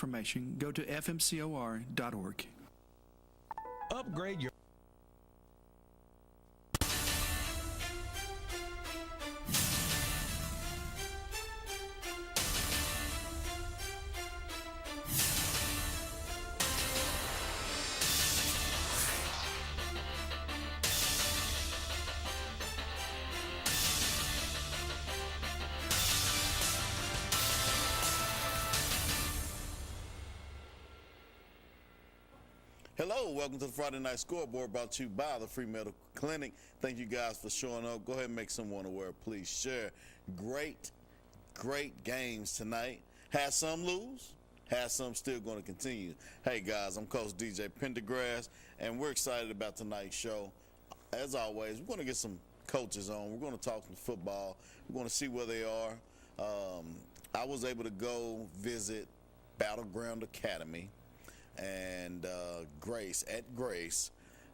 information, go to fmcor.org. Upgrade your Hello, welcome to the Friday Night Scoreboard, brought to you by the Free Medical Clinic. Thank you guys for showing up. Go ahead and make someone aware. Please share. Great games tonight. Had some lose, had some still going to continue. Hey guys, I'm Coach DJ Pendergrass, and we're excited about tonight's show. As always, we're going to get some coaches on. We're going to talk some football. We're going to see where they are. I was able to go visit Battleground Academy and Grace,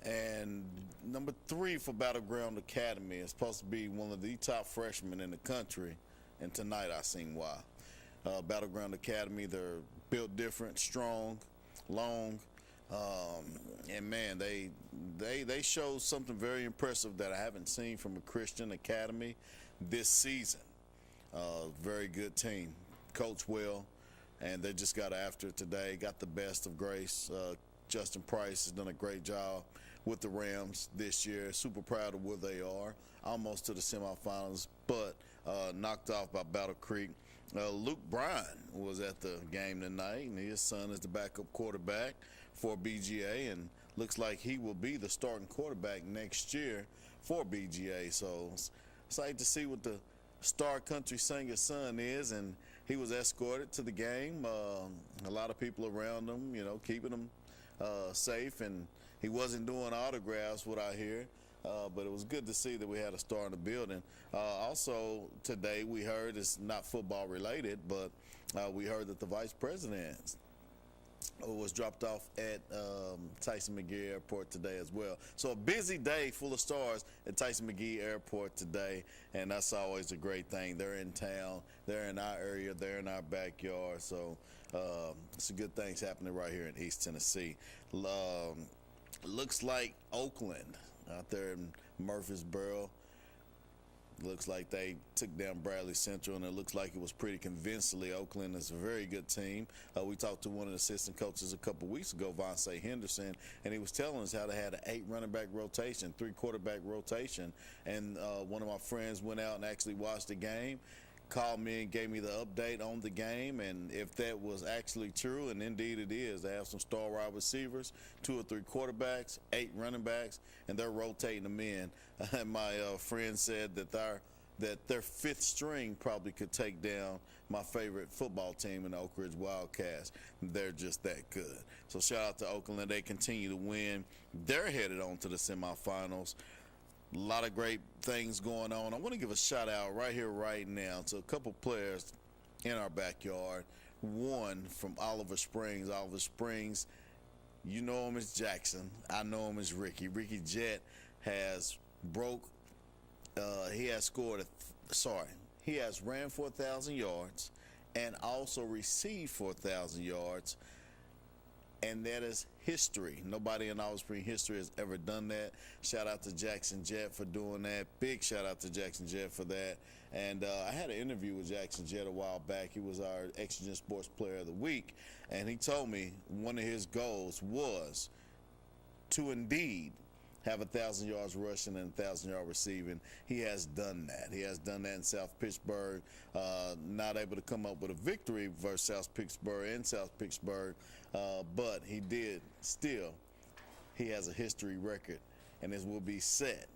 and number 3 for Battleground Academy is supposed to be one of the top freshmen in the country, and tonight I seen why. Battleground Academy, they're built different, strong, long, and man, they showed something very impressive that I haven't seen from a Christian academy this season. Very good team, coach well. And they just got after it today, got the best of Grace. Justin Price has done a great job with the Rams this year. Super proud of where they are. Almost to the semifinals, but knocked off by Battle Creek. Luke Bryan was at the game tonight, and his son is the backup quarterback for BGA, and looks like he will be the starting quarterback next year for BGA. So excited to see what the Star Country Singer's son is, and he was escorted to the game. A lot of people around him, keeping him safe, and he wasn't doing autographs, what I hear, but it was good to see that we had a star in the building. Also today we heard, it's not football related, but we heard that the vice president was dropped off at Tyson McGee Airport today as well. So a busy day full of stars at Tyson McGee Airport today, and that's always a great thing. They're in town, they're in our area, they're in our backyard, so some good things happening right here in East Tennessee. Looks like Oakland out there in Murfreesboro, looks like they took down Bradley Central, and it looks like it was pretty convincingly. Oakland is a very good team. We talked to one of the assistant coaches a couple weeks ago, Vonce Henderson, and he was telling us how they had an 8 running back rotation, 3 quarterback rotation, and one of my friends went out and actually watched the game, called me and gave me the update on the game, and if that was actually true, and indeed it is, they have some star wide receivers, 2 or 3 quarterbacks, 8 running backs, and they're rotating them in. My friend said that their 5th string probably could take down my favorite football team in the Oak Ridge Wildcats. They're just that good. So shout out to Oakland. They continue to win. They're headed on to the semifinals. A lot of great things going on. I want to give a shout out right here, right now to a couple players in our backyard. One from Oliver Springs. Oliver Springs, you know him as Jackson. I know him as Ricky. Ricky Jett has he has ran 4,000 yards and also received 4,000 yards. And that is history. Nobody in Olive Spring history has ever done that. Shout out to Jackson Jett for doing that. Big shout out to Jackson Jett for that. And I had an interview with Jackson Jett a while back. He was our Exigent Sports Player of the Week. And he told me one of his goals was to indeed have 1,000 yards rushing and 1,000 yard receiving. He has done that. He has done that in South Pittsburgh. Not able to come up with a victory versus South Pittsburgh, but he did still. He has a history record, and this will be set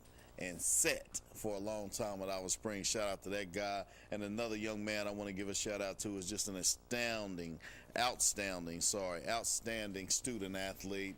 for a long time at Olive Springs. Shout out to that guy. And another young man I want to give a shout out to is just an outstanding student athlete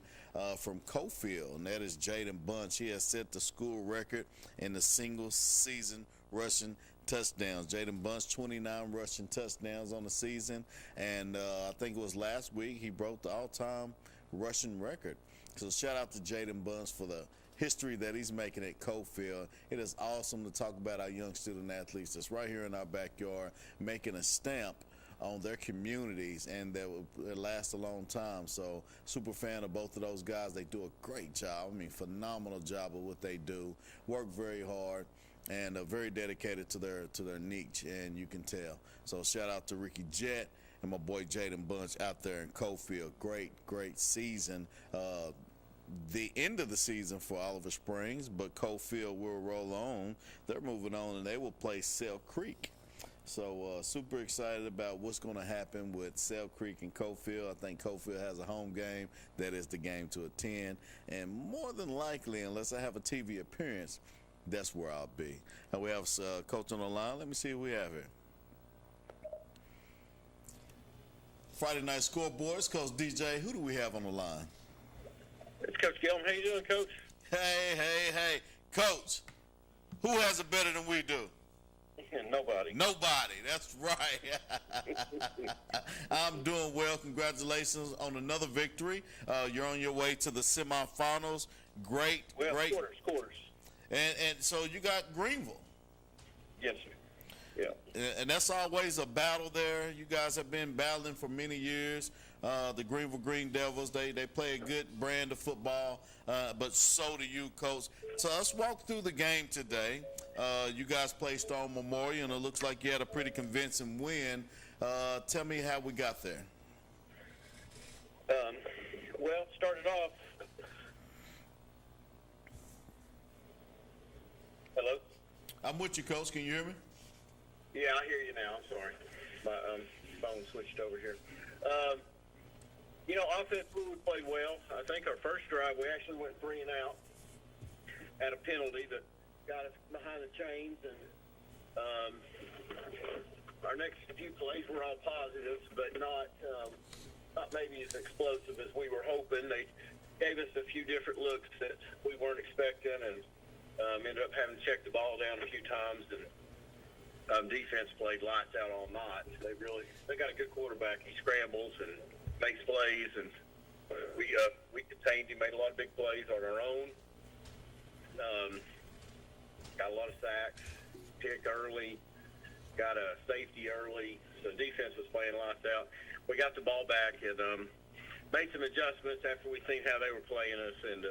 from Cofield, and that is Jaden Bunch. He has set the school record in the single season rushing touchdowns. Jaden Bunch, 29 rushing touchdowns on the season, and I think it was last week he broke the all-time rushing record. So shout out to Jaden Bunch for the history that he's making at Cofield. It is awesome to talk about our young student athletes that's right here in our backyard, making a stamp on their communities, and that will last a long time. So super fan of both of those guys. They do a great job. I mean, phenomenal job of what they do. Work very hard and very dedicated to their niche, and you can tell. So shout out to Ricky Jett and my boy Jaden Bunch out there in Cofield. Great season. The end of the season for Oliver Springs, but Cofield will roll on. They're moving on, and they will play Sale Creek. So super excited about what's going to happen with Sale Creek and Cofield. I think Cofield has a home game. That is the game to attend. And more than likely, unless I have a TV appearance, that's where I'll be. And we have Coach on the line. Let me see who we have here. Friday Night Scoreboards, Coach DJ. Who do we have on the line? It's Coach Gilman. How you doing, Coach? Hey. Coach, who has it better than we do? Nobody. That's right. I'm doing well. Congratulations on another victory. You're on your way to the semifinals. Great. Quarters. And so you got Greenville. Yes, sir. Yeah. And that's always a battle there. You guys have been battling for many years. The Greenville Green Devils, they play a good brand of football, but so do you, Coach. So let's walk through the game today. You guys played Stone Memorial, and it looks like you had a pretty convincing win. Tell me how we got there. Well, started off. Hello? I'm with you, Coach. Can you hear me? Yeah, I hear you now. I'm sorry. My phone switched over here. Offensively, we played well. I think our first drive, we actually went 3 and out. Had a penalty that got us behind the chains, and our next few plays were all positives, but not maybe as explosive as we were hoping. They gave us a few different looks that we weren't expecting, and ended up having to check the ball down a few times, and defense played lights out all night. They got a good quarterback. He scrambles and makes plays, and we contained him, made a lot of big plays on our own. Got a lot of sacks, pick early, got a safety early. So defense was playing lights out. We got the ball back and made some adjustments after we seen how they were playing us, and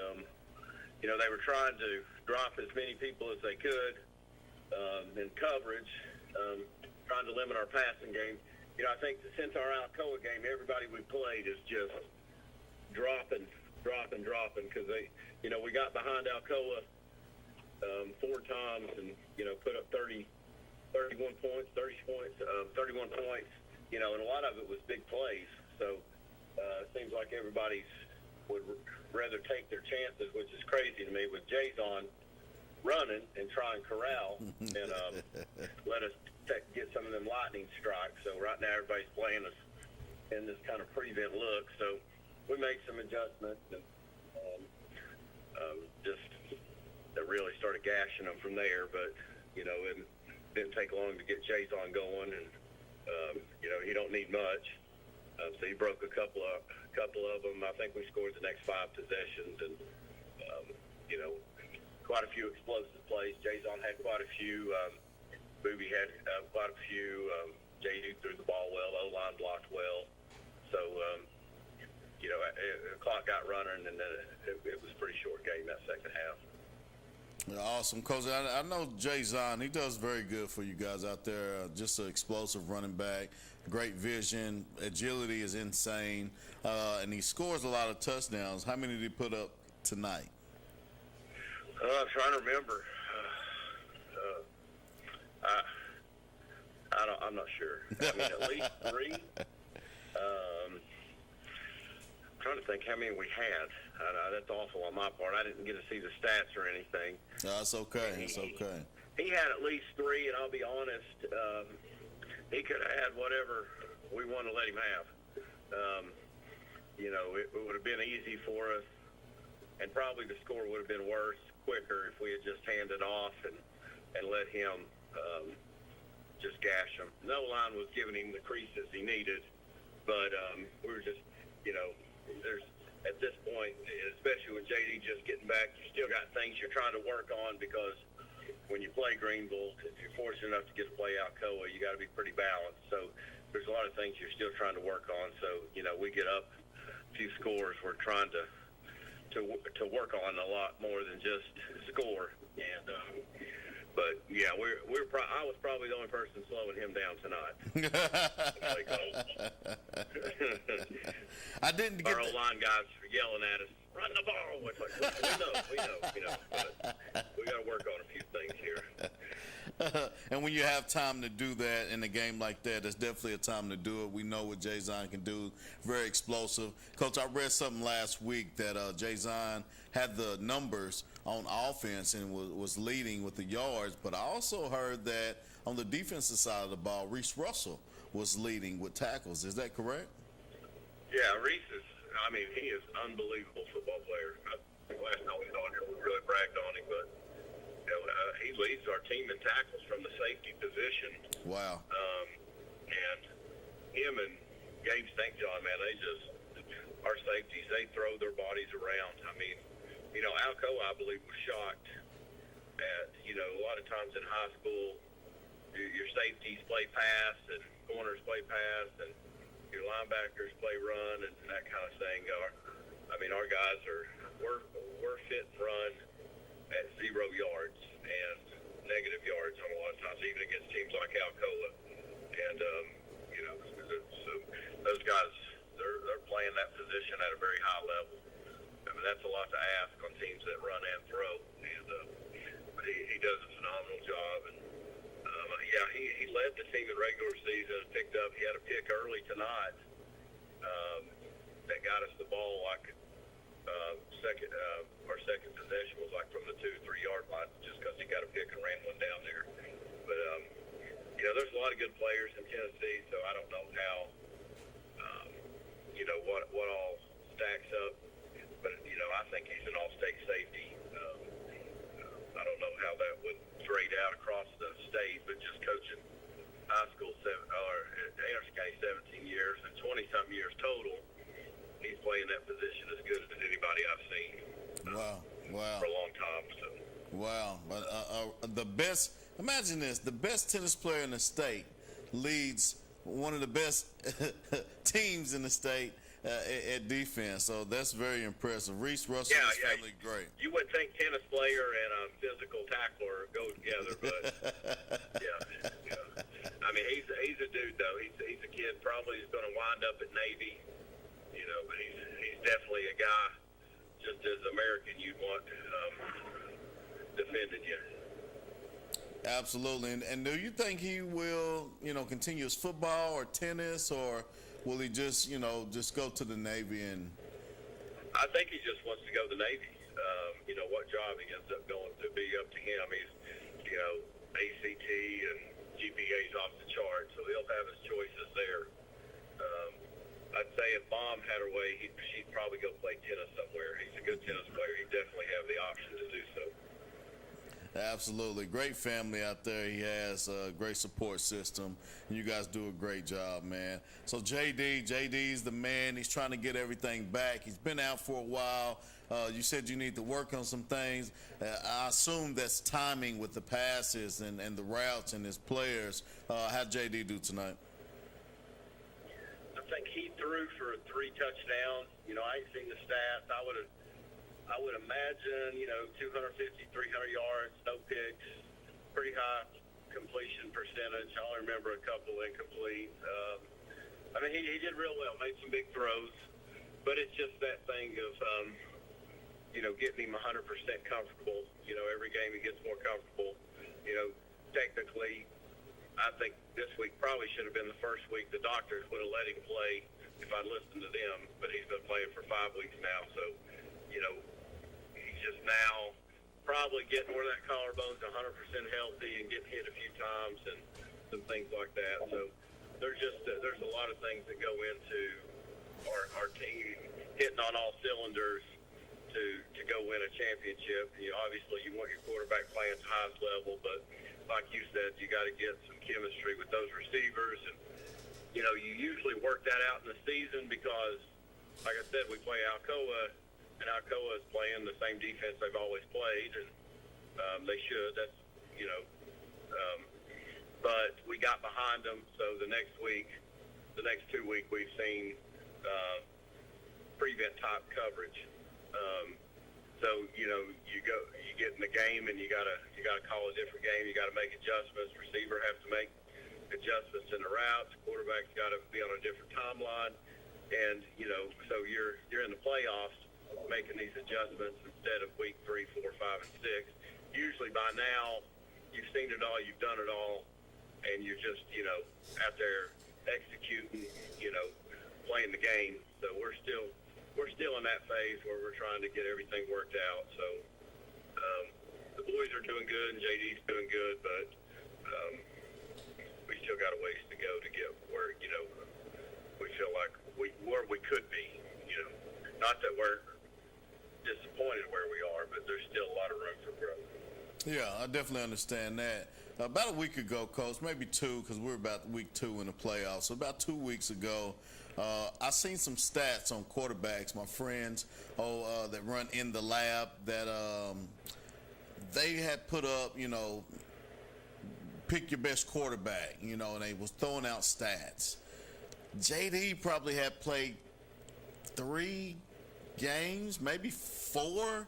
they were trying to drop as many people as they could in coverage, trying to limit our passing game. I think since our Alcoa game, everybody we played is just dropping because we got behind Alcoa 4 times and put up 31 points, and a lot of it was big plays. So it seems like everybody would rather take their chances, which is crazy to me, with Jason running and try and corral and let us get some of them lightning strikes. So right now everybody's playing us in this kind of prevent look. So we made some adjustments and just that really started gashing them from there. But it didn't take long to get Jason going, and he don't need much. So he broke a couple of them. I think we scored the next 5 possessions, and quite a few explosive plays. Jason had quite a few. Booby had quite a few. JD threw the ball well. O-line blocked well. So, the clock got running, and then it was a pretty short game that second half. Awesome, Coach. I know Jason, he does very good for you guys out there. Just an explosive running back, great vision, agility is insane, and he scores a lot of touchdowns. How many did he put up tonight? I'm trying to remember. I'm not sure. I mean, at least 3. I'm trying to think how many we had. That's awful on my part. I didn't get to see the stats or anything. That's okay. It's okay. He had at least 3, and I'll be honest, he could have had whatever we wanted to let him have. It would have been easy for us, and probably the score would have been worse, quicker, if we had just handed off and let him just gash him. No line was giving him the creases he needed, but we were just, there's at this point, especially with JD just getting back, you still got things you're trying to work on, because when you play Greenville, if you're fortunate enough to get to play Alcoa, you got to be pretty balanced. So there's a lot of things you're still trying to work on. So, we get up a few scores. We're trying to work on a lot more than just score. And but yeah, I was probably the only person slowing him down tonight. I didn't get our O-line guys yelling at us, run the ball. It's like, we know, but we got to work on a few things here. And when you have time to do that in a game like that, it's definitely a time to do it. We know what Jay-Zon can do. Very explosive. Coach, I read something last week that Jay-Zon had the numbers on offense and was leading with the yards, but I also heard that on the defensive side of the ball, Reese Russell was leading with tackles. Is that correct? Yeah, Reese he is an unbelievable football player. Last time we was on here, we really bragged on him, but he leads our team in tackles from the safety position. Wow. And him and Gabe St. John, man, our safeties, they throw their bodies around. Alcoa, I believe, was shocked at, a lot of times in high school, your safeties play pass and corners play pass and your linebackers play run and that kind of thing. Our guys we're fit and run at 0 yards and negative yards on a lot of times, even against teams like Alcoa. And so those guys, they're playing that position at a very high level. That's a lot to ask on teams that run and throw. And but he does a phenomenal job. And he led the team in regular season. He had a pick early tonight that got us the ball our second possession was like from the 2-3 yard line, just because he got a pick and ran one down there. But there's a lot of good players in Tennessee, so I don't know how what all stacks up. But I think he's an all-state safety. I don't know how that would grade out across the state, but just coaching high school Anderson County 17 years and 20-something years total, he's playing that position as good as anybody I've seen. Wow. For a long time. So. Wow. But the best, imagine this, the best tennis player in the state leads one of the best teams in the state at defense. So that's very impressive. Reese Russell is really great. You wouldn't think tennis player and a physical tackler go together, but yeah. He's a dude though. He's a kid. Probably is going to wind up at Navy. But he's definitely a guy just as American you'd want defending you. Absolutely. And do you think he will, continue his football or tennis, or will he just go to the Navy? And I think he just wants to go to the Navy. What job he ends up going to be up to him. He's, ACT and GPA's off the chart, so he'll have his choices there. I'd say if Mom had her way, she'd probably go play tennis somewhere. He's a good tennis player. He'd definitely have the option to do so. Absolutely. Great family out there. He has a great support system. And you guys do a great job, man. So JD's the man. He's trying to get everything back. He's been out for a while. You said you need to work on some things. I assume that's timing with the passes and the routes and his players. How'd JD do tonight? I think he threw for 3 touchdowns. I ain't seen the stats. I would imagine, 250, 300 yards, no picks, pretty high completion percentage. I only remember a couple incomplete. He did real well, made some big throws, but it's just that thing of, getting him 100% comfortable. Every game he gets more comfortable. Technically, I think this week probably should have been the first week the doctors would have let him play if I'd listened to them, but he's been playing for 5 weeks now, so, he's just now probably getting where that collarbone's 100% healthy and getting hit a few times and some things like that. So there's a lot of things that go into our team hitting on all cylinders to go win a championship. Obviously you want your quarterback playing at the highest level, but like you said, you got to get some chemistry with those receivers, and you usually work that out in the season because, like I said, we play Alcoa, and Alcoa is playing the same defense they've always played, and they should. But we got behind them, so the next week the next 2 weeks we've seen prevent type coverage. So you get in the game and you gotta call a different game. You gotta make adjustments. Receiver have to make adjustments in the routes. Quarterback's got to be on a different timeline, and so you're in the playoffs making these adjustments instead of week 3, 4, 5, and 6. Usually by now you've seen it all, you've done it all, and you're just out there executing, playing the game. So we're still in that phase where we're trying to get everything worked out. So the boys are doing good and JD's doing good, but we still got a ways to go to get where we feel like where we could be. Not that we're disappointed where we are, but there's still a lot of room for growth. Yeah, I definitely understand that. About a week ago, Coach, maybe 2, because we're about week 2 in the playoffs. So about 2 weeks ago, I seen some stats on quarterbacks. My friends that run in the lab that they had put up, pick your best quarterback, and they was throwing out stats. JD probably had played 3 games, maybe 4,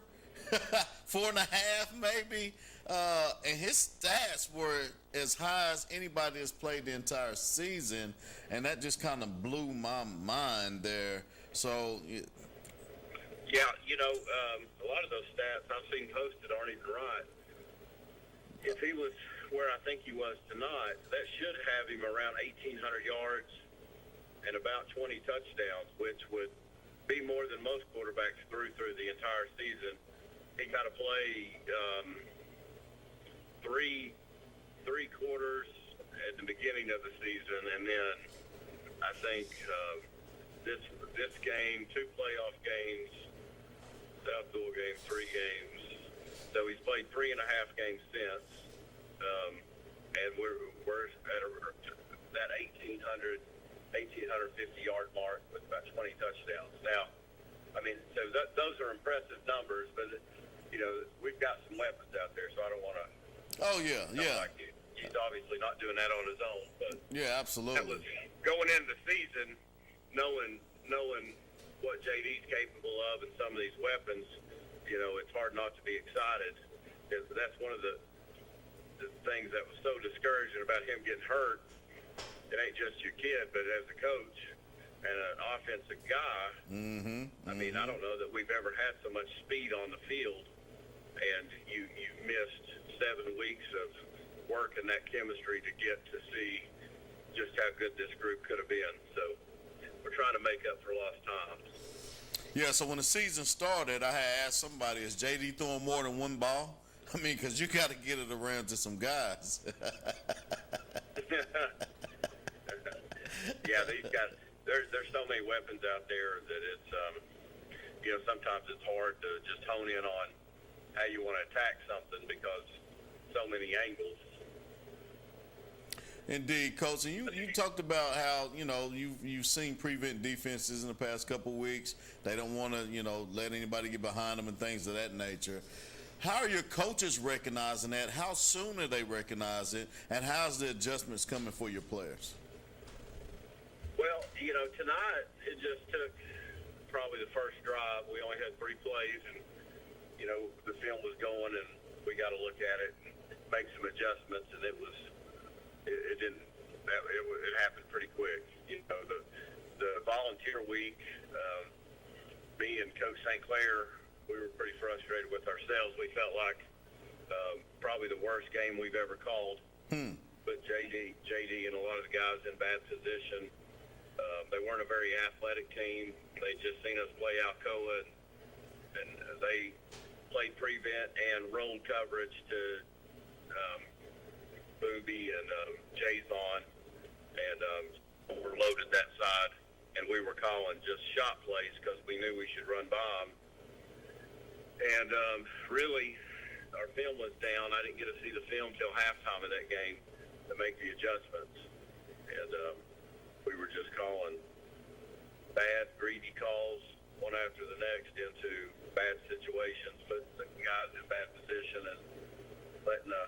4.5 maybe. And his stats were as high as anybody that's played the entire season, and that just kind of blew my mind there. So, yeah, a lot of those stats I've seen posted aren't even right. If he was where I think he was tonight, that should have him around 1,800 yards and about 20 touchdowns, which would be more than most quarterbacks through the entire season. He got to play three quarters at the beginning of the season, and then I think this game, 2 playoff games, South Door game, 3 games. So he's played 3.5 games since, and we're at that 1,850 yard mark with about 20 touchdowns. Now, I mean, so those are impressive numbers, but we've got some weapons out there, so I don't want to. Oh yeah. Like he's obviously not doing that on his own, but yeah, absolutely. That was going into the season, knowing what JD's capable of and some of these weapons. It's hard not to be excited, because that's one of the things that was so discouraging about him getting hurt. It ain't just your kid, but as a coach and an offensive guy, I mean, I don't know that we've ever had so much speed on the field, and you missed 7 weeks of work and that chemistry to get to see just how good this group could have been. So we're trying to make up for lost time. Yeah, so when the season started, I had asked somebody, is JD throwing more than 1 ball? I mean, because you got to get it around to some guys. Yeah, there's so many weapons out there that it's sometimes it's hard to just hone in on how you want to attack something because so many angles. Indeed, Coach. And you talked about how you've seen prevent defenses in the past couple of weeks. They don't want to let anybody get behind them and things of that nature. How are your coaches recognizing that? How soon do they recognize it? And how's the adjustments coming for your players? Well, tonight it just took probably the first drive. We only had 3 plays, and the film was going, and we got to look at it and make some adjustments. And it happened pretty quick. The volunteer week, me and Coach St. Clair, we were pretty frustrated with ourselves. We felt like probably the worst game we've ever called. But JD and a lot of the guys in bad position. They weren't a very athletic team. They just seen us play Alcoa, and they played prevent and rolled coverage to Booby and Jason, and overloaded that side. And we were calling just shot plays because we knew we should run bomb. And really, our film was down. I didn't get to see the film till halftime of that game to make the adjustments. And we were just calling bad, greedy calls one after the next into bad situations, but the guys in bad position and letting a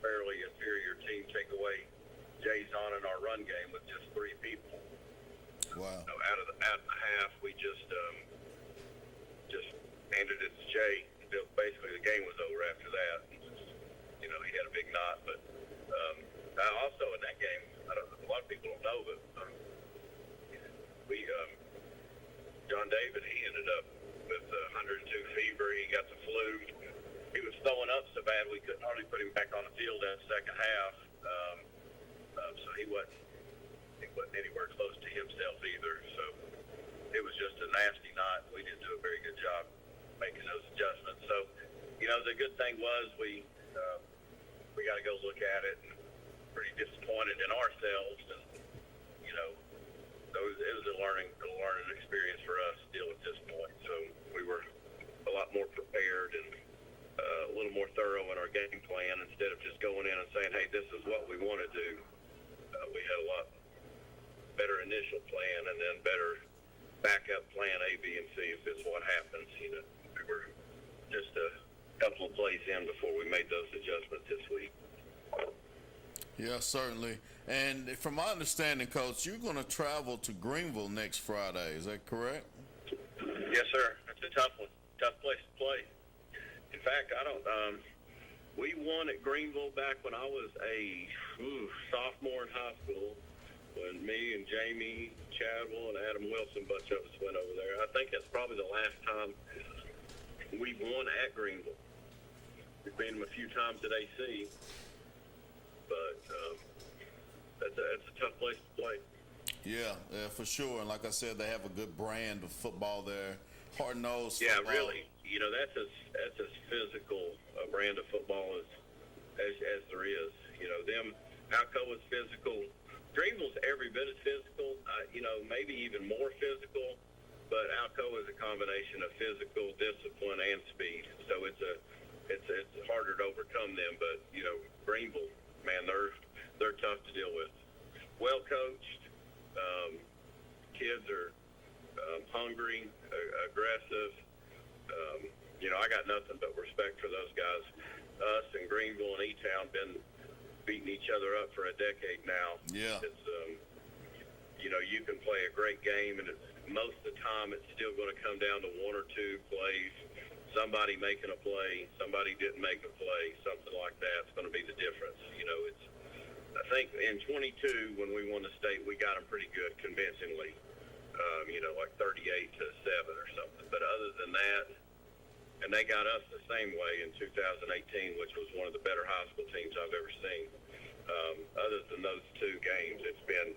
fairly inferior team take away Jay's on in our run game with just 3 people. Wow. So out of the half, we just handed it to Jay. Basically, the game was over after that. You know, he had a big knot, but also in that game, I don't know, a lot of people don't know, but we John David, he ended up with 102 fever. He got the flu. He was throwing up so bad we couldn't hardly put him back on the field in the second half. So he wasn't anywhere close to himself either. So it was just a nasty night. We didn't do a very good job making those adjustments. So, you know, the good thing was we got to go look at it. And pretty disappointed in ourselves, and you know, it was a learning experience for us still at this point. So we were a lot more prepared and a little more thorough in our game plan instead of just going in and saying, "Hey, this is what we want to do." We had a lot better initial plan and then better backup plan A, B, and C if it's what happens. You know, we were just a couple of plays in before we made those adjustments this week. Yeah, certainly. And from my understanding, Coach, you're going to travel to Greenville next Friday. Is that correct? Yes, sir. It's a tough one. Tough place to play. In fact, we won at Greenville back when I was a sophomore in high school, when me and Jamie Chadwell and Adam Wilson, bunch of us went over there. I think that's probably the last time we won at Greenville. We've been a few times at AC. But that's a tough place to play. Yeah, for sure. And like I said, they have a good brand of football there. Hard-nosed football. Yeah, really. You know, that's as physical a brand of football as there is. You know, Alcoa is physical. Greenville's every bit as physical. You know, maybe even more physical. But Alcoa is a combination of physical, discipline, and speed. So it's harder to overcome them. But you know, Greenville, man, they're tough to deal with. Well coached, kids are hungry, aggressive. You know, I got nothing but respect for those guys. Us and Greenville and E-Town been beating each other up for a decade now. Yeah. It's you know, you can play a great game, and most of the time it's still going to come down to 1 or 2 plays. Somebody making a play, somebody didn't make a play, something like that. It's going to be the difference. You know, I think in 22 when we won the state, we got them pretty good, convincingly. You know, like 38-7 or something. But other than that, and they got us the same way in 2018, which was one of the better high school teams I've ever seen. Other than those 2 games, it's been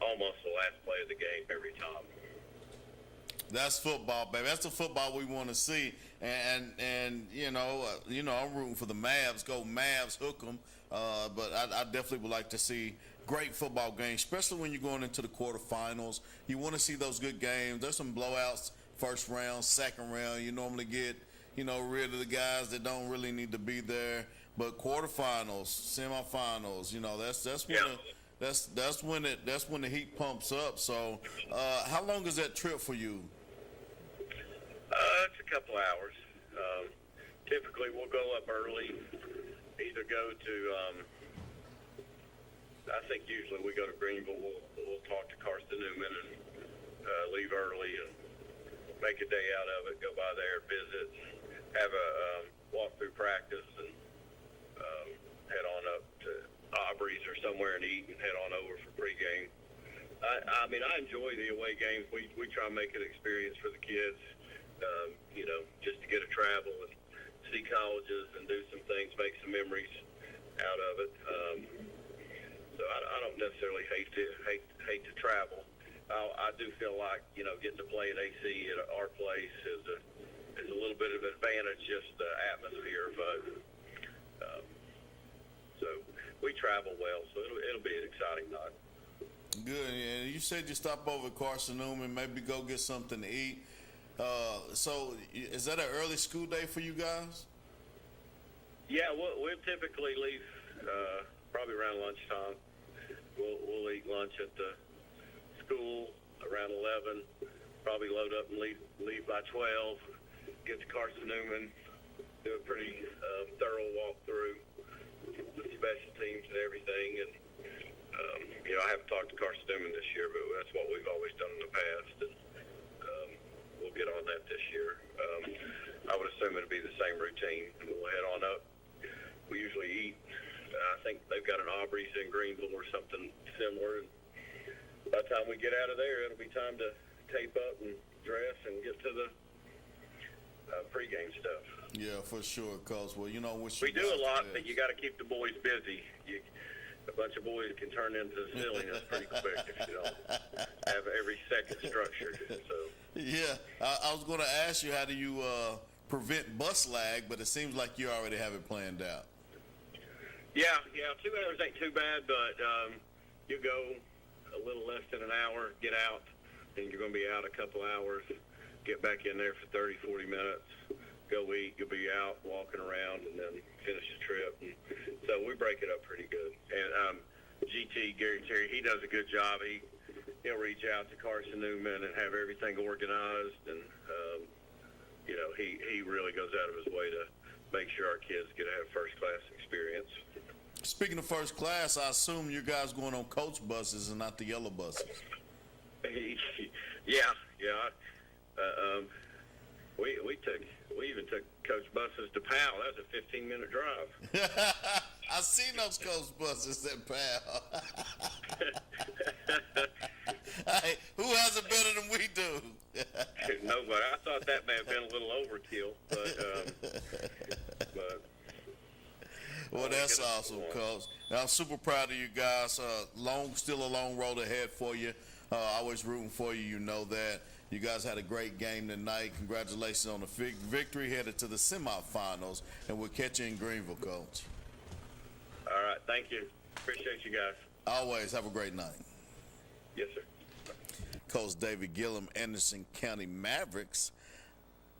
almost the last play of the game every time. That's football, baby. That's the football we want to see. And you know, I'm rooting for the Mavs. Go Mavs, hook 'em. But I definitely would like to see great football games, especially when you're going into the quarterfinals. You want to see those good games. There's some blowouts, first round, second round. You normally get, you know, rid of the guys that don't really need to be there. But quarterfinals, semifinals, you know, that's when the heat pumps up. So, how long is that trip for you? It's a couple hours. Typically, we'll go up early. Either go to, I think usually we go to Greenville. We'll talk to Carson Newman and leave early and make a day out of it. Go by there, visit, have a walk through practice, and head on up to Aubrey's or somewhere and eat, and head on over for pregame. I mean, I enjoy the away games. We try to make it an experience for the kids. You know, just to get to travel and see colleges and do some things, make some memories out of it. So I don't necessarily hate to travel. I do feel like, you know, getting to play at AC at our place is a little bit of an advantage, just the atmosphere. But so we travel well, so it'll be an exciting night. Good. And you said you stop over at Carson Newman, maybe go get something to eat. So is that an early school day for you guys? Yeah, we'll typically leave probably around lunchtime. We'll eat lunch at the school around 11, probably load up and leave by 12, get to Carson Newman, do a pretty thorough walkthrough with special teams and everything, and I haven't talked to Carson Newman this year, but that's what we've always done in the past, and we'll get on that this year. I would assume it'll be the same routine, and we'll head on up. We usually eat. I think they've got an Aubrey's in Greenville or something similar. And by the time we get out of there, it'll be time to tape up and dress and get to the pregame stuff. Yeah, for sure, Coach. Well, you know, we do a lot, but you got to keep the boys busy. A bunch of boys can turn into silliness pretty quick if you don't have every second structured. So. Yeah, I was going to ask you, how do you prevent bus lag, but it seems like you already have it planned out. Yeah, 2 hours ain't too bad, but you go a little less than an hour, get out, and you're going to be out a couple hours, get back in there for 30, 40 minutes, go eat, you'll be out walking around, and then finish the trip. And so we break it up pretty good. And GT, Gary Terry, he does a good job. He'll reach out to Carson Newman and have everything organized, and he really goes out of his way to make sure our kids get to have first-class experience. Speaking of first class, I assume you guys going on coach buses and not the yellow buses. Yeah. We even took coach buses to Powell. That was a 15-minute drive. I seen those coach buses at Powell. Hey, who has it better than we do? Nobody. I thought that may have been a little overkill, but well, that's awesome, Coach. I'm super proud of you guys. Still a long road ahead for you. Always rooting for you. You know that. You guys had a great game tonight. Congratulations on the victory, headed to the semifinals, and we'll catch you in Greenville, Coach. All right. Thank you. Appreciate you guys. Always. Have a great night. Yes, sir. Coach David Gillum, Anderson County Mavericks,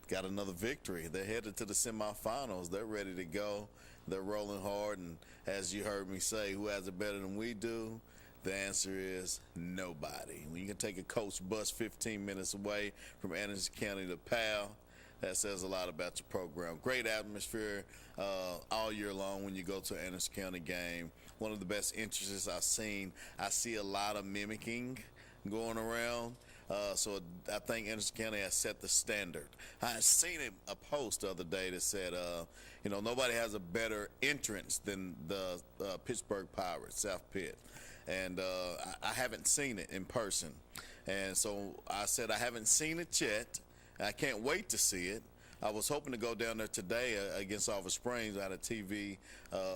got another victory. They're headed to the semifinals. They're ready to go. They're rolling hard, and as you heard me say, who has it better than we do? The answer is nobody. When you can take a coach bus 15 minutes away from Anderson County to Powell, that says a lot about your program. Great atmosphere all year long when you go to an Anderson County game. One of the best entrances I've seen. I see a lot of mimicking going around. So I think Anderson County has set the standard. I seen a post the other day that said, nobody has a better entrance than the Pittsburgh Pirates, South Pitt. And I haven't seen it in person. And so I said I haven't seen it yet. I can't wait to see it. I was hoping to go down there today against Oliver Springs. I had a TV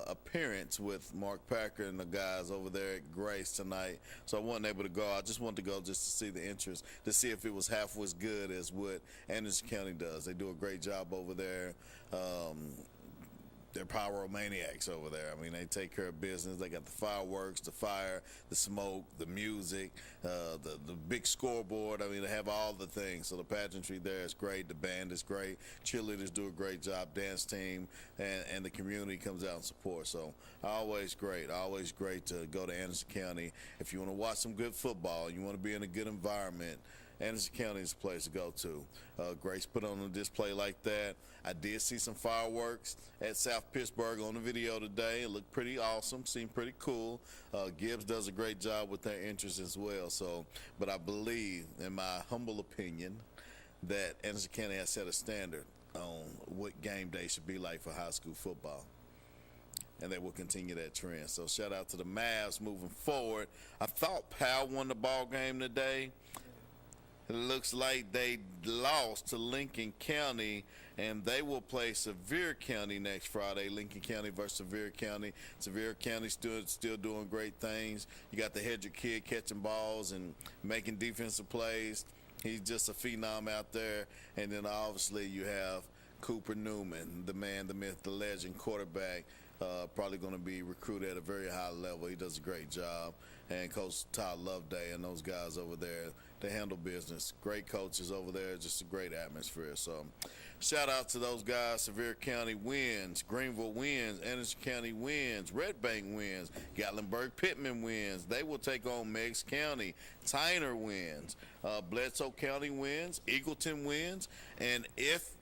appearance with Mark Packer and the guys over there at Grace tonight. So I wasn't able to go. I just wanted to go just to see the entrance, to see if it was half as good as what Anderson County does. They do a great job over there. They're pyromaniacs over there. I mean, they take care of business. They got the fireworks, the fire, the smoke, the music, the big scoreboard. I mean, they have all the things. So the pageantry there is great. The band is great. Cheerleaders do a great job. Dance team and the community comes out and supports. So always great. Always great to go to Anderson County. If you want to watch some good football, you want to be in a good environment, Anderson County is the place to go to. Grace put on a display like that. I did see some fireworks at South Pittsburgh on the video today. It looked pretty awesome, seemed pretty cool. Gibbs does a great job with their interest as well. So, but I believe, in my humble opinion, that Anderson County has set a standard on what game day should be like for high school football. And they will continue that trend. So shout out to the Mavs moving forward. I thought Powell won the ball game today. It looks like they lost to Lincoln County, and they will play Sevier County next Friday. Lincoln County versus Sevier County. Sevier County still doing great things. You got the Hedrick kid catching balls and making defensive plays. He's just a phenom out there. And then obviously you have Cooper Newman, the man, the myth, the legend quarterback. Probably going to be recruited at a very high level. He does a great job. And Coach Todd Loveday and those guys over there, they handle business. Great coaches over there, just a great atmosphere. So shout out to those guys. Sevier County wins, Greenville wins, Anderson County wins, Red Bank wins, Gatlinburg-Pittman wins. They will take on Meigs County. Tyner wins, Bledsoe County wins, Eagleton wins. And if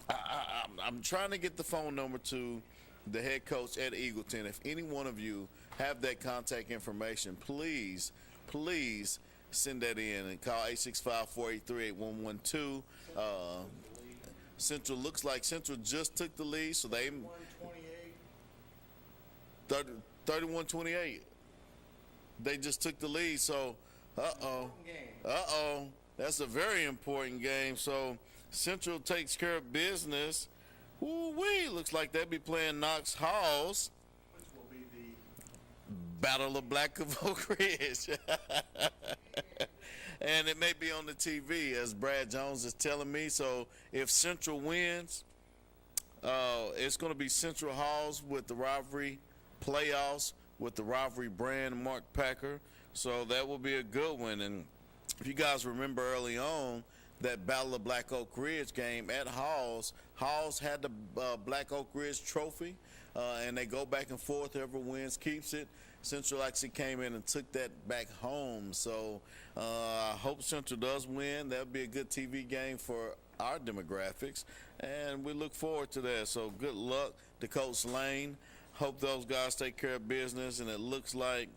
I'm trying to get the phone number to the head coach at Eagleton. If any one of you have that contact information, please send that in and call 865-483-8112. Central looks like Central just took the lead, so they 31-28. They just took the lead, so that's a very important game. So Central takes care of business. Ooh-wee, looks like they'll be playing Knox Halls. Which will be the Battle of Black Oak Ridge. And it may be on the TV, as Brad Jones is telling me. So if Central wins, it's going to be Central Halls with the rivalry playoffs with the rivalry brand Mark Packer. So that will be a good one. And if you guys remember early on, that Battle of Black Oak Ridge game at Halls had the Black Oak Ridge trophy, and they go back and forth. Whoever wins keeps it. Central actually came in and took that back home. So I hope Central does win. That'll be a good TV game for our demographics, and we look forward to that. So good luck to Coach Lane. Hope those guys take care of business, and it looks like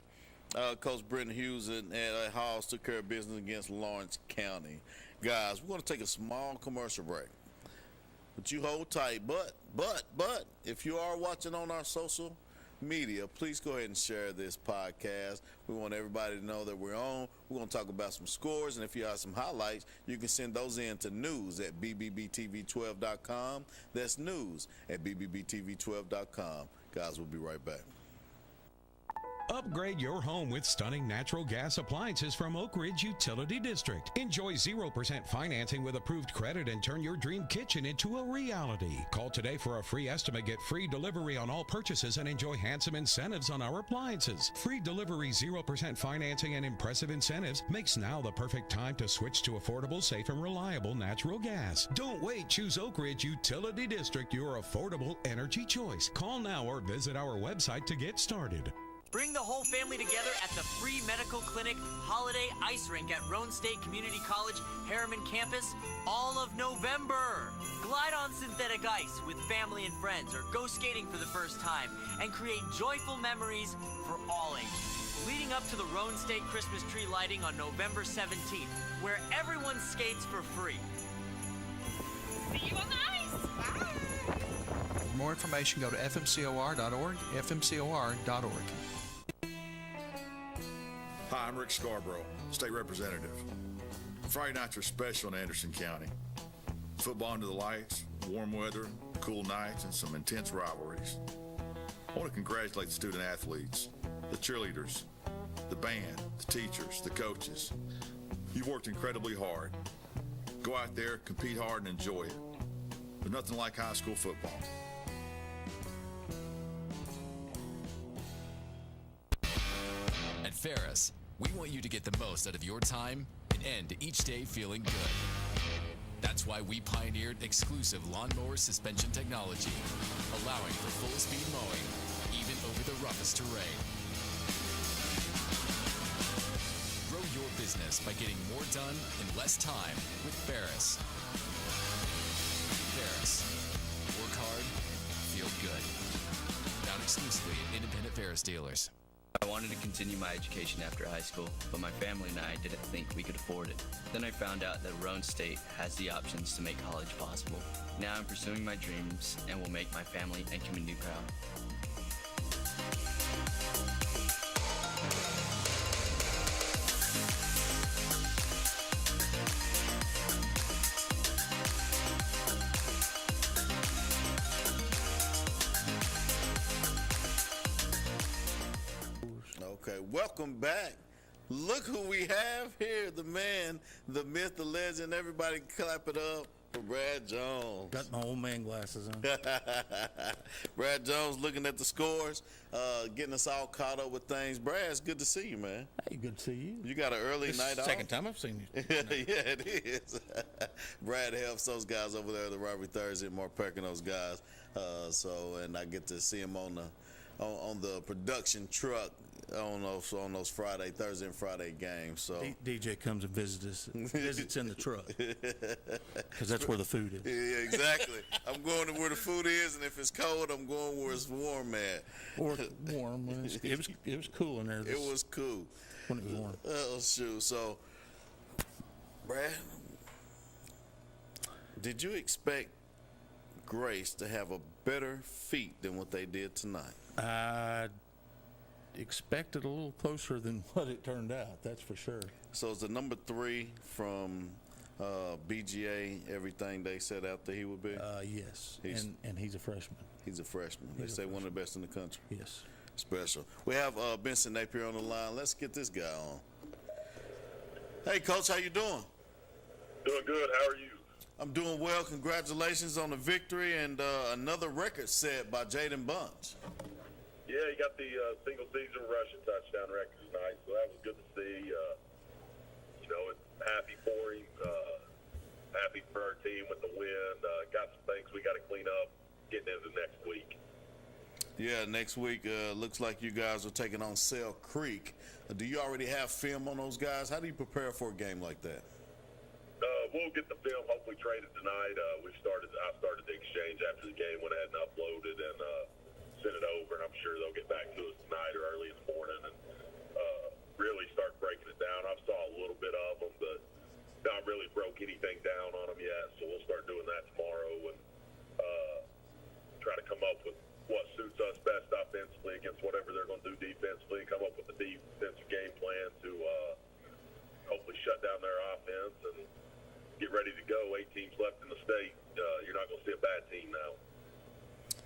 Coach Brenton Hughes at Halls took care of business against Lawrence County. Guys, we're going to take a small commercial break. But you hold tight. But, if you are watching on our social media, please go ahead and share this podcast. We want everybody to know that we're on. We're going to talk about some scores, and if you have some highlights, you can send those in to news at bbbtv12.com. That's news at bbbtv12.com. Guys, we'll be right back. Upgrade your home with stunning natural gas appliances from Oak Ridge Utility District. Enjoy 0% financing with approved credit and turn your dream kitchen into a reality. Call today for a free estimate, get free delivery on all purchases, and enjoy handsome incentives on our appliances. Free delivery, 0% financing, and impressive incentives makes now the perfect time to switch to affordable, safe, and reliable natural gas. Don't wait. Choose Oak Ridge Utility District, your affordable energy choice. Call now or visit our website to get started. Bring the whole family together at the free medical clinic holiday ice rink at Roane State Community College Harriman campus all of November. Glide on synthetic ice with family and friends, or go skating for the first time and create joyful memories for all ages. Leading up to the Roane State Christmas tree lighting on November 17th, where everyone skates for free. See you on the ice. Bye. For more information, go to fmcor.org, fmcor.org. Hi, I'm Rick Scarborough, State Representative. Friday nights are special in Anderson County. Football under the lights, warm weather, cool nights, and some intense rivalries. I want to congratulate the student athletes, the cheerleaders, the band, the teachers, the coaches. You've worked incredibly hard. Go out there, compete hard, and enjoy it. There's nothing like high school football. At Ferris, we want you to get the most out of your time and end each day feeling good. That's why we pioneered exclusive lawnmower suspension technology, allowing for full speed mowing, even over the roughest terrain. Grow your business by getting more done in less time with Ferris. Ferris. Work hard, feel good. Found exclusively at independent Ferris dealers. I wanted to continue my education after high school, but my family and I didn't think we could afford it. Then I found out that Roane State has the options to make college possible. Now I'm pursuing my dreams and will make my family and community proud. Okay, welcome back. Look who we have here, the man, the myth, the legend. Everybody clap it up for Brad Jones. Got my old man glasses on. Brad Jones looking at the scores, getting us all caught up with things. Brad, it's good to see you, man. Hey, good to see you. You got an early night off? Second time I've seen you. Yeah, it is. Brad helps those guys over there at the Rivalry Thursday, Mark Peck and those guys. And I get to see him on the production truck on those Thursday and Friday games. So DJ comes and visits in the truck because that's where the food is. Yeah, exactly. I'm going to where the food is, and if it's cold, I'm going where it's warm at. Or warm. It was cool in there. It was cool when it was warm. Oh shoot! So, Brad, did you expect Grace to have a better feat than what they did tonight? I expected a little closer than what it turned out, that's for sure. So is the number 3 from BGA everything they set out that he would be? Yes, and he's a freshman. He's a freshman. They say one of the best in the country. Yes. Special. We have Benson Napier on the line. Let's get this guy on. Hey, Coach, how you doing? Doing good. How are you? I'm doing well. Congratulations on the victory and another record set by Jaden Bunch. Yeah, he got the single-season rushing touchdown record tonight, so that was good to see. Happy for him. Happy for our team with the win. Got some things we got to clean up getting into next week. Yeah, next week looks like you guys are taking on Sale Creek. Do you already have film on those guys? How do you prepare for a game like that? We'll get the film hopefully traded tonight. I started the exchange after the game, went ahead and uploaded and sent it over, and I'm sure they'll get back to us tonight or early in the morning and really start breaking it down. I've saw a little bit of them, but not really broke anything down on them yet, so we'll start doing that tomorrow and try to come up with what suits us best offensively against whatever they're going to do defensively, and come up with a defensive game plan to hopefully shut down their offense and get ready to go. 8 teams left in the state. You're not going to see a bad team now.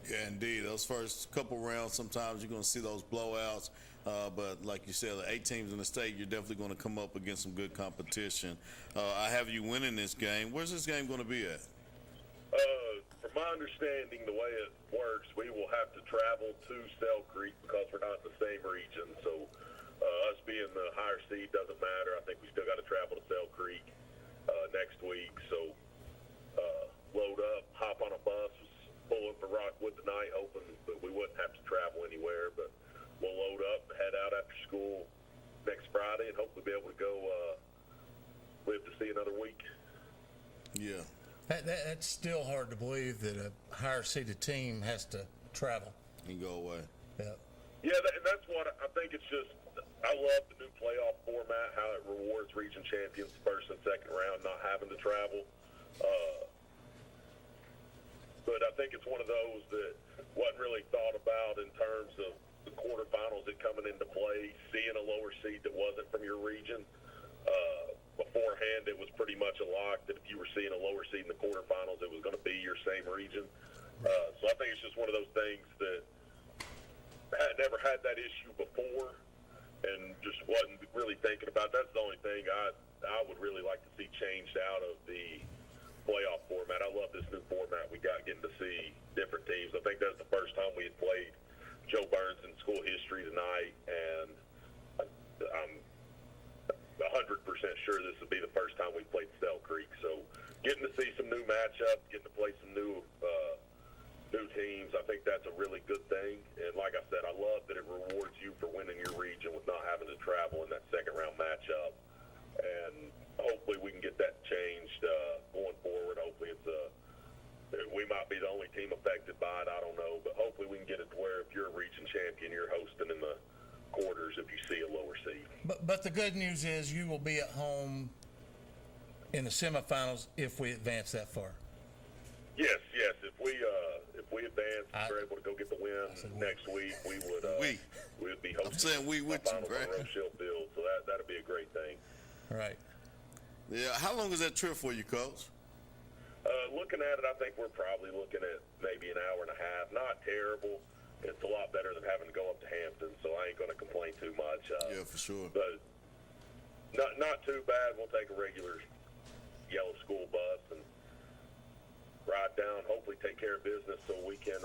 Yeah, indeed. Those first couple rounds, sometimes you're going to see those blowouts. But like you said, the 8 teams in the state, you're definitely going to come up against some good competition. I have you winning this game. Where's this game going to be at? From my understanding, the way it works, we will have to travel to Stell Creek because we're not in the same region. So us being the higher seed doesn't matter. I think we still got to travel to Stell Creek next week. So load up, hop on a bus, pull in for Rockwood tonight, hoping that we wouldn't have to travel anywhere. But we'll load up, head out after school next Friday, and hopefully be able to go live to see another week. Yeah. That's still hard to believe that a higher seeded team has to travel. And go away. Yeah. Yeah, and that's what I think. It's just I love the new playoff format, how it rewards region champions first and second round not having to travel. But I think it's one of those that wasn't really thought about in terms of the quarterfinals that coming into play, seeing a lower seed that wasn't from your region. Beforehand, it was pretty much a lock that if you were seeing a lower seed in the quarterfinals, it was going to be your same region. So I think it's just one of those things that never had that issue before and just wasn't really thinking about. That's the only thing I would really like to see changed out of the playoff format. I love this new format we got, getting to see different teams. I think that's the first time we had played Joe Burns in school history tonight, and I'm 100% sure this will be the first time we played Stell Creek. So getting to see some new matchups, getting to play some new teams, I think that's a really good thing. And like I said, I love that it rewards you for winning your region with not having to travel in that second round matchup. And hopefully we can get that changed going forward. Hopefully we might be the only team affected by it. I don't know, but hopefully we can get it to where if you're a region champion, you're hosting in the quarters if you see a lower seed. But the good news is you will be at home in the semifinals if we advance that far. Yes. If we advance, we're able to go get the win next week. We would be hosting. I'm saying we would too, right? Rochelle Field, so that'd be a great thing. All right. Yeah. How long is that trip for you, Coach? Looking at it, I think we're probably looking at maybe an hour and a half. Not terrible. It's a lot better than having to go up to Hampton, so I ain't going to complain too much. Yeah, for sure. But not too bad. We'll take a regular yellow school bus and ride down, hopefully take care of business so we can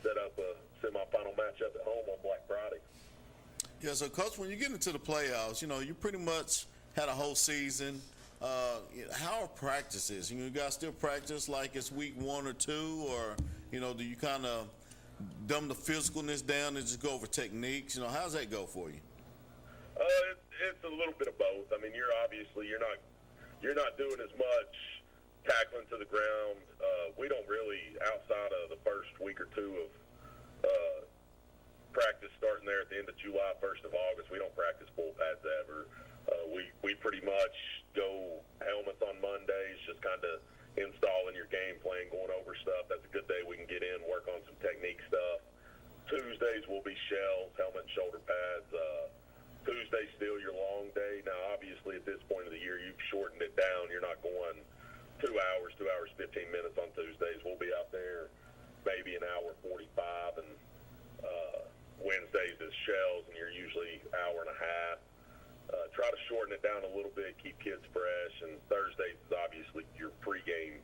set up a semifinal matchup at home on Black Friday. Yeah, so, Coach, when you get into the playoffs, you pretty much had a whole season. How are practices? You guys still practice like it's week 1 or 2, or, do you kind of dumb the physicalness down and just go over techniques? You know, how's that go for you? It's a little bit of both. I mean, you're not doing as much tackling to the ground. We don't really, outside of the first week or two of practice starting there at the end of July, 1st of August, we don't practice full pads ever. We pretty much go helmets on Mondays, just kind of installing your game plan, going over stuff. That's a good day we can get in, work on some technique stuff. Tuesdays will be shells, helmet and shoulder pads. Tuesday's still your long day. Now, obviously, at this point of the year, you've shortened it down. You're not going 2 hours, 15 minutes on Tuesdays. We'll be out there maybe an hour 45, and Wednesdays is shells, and you're usually hour and a half. Try to shorten it down a little bit, keep kids fresh, and Thursdays is obviously your pregame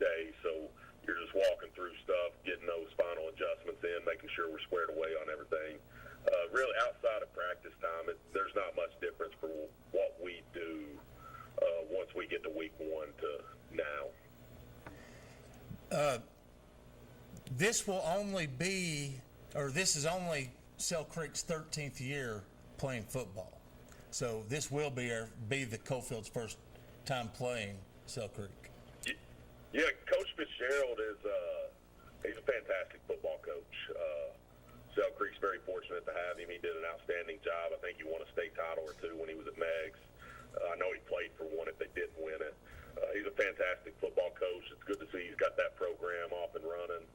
day, so you're just walking through stuff, getting those final adjustments in, making sure we're squared away on everything. Really, outside of practice time, there's not much difference for what we do once we get to week 1 to now. This will only be, or this is only Sell Creek's 13th year playing football. So this will be the Cofield's first time playing Sell Creek. Yeah, Coach Fitzgerald is he's a fantastic football coach. Sell Creek's very fortunate to have him. He did an outstanding job. I think he won a state title or 2 when he was at Meg's. I know he played for one if they didn't win it. He's a fantastic football coach. It's good to see he's got that program off and running.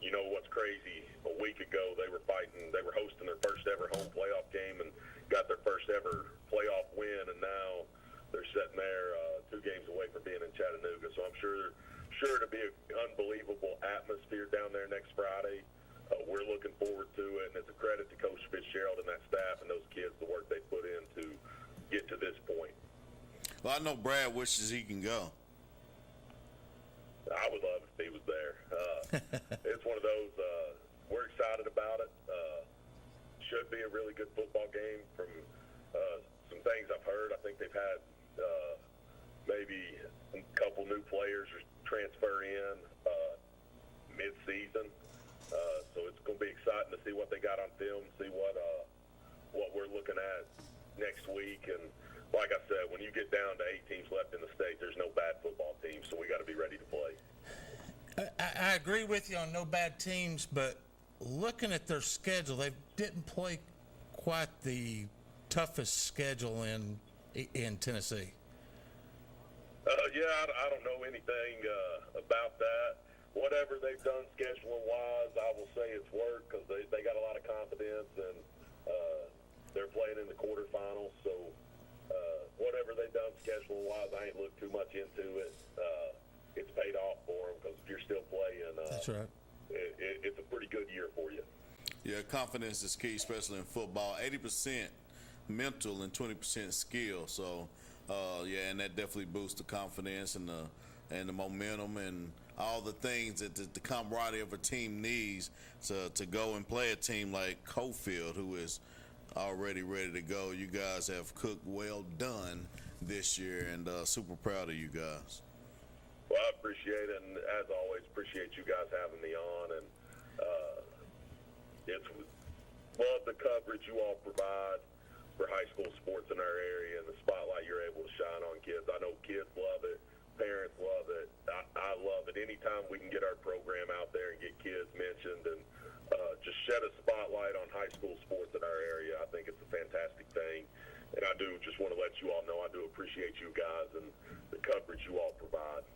You know what's crazy? A week ago, they were hosting their first ever home playoff game and got their first ever playoff win, and now they're sitting there 2 games away from being in Chattanooga. So I'm sure to be an unbelievable atmosphere down there next Friday. We're looking forward to it, and it's a credit to Coach Fitzgerald and that staff and those kids, the work they put in to get to this point. Well, I know Brad wishes he can go. I would love it if he was there. It's one of those, we're excited about it. Should be a really good football game from some things I've heard. I think they've had maybe a couple new players transfer in mid-season. So it's going to be exciting to see what they got on film, see what we're looking at next week. And like I said, when you get down to 8 teams left in the state, there's no bad football teams, so we got to be ready to play. I agree with you on no bad teams, but looking at their schedule, they didn't play quite the toughest schedule in Tennessee. Yeah, I don't know anything about that. Whatever they've done scheduling-wise, I will say it's worked because they got a lot of confidence, and they're playing in the quarterfinals. So whatever they've done scheduling-wise, I ain't looked too much into it. It's paid off for them because if you're still playing, that's right. It's a pretty good year for you. Yeah, confidence is key, especially in football. 80% mental and 20% skill. So, yeah, and that definitely boosts the confidence and the momentum and all the things that the camaraderie of a team needs to go and play a team like Cofield, who is already ready to go. You guys have cooked well done this year, and super proud of you guys. Well, I appreciate it, and as always, appreciate you guys having me on. And it's love the coverage you all provide for high school sports in our area and the spotlight you're able to shine on kids. I know kids love it. Parents love it. I love it. Anytime we can get our program out there and get kids mentioned and just shed a spotlight on high school sports in our area, I think it's a fantastic thing. And I do just want to let you all know I do appreciate you guys and the coverage you all provide.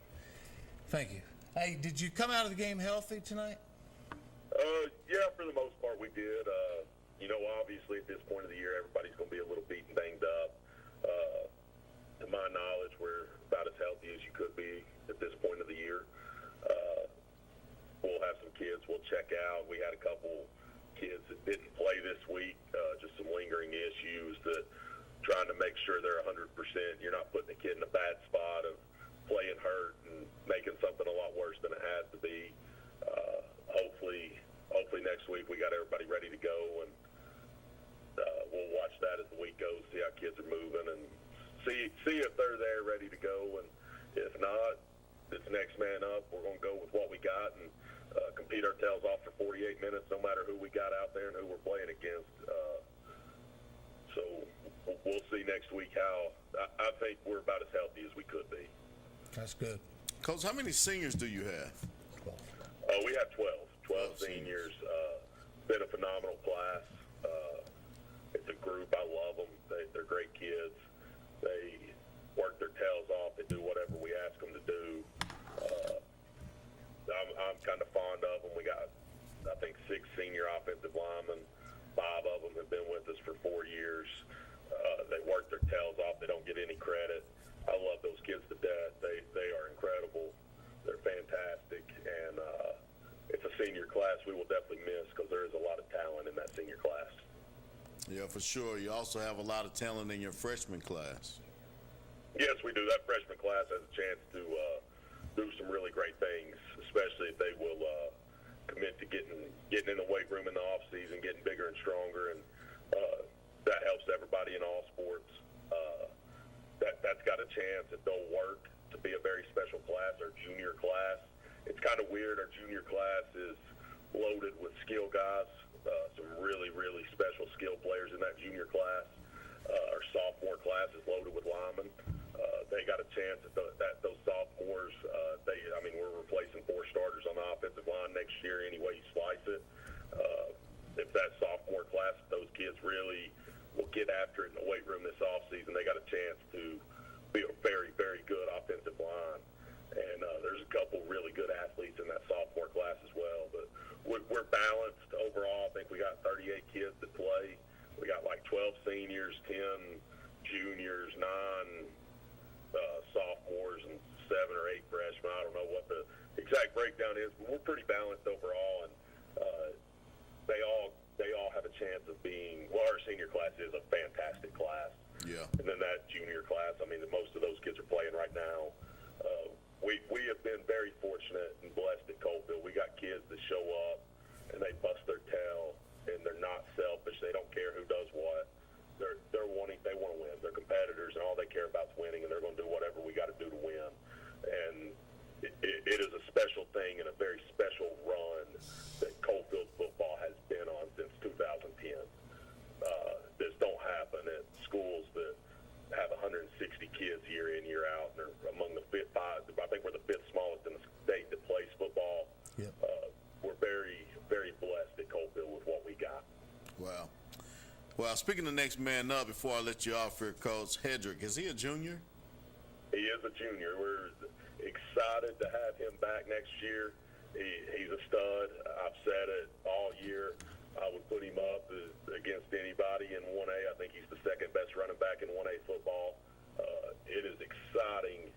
Thank you. Hey, did you come out of the game healthy tonight? Yeah, for the most part we did. You know, obviously at this point of the year, everybody's going to be a little beat and banged up. To my knowledge, we're about as healthy as you could be at this point of the year. We'll have some kids we'll check out. We had a couple kids that didn't play this week, just some lingering issues that trying to make sure they're 100%. You're not putting a kid in a bad spot of playing hurt and making something a lot worse than it has to be. Hopefully next week we got everybody ready to go, and we'll watch that as the week goes, see how kids are moving, and see if they're there ready to go. And if not, it's next man up. We're going to go with what we got and compete our tails off for 48 minutes, no matter who we got out there and who we're playing against. So we'll see next week how. I think we're about as healthy as we could be. That's good. Coach, how many seniors do you have? We have 12 seniors. Been a phenomenal class. It's a group. I love them. They're great kids. They work their tails off. They do whatever we ask them to do. I'm kind of fond of them. We got, I think, 6 senior offensive linemen. 5 of them have been with us for 4 years. They work their tails off. They don't get any credit. I love those kids to death. They are incredible. They're fantastic. And it's a senior class we will definitely miss because there is a lot of talent in that senior class. Yeah, for sure. You also have a lot of talent in your freshman class. Yes, we do. That freshman class has a chance to do some really great things, especially if they will commit to getting in the weight room in the off season, getting bigger and stronger, and that helps everybody in all sports. That's got a chance if they'll work to be a very special class. Our junior class, it's kind of weird. Our junior class is loaded with skill guys, some really, really special skill players in that junior class. Our sophomore class is loaded with linemen. They got a chance at those sophomores. We're replacing 4 starters on the offensive line next year any way you slice it. If that sophomore class, those kids really will get after it in the weight room this offseason, they got a chance to be a very, very good offensive line. And there's a couple really good athletes in that sophomore class as well. But we're balanced overall. I think we got 38 kids that play. We got like 12 seniors, 10 juniors, 9 sophomores, and 7 or 8 freshmen. I don't know what the exact breakdown is, but we're pretty balanced overall. And they all have a chance of being. Well, our senior class is a fantastic class. Yeah. And then that junior class, most of those kids are playing right now. We have been very fortunate and blessed at Coalfield. We got kids that show up and they bust their tail and they're not selfish. They don't care who does what. They want to win. They're competitors and all they care about is winning, and they're going to do whatever we got to do to win. And it is a special thing and a very special run that Coalfield football has been on since 2010. This don't happen at schools that have 160 kids year in, year out, and are among the 5. I think we're the 5th smallest in the state that plays football. Yep. We're very, very blessed at Coalfield with what we got. Wow. Well, speaking of next man up, before I let you off here, Coach, Hedrick, is he a junior? He is a junior. We're excited to have him back next year. He's a stud. I've said it all year. I would put him up against anybody in 1A. I think he's the second best running back in 1A football. It is exciting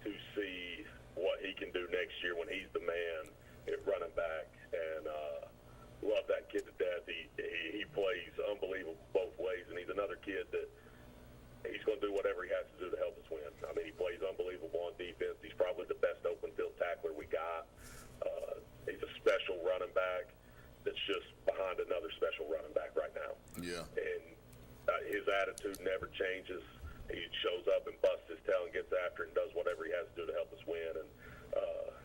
to see what he can do next year when he's the man at running back. And love that kid to death. He plays unbelievable both ways, and he's another kid that he's going to do whatever he has to do to help us win. He plays unbelievable on defense. He's probably the best open field tackler we got. He's a special running back that's just behind another special running back right now. Yeah. And his attitude never changes. He shows up and busts his tail and gets after it and does whatever he has to do to help us win. And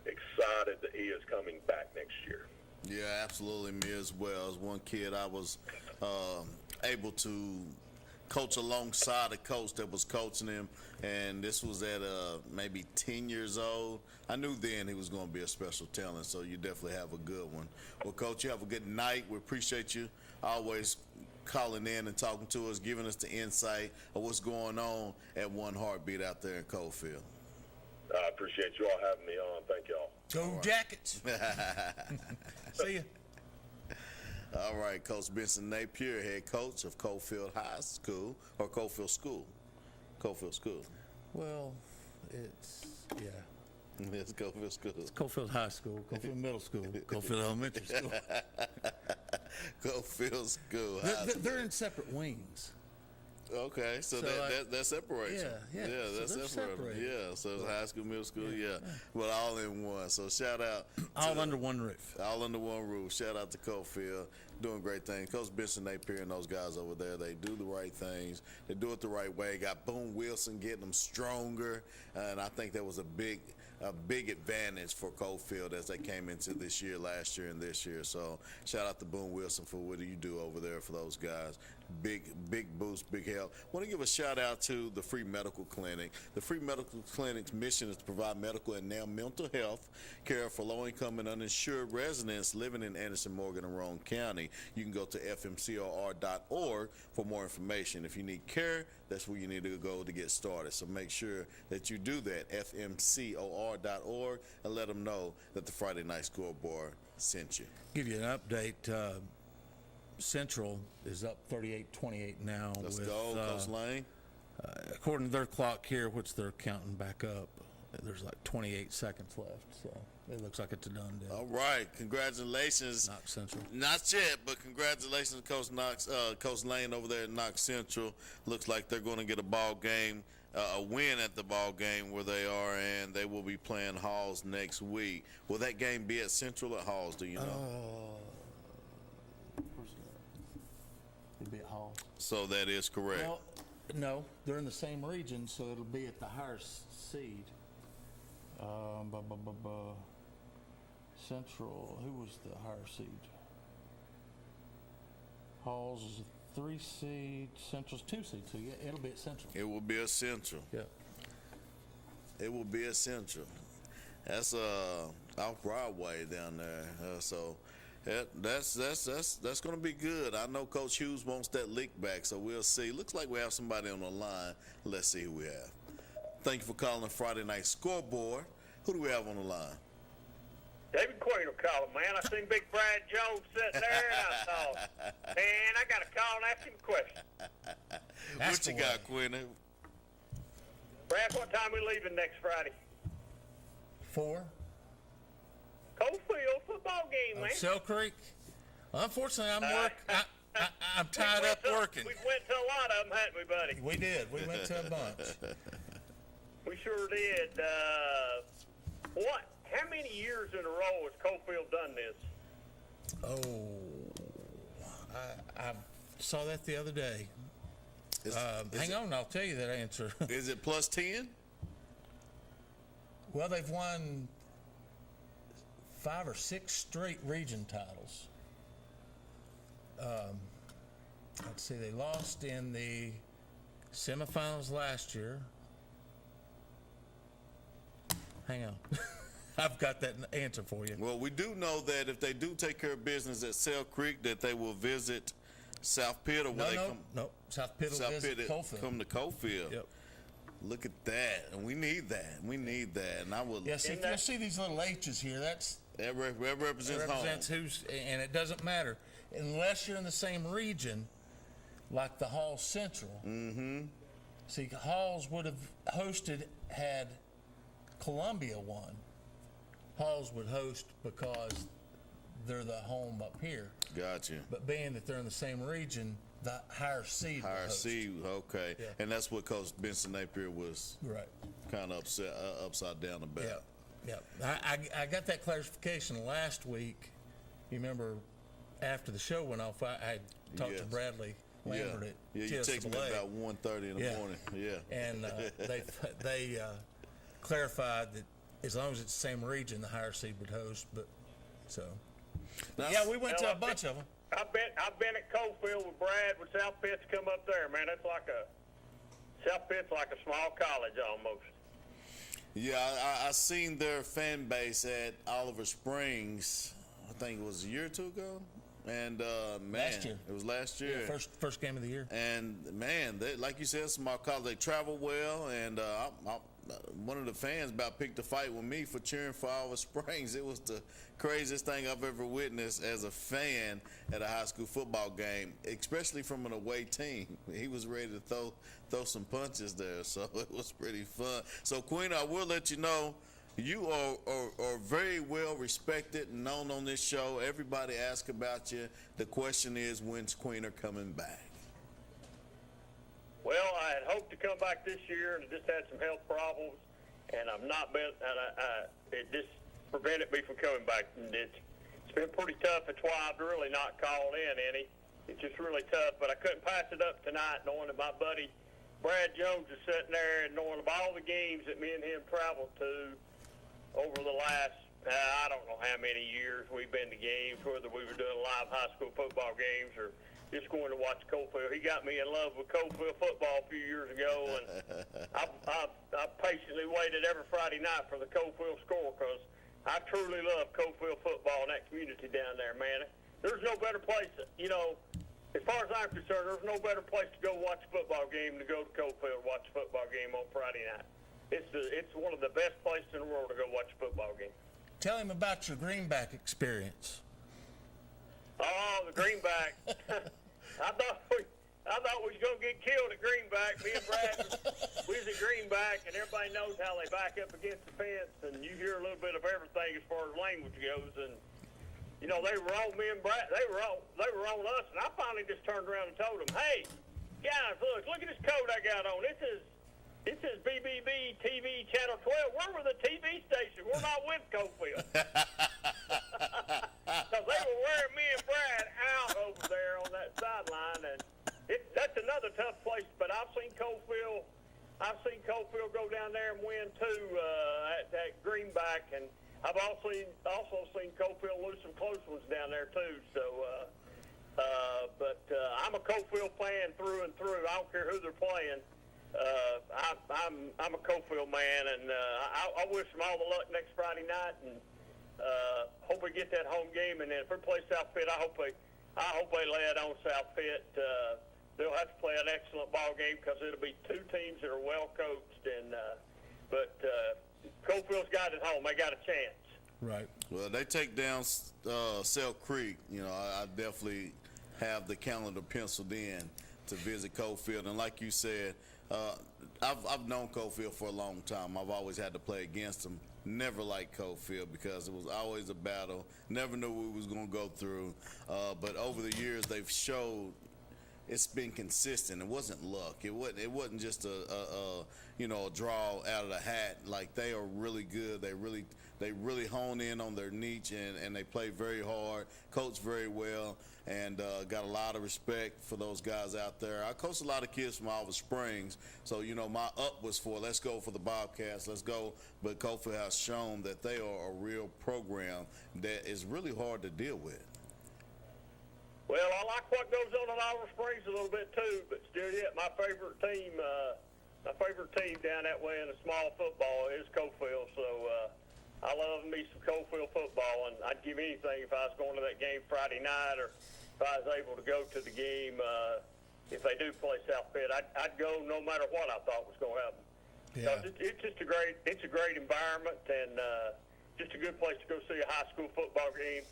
excited that he is coming back next year. Yeah, absolutely. Me as well. As one kid, I was able to coach alongside a coach that was coaching him, and this was at maybe 10 years old. I knew then he was going to be a special talent, so you definitely have a good one. Well, Coach, you have a good night. We appreciate you always calling in and talking to us, giving us the insight of what's going on at One Heartbeat out there in Coalfield. I appreciate you all having me on. Thank y'all. Go Jackets. See ya. All right, Coach Benson Napier, head coach of Coalfield High School, or Coalfield School. Coalfield School. Well, it's, yeah. It's Coalfield School. It's Coalfield High School, Coalfield Middle School, Coalfield Elementary School. Coalfield School. They're in separate wings. Okay, so that separates them. Yeah. That So separates them. separated. Yeah, so it's high school, middle school, but all in one. So shout out. All under one roof. All under one roof. Shout out to Coalfield, doing great things. Coach Benson Napier and those guys over there, they do the right things. They do it the right way. Got Boone Wilson getting them stronger, and I think that was a big a big advantage for Cofield as they came into this year, last year, and this year. So shout out to Boone Wilson for what you do over there for those guys. Big boost, big help. Want to give a shout out to the Free Medical Clinic. The Free Medical Clinic's mission is to provide medical and now mental health care for low-income and uninsured residents living in Anderson, Morgan, and Roane County. You can go to fmcor.org for more information. If you need care, that's where you need to go to get started. So make sure that you do that, fmcor.org, and let them know that the Friday Night Scoreboard sent you. Give you an update. Central is up 38-28 now. Let's with, go, Coach Lane. According to their clock here, which they're counting back up, there's like 28 seconds left. So it looks like it's a done deal. All right, congratulations. Knox Central. Not yet, but congratulations to Coach Lane over there at Knox Central. Looks like they're going to get a win at the ball game where they are, and they will be playing Halls next week. Will that game be at Central or at Halls? Do you know? It'll be at Hall. So that is correct. Well, no, they're in the same region, so it'll be at the higher seed. Central, who was the higher seed? Halls is a 3 seed, Central's 2 seed, so yeah, it'll be at Central. It will be at Central. Yeah. It will be at Central. That's off Broadway down there. So that's going to be good. I know Coach Hughes wants that leak back, so we'll see. Looks like we have somebody on the line. Let's see who we have. Thank you for calling Friday Night Scoreboard. Who do we have on the line? David Queen will call him, man. I seen Big Brad Jones sitting there, and I thought, man, I got to call and ask him a question. What you got, Quinn? Brad, what time we leaving next Friday? 4. Cofield football game, man. Shell Creek. Unfortunately, I'm tied up working. We went to a lot of them, hadn't we, buddy? We did. We went to a bunch. We sure did. How many years in a row has Cofield done this? Oh, I saw that the other day. Hang on, I'll tell you that answer. Is it plus 10? Well, they've won 5 or 6 straight region titles. Let's see, they lost in the semifinals last year. Hang on. I've got that answer for you. Well, we do know that if they do take care of business at Shell Creek, that they will visit South Pitt, or No, South Pitt will visit Cofield. Come to Cofield. Yep. Look at that, and we need that. And I will. Yeah, see, if you'll see these little H's here, that represents home. Who's, and it doesn't matter unless you're in the same region, like the Halls Central. Mm-hmm. See, Halls would have hosted had Columbia won. Halls would host because they're the home up here. Gotcha. But being that they're in the same region, the higher seed. Higher seed, okay. Yeah. And that's what Coach Benson Napier was right. Kind of upside down about. Yeah. I got that clarification last week. You remember after the show went off, I talked to Bradley Lambert at you texted me about 1:30 in the morning. Yeah. And they clarified that as long as it's the same region, the higher seed would host. But so, yeah, we went to a bunch of them. I've been at Cofield with Brad with South Pitt's come up there, man. That's South Pitt's like a small college almost. Yeah, I seen their fan base at Oliver Springs. I think it was a year or two ago. And last year. It was last year. Yeah, first game of the year. And man, they, like you said, small college. They travel well, and one of the fans about picked a fight with me for cheering for Oliver Springs. It was the craziest thing I've ever witnessed as a fan at a high school football game, especially from an away team. He was ready to throw some punches there, so it was pretty fun. So, Queen, I will let you know, you are very well respected and known on this show. Everybody asks about you. The question is, when's Queener coming back? Well, I had hoped to come back this year and just had some health problems, and I've not been, and it just prevented me from coming back. And it's been pretty tough. That's why I've really not called in any. It's just really tough, but I couldn't pass it up tonight knowing that my buddy Brad Jones is sitting there and knowing of all the games that me and him traveled to, over the last, I don't know how many years we've been to games, whether we were doing live high school football games or just going to watch Coalfield. He got me in love with Coalfield football a few years ago, and I patiently waited every Friday night for the Coalfield score because I truly love Coalfield football and that community down there, man. There's no better place, you know, as far as I'm concerned, there's no better place to go watch a football game than to go to Coalfield and watch a football game on Friday night. It's one of the best places in the world to go watch a football game. Tell him about your greenback experience. Oh, the greenback. I thought we was going to get killed at greenback. Me and Brad, we was at greenback, and everybody knows how they back up against the fence, and you hear a little bit of everything as far as language goes. And you know, they were on me and Brad. They were on us, and I finally just turned around and told them, "Hey, guys, look at this coat I got on. This is BBB TV Channel 12. We're with the TV station. We're not with Coalfield." Because they were wearing me and Brad out over there on that sideline, and that's another tough place. But I've seen Coalfield go down there and win too at Greenback, and I've also seen Coalfield lose some close ones down there too. So, but I'm a Coalfield fan through and through. I don't care who they're playing. I'm a Coalfield man, and I wish them all the luck next Friday night, and hope we get that home game. And then if we play South Pitt, I hope they lay it on South Pitt. They'll have to play an excellent ball game because it'll be two teams that are well coached. And but Coalfield's got it home; they got a chance. Right. Well, they take down Sell Creek. You know, I definitely have the calendar penciled in to visit Coalfield, and like you said, I've known Coalfield for a long time. I've always had to play against them. Never liked Coalfield because it was always a battle. Never knew what we was going to go through. But over the years, they've showed it's been consistent. It wasn't luck. It wasn't just a draw out of the hat. Like, they are really good. They really hone in on their niche, and they play very hard, coach very well, and got a lot of respect for those guys out there. I coached a lot of kids from Oliver Springs, so, you know, my up was for let's go for the Bobcats, let's go. But Coalfield has shown that they are a real program that is really hard to deal with. Well, I like what goes on in Oliver Springs a little bit too, but still yet my favorite team down that way in the small football is Coalfield. So I love me some Coalfield football, and I'd give anything if I was going to that game Friday night, or if I was able to go to the game. If they do play South Pitt, I'd go no matter what I thought was going to happen. Yeah. It's just a great environment, and just a good place to go see a high school football game.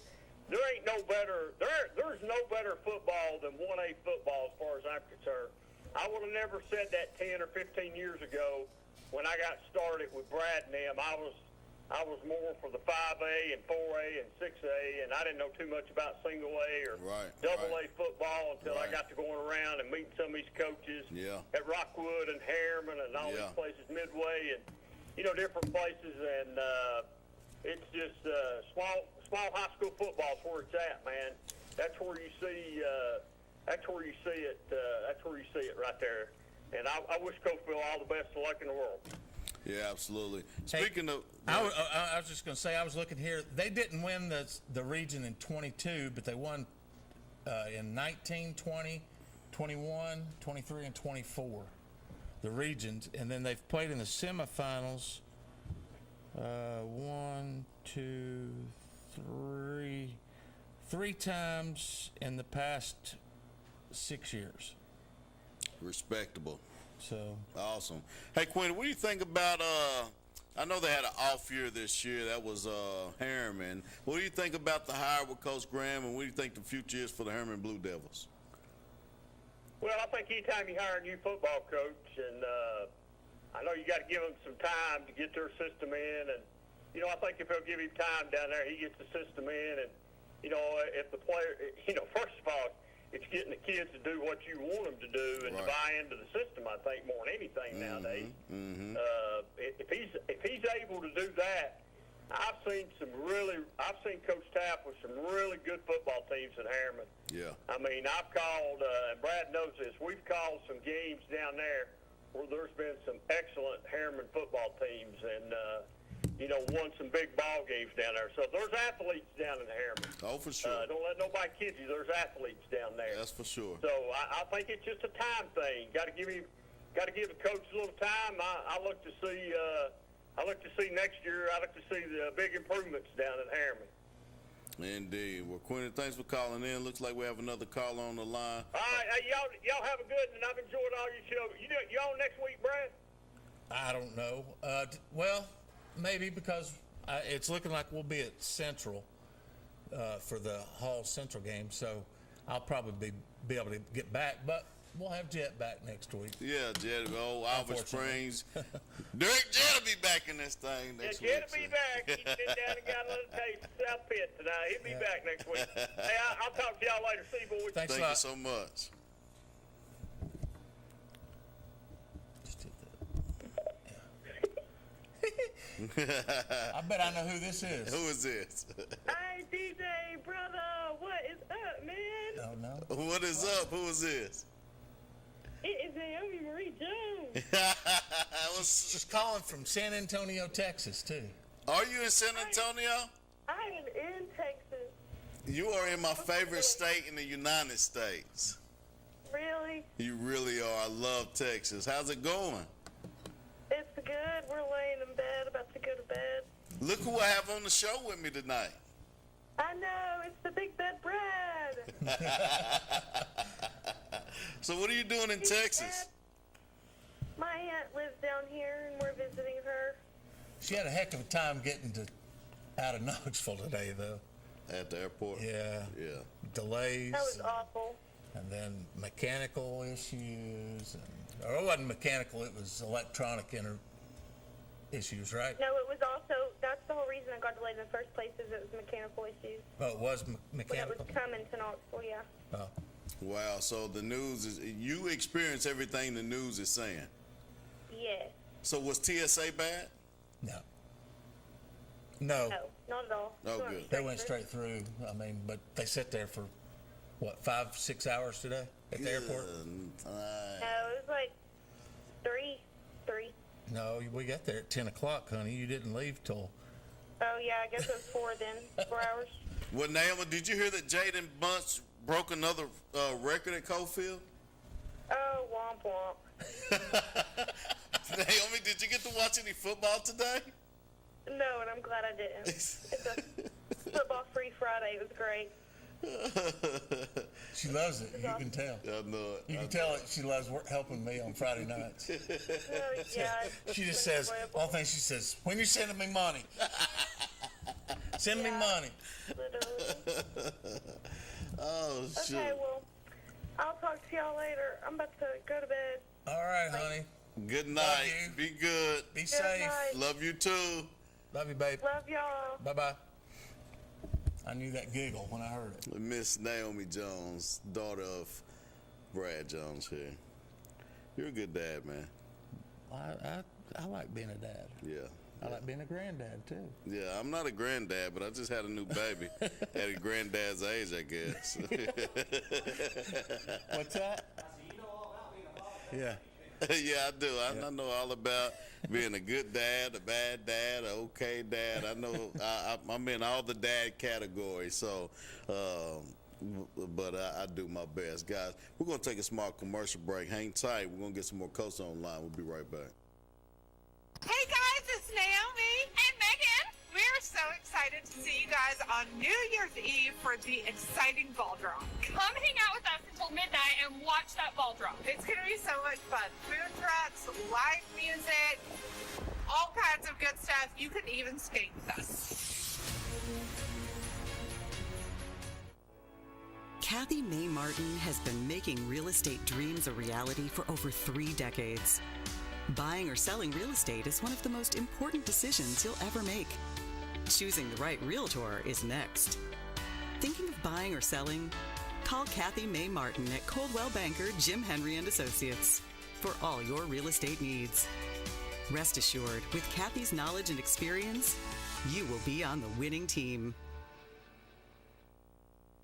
There's no better football than 1A football as far as I'm concerned. I would have never said that 10 or 15 years ago when I got started with Brad and them. I was more for the 5A and 4A and 6A, and I didn't know too much about single A or double A football until I got to going around and meeting some of these coaches at Rockwood and Harriman and all these places, Midway, and different places. And it's just small high school football is where it's at, man. That's where you see it. That's where you see it right there. And I wish Coalfield all the best of luck in the world. Yeah, absolutely. Speaking of, I was just going to say, I was looking here. They didn't win the region in 22, but they won in 19, 20, 21, 23, and 24, the regions. And then they've played in the semifinals 3 times in the past 6 years. Respectable. So awesome. Hey, Quinn, what do you think about I know they had an off year this year. That was Harriman. What do you think about the hire with Coach Graham, and what do you think the future is for the Harriman Blue Devils? Well, I think anytime you hire a new football coach, and I know you got to give them some time to get their system in, and I think if they'll give him time down there, he gets the system in, and if the player, first of all, it's getting the kids to do what you want them to do and to buy into the system, I think, more than anything nowadays. Mm-hmm. If he's able to do that, I've seen Coach Tapp with some really good football teams in Harriman. Yeah. I mean, I've called, and Brad knows this, we've called some games down there where there's been some excellent Harriman football teams, and won some big ball games down there. So there's athletes down in Harriman. Oh, for sure. Don't let nobody kid you. There's athletes down there. That's for sure. So I think it's just a time thing. Got to give the coach a little time. I look to see next year. I look to see the big improvements down in Harriman. Indeed. Well, Quentin, thanks for calling in. Looks like we have another caller on the line. All right, hey, y'all have a good one, and I've enjoyed all your show. You on next week, Brad? I don't know. Well, maybe because it's looking like we'll be at Central for the Hall Central game, so I'll probably be able to get back. But we'll have Jet back next week. Yeah, Jet. Oh, Alpha Springs. Derek Jet will be back in this thing next week. Jet will be back. He's been down and got a little taste of South Pitt tonight. He'll be back next week. Hey, I'll talk to y'all later. See you, boys. Thanks Thank you so much. I bet I know who this is. Who is this? Hey, DJ, brother, what is up, man? Oh, no. What is up? Who is this? It is Naomi Marie Jones. She's calling from San Antonio, Texas, too. Are you in San Antonio? I am in Texas. You are in my favorite state in the United States. Really? You really are. I love Texas. How's it going? It's good. We're laying in bed, about to go to bed. Look who I have on the show with me tonight. I know. It's the Big Bed Brad. So what are you doing in Texas? My aunt lives down here, and we're visiting her. She had a heck of a time getting out of Knoxville today, though. At the airport? Yeah. Yeah. Delays. That was awful. And then mechanical issues. Or it wasn't mechanical, it was electronic issues, right? No, it was also, that's the whole reason I got delayed in the first place, is it was mechanical issues. Oh, it was mechanical? When it was coming to Knoxville, yeah. Oh. Wow, so the news is, you experience everything the news is saying? Yes. So was TSA bad? No. No. No, not at all. Oh, good. They went straight through. I mean, but they sat there for, what, 5-6 hours today at the airport? No, it was like 3. No, we got there at 10 o'clock, honey. You didn't leave till... Oh, yeah, I guess it was 4 then. 4 hours. Well, Naomi, did you hear that Jaden Bunch broke another record at Cofield? Oh, womp womp. Naomi, did you get to watch any football today? No, and I'm glad I didn't. It's a football-free Friday. It was great. She loves it. You can tell. I know it. You can tell it. She loves helping me on Friday nights. Oh, yeah. She just says, all things she says, when you're sending me money. Send me money. Literally. Oh, shit. Okay, well, I'll talk to y'all later. I'm about to go to bed. All right, honey. Good night. Be good. Be safe. Night. Love you too. Love you, babe. Love y'all. Bye-bye. I knew that giggle when I heard it. Miss Naomi Jones, daughter of Brad Jones here. You're a good dad, man. I like being a dad. Yeah. I like being a granddad, too. Yeah, I'm not a granddad, but I just had a new baby. At a granddad's age, I guess. What's that? Yeah. Yeah, I do. I know all about being a good dad, a bad dad, an okay dad. I know I'm in all the dad categories. So, but I do my best, guys. We're gonna take a small commercial break. Hang tight. We're gonna get some more coaches online. We'll be right back. Hey guys, it's Naomi and Megan. We're so excited to see you guys on New Year's Eve for the exciting ball drop. Come hang out with us until midnight and watch that ball drop. It's going to be so much fun. Food trucks, live music, all kinds of good stuff. You can even skate with us. Kathy May Martin has been making real estate dreams a reality for over 3 decades. Buying or selling real estate is one of the most important decisions you'll ever make. Choosing the right realtor is next. Thinking of buying or selling? Call Kathy May Martin at Coldwell Banker Jim Henry & Associates for all your real estate needs. Rest assured, with Kathy's knowledge and experience, you will be on the winning team.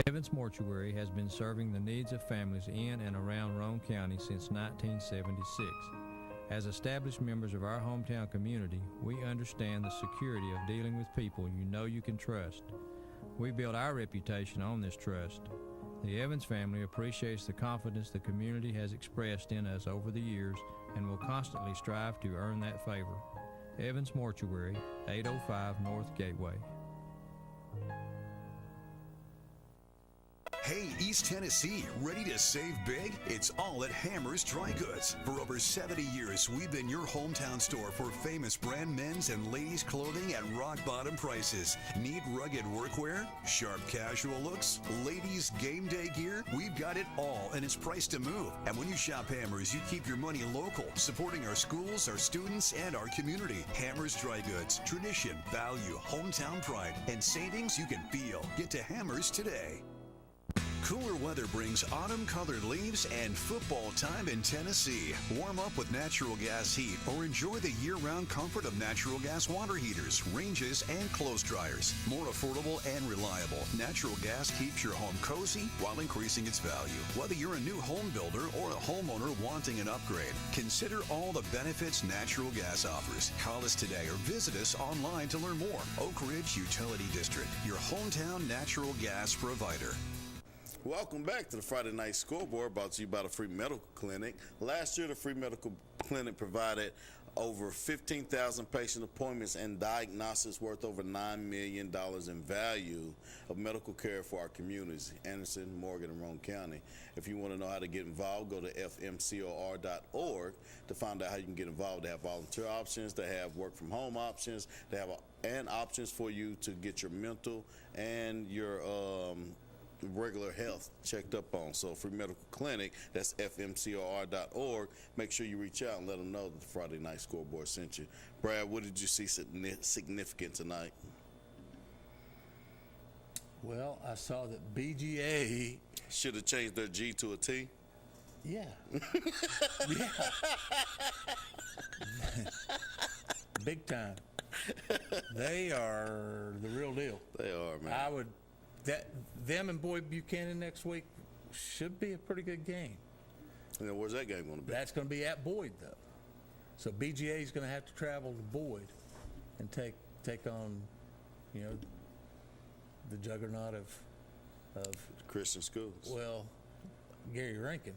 Evans Mortuary has been serving the needs of families in and around Roane County since 1976. As established members of our hometown community, we understand the security of dealing with people you know you can trust. We build our reputation on this trust. The Evans family appreciates the confidence the community has expressed in us over the years and will constantly strive to earn that favor. Evans Mortuary, 805 North Gateway. Hey, East Tennessee, ready to save big? It's all at Hammer's Dry Goods. For over 70 years, we've been your hometown store for famous brand men's and ladies' clothing at rock-bottom prices. Need rugged workwear? Sharp casual looks? Ladies' game day gear? We've got it all, and it's priced to move. And when you shop Hammer's, you keep your money local, supporting our schools, our students, and our community. Hammer's Dry Goods. Tradition, value, hometown pride, and savings you can feel. Get to Hammer's today. Cooler weather brings autumn-colored leaves and football time in Tennessee. Warm up with natural gas heat or enjoy the year-round comfort of natural gas water heaters, ranges, and clothes dryers. More affordable and reliable, natural gas keeps your home cozy while increasing its value. Whether you're a new home builder or a homeowner wanting an upgrade, consider all the benefits natural gas offers. Call us today or visit us online to learn more. Oak Ridge Utility District, your hometown natural gas provider. Welcome back to the Friday Night Scoreboard, brought to you by the Free Medical Clinic. Last year, the Free Medical Clinic provided over 15,000 patient appointments and diagnostics worth over $9 million in value of medical care for our communities, Anderson, Morgan, and Roane County. If you want to know how to get involved, go to fmcor.org to find out how you can get involved. They have volunteer options, they have work from home options, they have and options for you to get your mental and your regular health checked up on. So Free Medical Clinic, that's fmcor.org. Make sure you reach out and let them know that the Friday Night Scoreboard sent you. Brad, what did you see significant tonight? Well, I saw that BGA should have changed their G to a T. Yeah. Yeah. Big time. They are the real deal. They are, man. Them and Boyd Buchanan next week should be a pretty good game. And where's that game going to be? That's going to be at Boyd, though. So BGA is going to have to travel to Boyd and take on, the juggernaut of Christian schools. Well, Gary Rankin.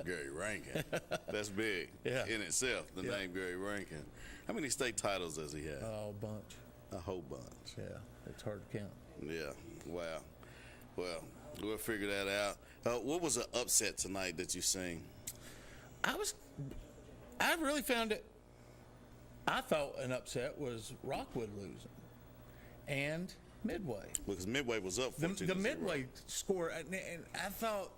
Gary Rankin. That's big in itself, the name Gary Rankin. How many state titles does he have? Oh, a bunch. A whole bunch. Yeah, it's hard to count. Yeah, wow. Well, we'll figure that out. What was an upset tonight that you seen? I really found it. I thought an upset was Rockwood losing and Midway. Because Midway was up 14-0. The Midway score, and I thought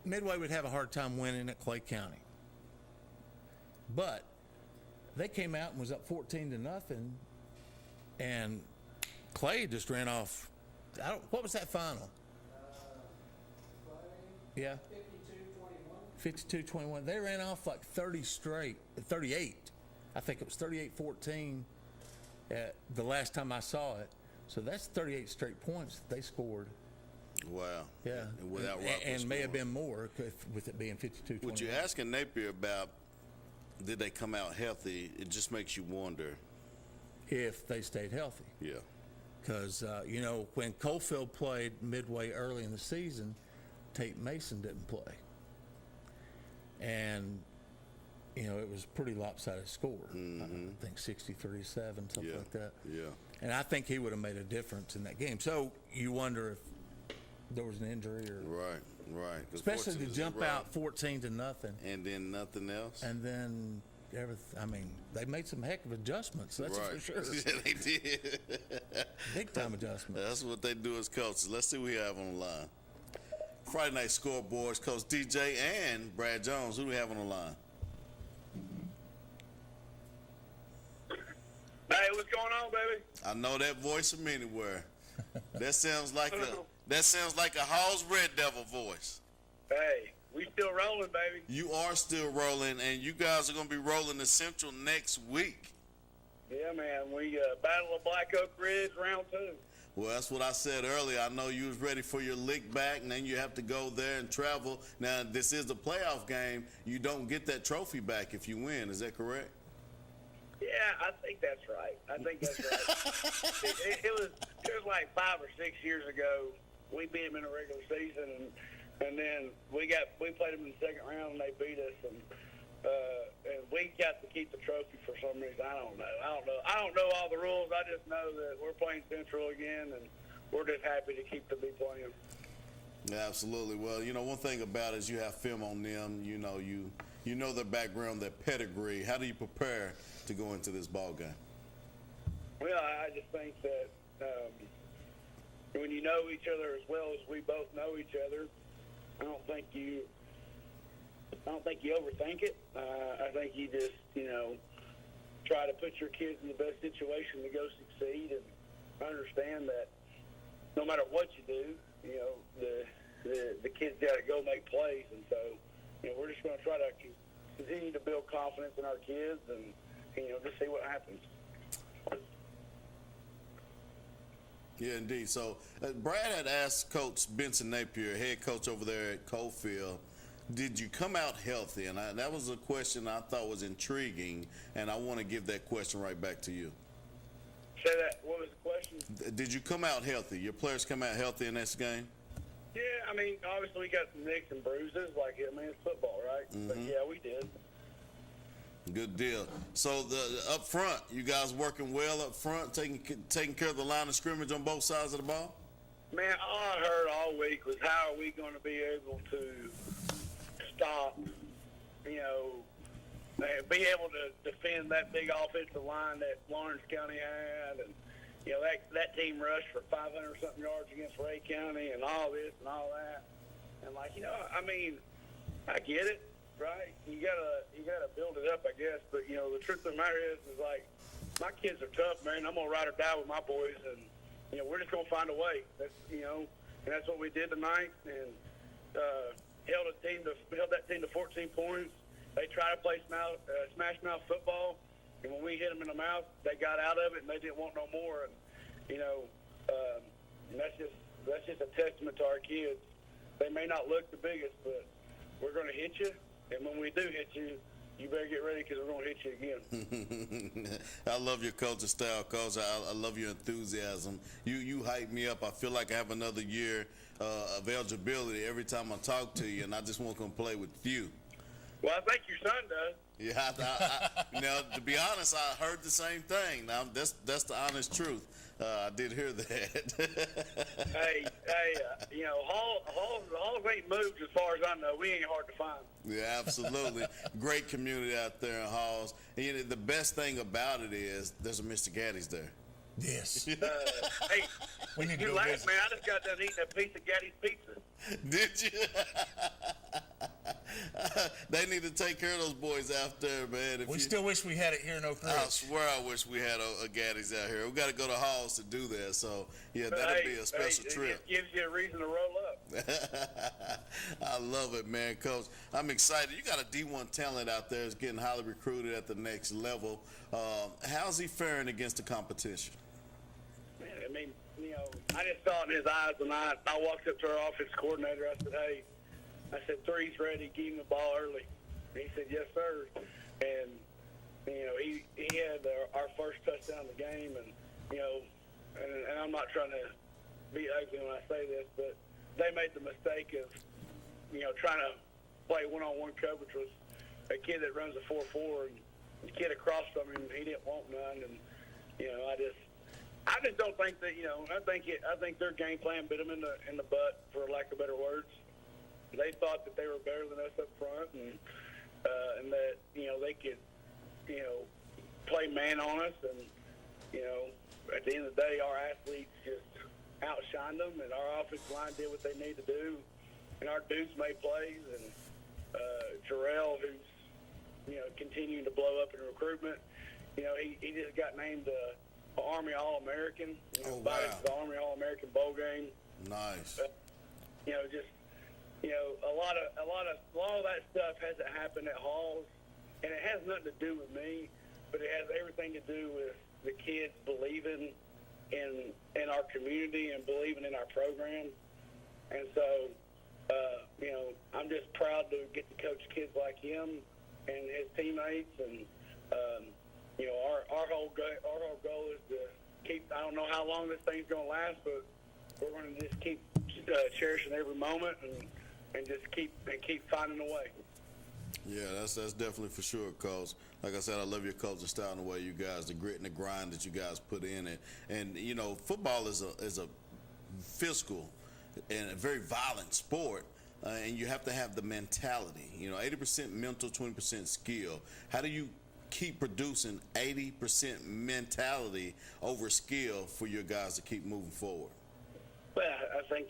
Midway would have a hard time winning at Clay County. But they came out and was up 14-0, and Clay just ran off. What was that final? Yeah. 52-21. They ran off like 38. I think it was 38-14 the last time I saw it. So that's 38 straight points that they scored. Wow. Yeah. And without and may have been more with it being 52-21. What you're asking Napier about, did they come out healthy? It just makes you wonder. If they stayed healthy. Yeah. Because, when Coalfield played Midway early in the season, Tate Mason didn't play. And, it was a pretty lopsided score. Mm-hmm. I think 63-7, something like that. Yeah. And I think he would have made a difference in that game. So you wonder if there was an injury or. Right. Especially to jump out 14-0. And then nothing else. And then they made some heck of adjustments. That's for sure. Yeah, they did. Big time adjustments. That's what they do as coaches. Let's see what we have on the line. Friday Night Scoreboards, Coach DJ and Brad Jones. Who do we have on the line? Hey, what's going on, baby? I know that voice from anywhere. That sounds like a Hall's Red Devil voice. Hey, we still rolling, baby. You are still rolling, and you guys are going to be rolling the Central next week. Yeah, man. We Battle of Black Oak Ridge, round 2. Well, that's what I said earlier. I know you was ready for your lick back, and then you have to go there and travel. Now, this is a playoff game. You don't get that trophy back if you win. Is that correct? Yeah, I think that's right. it was like 5 or 6 years ago. We beat them in the regular season, and then we played them in the second round, and they beat us, and we got to keep the trophy for some reason. I don't know all the rules. I just know that we're playing Central again, and we're just happy to keep to be playing. Yeah, absolutely. Well, one thing about it is you have film on them. You know their background, their pedigree. How do you prepare to go into this ball game? Well, I just think that when you know each other as well as we both know each other, I don't think you overthink it. I think you just, try to put your kids in the best situation to go succeed, and understand that no matter what you do, the kids got to go make plays. And so, we're just going to try to continue to build confidence in our kids, and just see what happens. Yeah, indeed. So Brad had asked Coach Benson Napier, head coach over there at Cofield, did you come out healthy? And that was a question I thought was intriguing, and I want to give that question right back to you. Say that. What was the question? Did you come out healthy? Your players come out healthy in this game? Yeah, I mean, obviously we got some nicks and bruises. It's football, right? Mm-hmm. But, yeah, we did. Good deal. So up front, you guys working well up front, taking care of the line of scrimmage on both sides of the ball? Man, all I heard all week was how are we going to be able to stop, be able to defend that big offensive line that Lawrence County had, and that team rushed for 500-something yards against Ray County, and all this and all that. And I get it. Right, you gotta build it up, I guess. But the truth of the matter is my kids are tough, man. I'm gonna ride or die with my boys, and we're just gonna find a way. That's and that's what we did tonight, and held that team to 14 points. They try to play smash mouth football, and when we hit them in the mouth, they got out of it, and they didn't want no more. And and that's just a testament to our kids. They may not look the biggest, but we're gonna hit you. And when we do hit you, you better get ready because we're going to hit you again. I love your coaching style, Coach. I love your enthusiasm. You hype me up. I feel like I have another year of eligibility every time I talk to you, and I just want to come play with you. Well, I think your son does. Yeah, to be honest, I heard the same thing. Now, that's the honest truth. I did hear that. hey, Halls ain't moved as far as I know. We ain't hard to find. Yeah, absolutely. Great community out there in Halls. And the best thing about it is there's a Mr. Gaddy's there. Yes. Hey, we need to you go laugh, visit. man. I just got done eating a piece of Gaddy's pizza. Did you? They need to take care of those boys out there, man. We still wish we had it here in Oak Ridge. I swear I wish we had a Gaddy's out here. We got to go to Halls to do that. So, yeah, that'll be a special trip. It gives you a reason to roll up. I love it, man, Coach. I'm excited. You got a D1 talent out there that's getting highly recruited at the next level. How's he faring against the competition? Man, I mean, I just saw it in his eyes when I walked up to our offense coordinator. I said, hey, three's ready. Give him the ball early. And he said, yes, sir. And, he had our first touchdown of the game. And, and I'm not trying to be ugly when I say this, but they made the mistake of, trying to play one-on-one coverage with a kid that runs a 4.4, and the kid across from him, he didn't want none. And, I just don't think that, I think their game plan bit them in the butt, for lack of better words. They thought that they were better than us up front, and that they could play man on us, and at the end of the day, our athletes just outshined them, and our offensive line did what they need to do, and our dudes made plays, and Jarrell, who's continuing to blow up in recruitment, he just got named Army All-American. Invited to the Army All-American bowl game. Nice. A lot of that stuff hasn't happened at Halls, and it has nothing to do with me, but it has everything to do with the kids believing in our community and believing in our program. And so, I'm just proud to get to coach kids like him and his teammates. And, our whole goal is to keep, I don't know how long this thing's going to last, but we're going to just keep cherishing every moment and just keep finding a way. Yeah, that's definitely for sure, Coach. Like I said, I love your coaching style and the way you guys, the grit and the grind that you guys put in it. And football is a physical and a very violent sport, and you have to have the mentality. 80% mental, 20% skill. How do you keep producing 80% mentality over skill for your guys to keep moving forward? Well, I think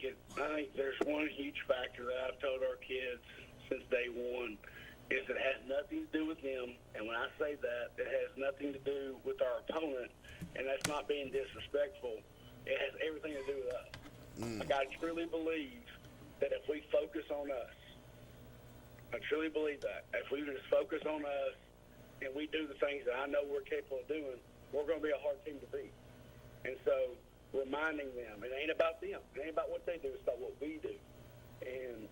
there's one huge factor that I've told our kids since day one is it has nothing to do with them. And when I say that, it has nothing to do with our opponent, and that's not being disrespectful. It has everything to do with us. Like, I truly believe that if we focus on us, I truly believe that. If we just focus on us and we do the things that I know we're capable of doing, we're going to be a hard team to beat. And so reminding them, it ain't about them. It ain't about what they do. It's about what we do. And,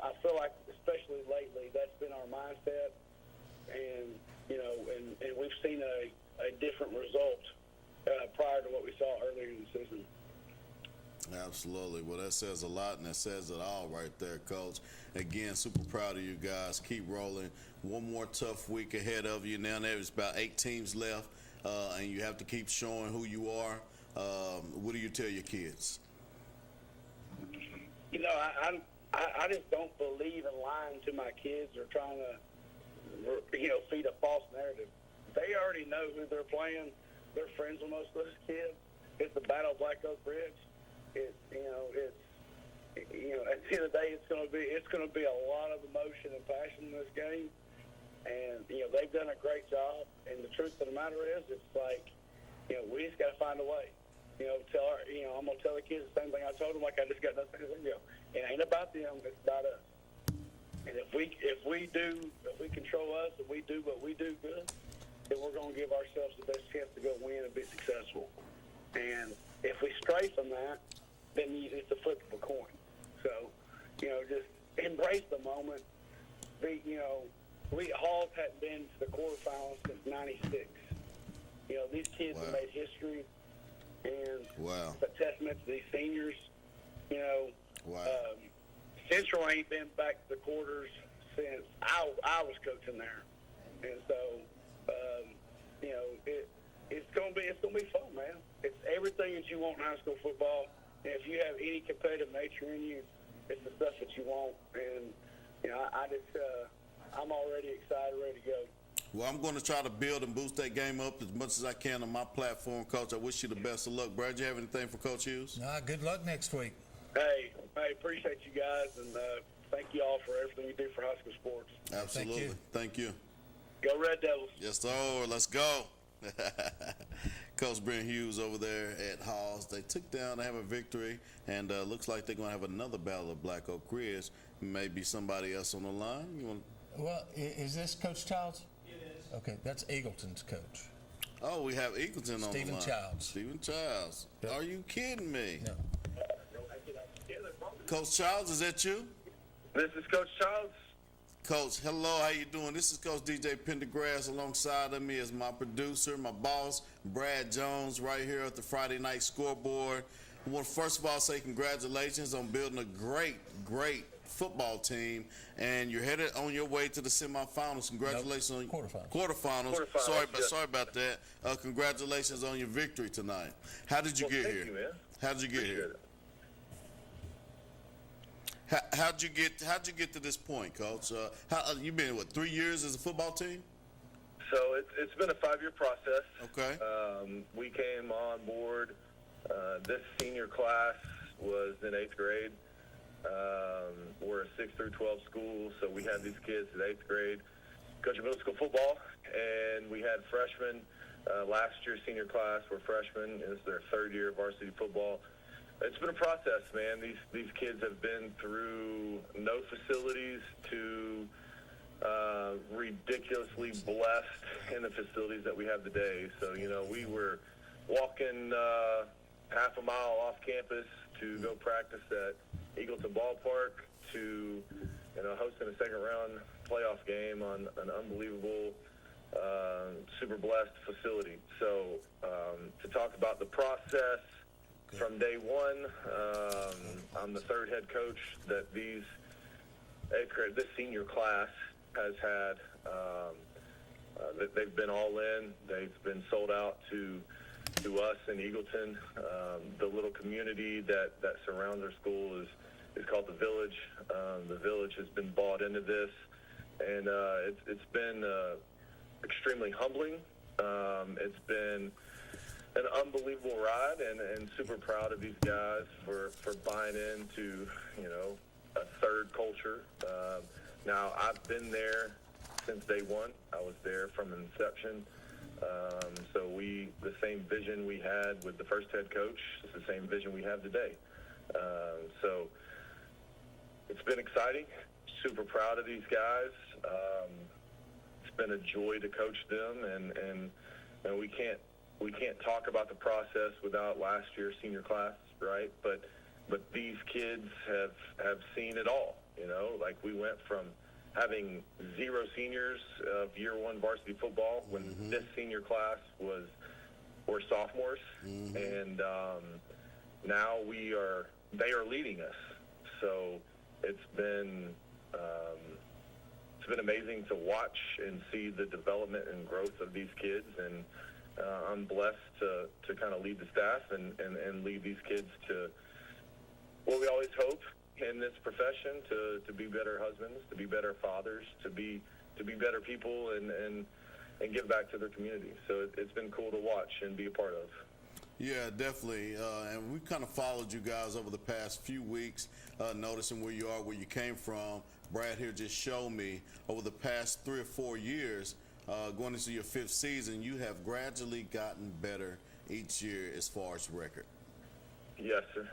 I feel like, especially lately, that's been our mindset. And, and we've seen a different result prior to what we saw earlier in the season. Absolutely. Well, that says a lot, and that says it all right there, Coach. Again, super proud of you guys. Keep rolling. One more tough week ahead of you. Now there's about 8 teams left, and you have to keep showing who you are. What do you tell your kids? I just don't believe in lying to my kids or trying to, feed a false narrative. They already know who they're playing. They're friends with most of those kids. It's the Battle of Black Oak Ridge. At the end of the day, it's going to be a lot of emotion and passion in this game. And, they've done a great job. And the truth of the matter is, it's like, we just got to find a way. I'm going to tell the kids the same thing I told them, like I just got nothing to say. It ain't about them, it's about us. And if we control us, if we do what we do good, then we're going to give ourselves the best chance to go win and be successful. And if we stray from that, then it's a flip of a coin. So, just embrace the moment. Halls hadn't been to the quarterfinals since '96. These kids have made history, and it's a testament to these seniors. Central ain't been back to the quarters since I was coaching there, and so it's gonna be fun, man. It's everything that you want in high school football. And if you have any competitive nature in you, it's the stuff that you want. And I'm already excited, ready to go. Well, I'm going to try to build and boost that game up as much as I can on my platform, Coach. I wish you the best of luck. Brad, do you have anything for Coach Hughes? Good luck next week. Hey, appreciate you guys, and thank you all for everything you do for high school sports. Absolutely. Thank you. Go Red Devils. Yes, sir. Let's go. Coach Brent Hughes over there at Halls. They took down, they have a victory, and looks like they're going to have another battle of Black Oak Ridge. Maybe somebody else on the line. Well, is this Coach Childs? It is. Okay, that's Eagleton's coach. Oh, we have Eagleton on the line. Stephen Childs. Stephen Childs. Yep. Are you kidding me? No. Coach Childs, is that you? This is Coach Childs. Coach, hello, how you doing? This is Coach DJ Pendergrass. Alongside of me is my producer, my boss, Brad Jones, right here at the Friday Night Scoreboard. I want to first of all say congratulations on building a great football team, and you're headed on your way to the semifinals. Congratulations on quarterfinals. Sorry about that. Congratulations on your victory tonight. How did you get here? You, man. How did you get here? How'd you get to this point, Coach? You been 3 years as a football team? So it's been a 5-year process. Okay. We came on board. This senior class was in 8th grade. We're a 6 through 12 school, so we had these kids in 8th grade coaching middle school football, and we had freshmen. Last year's senior class were freshmen. It's their 3rd year of varsity football. It's been a process, man. These kids have been through no facilities to ridiculously blessed in the facilities that we have today. So, we were walking half a mile off campus to go practice at Eagleton Ballpark to hosting a second round playoff game on an unbelievable, super blessed facility. So to talk about the process from day one, I'm the third head coach that this senior class has had. They've been all in. They've been sold out to us in Eagleton. The little community that surrounds our school is called the Village. The Village has been bought into this, and it's been extremely humbling. It's been an unbelievable ride, and super proud of these guys for buying into a third culture. Now I've been there since day one. I was there from inception. So the same vision we had with the first head coach is the same vision we have today. So it's been exciting. Super proud of these guys. It's been a joy to coach them, and we can't talk about the process without last year's senior class, right? But these kids have seen it all. Like we went from having 0 seniors of year one varsity football when this senior class were sophomores, and now they are leading us. So it's been amazing to watch and see the development and growth of these kids, and I'm blessed to kind of lead the staff and lead these kids to what we always hope in this profession, to be better husbands, to be better fathers, to be better people, and give back to their community. So it's been cool to watch and be a part of. Yeah, definitely. And we kind of followed you guys over the past few weeks, noticing where you are, where you came from. Brad here just showed me over the past 3 or 4 years, going into your 5th season, you have gradually gotten better each year as far as record. Yes, sir.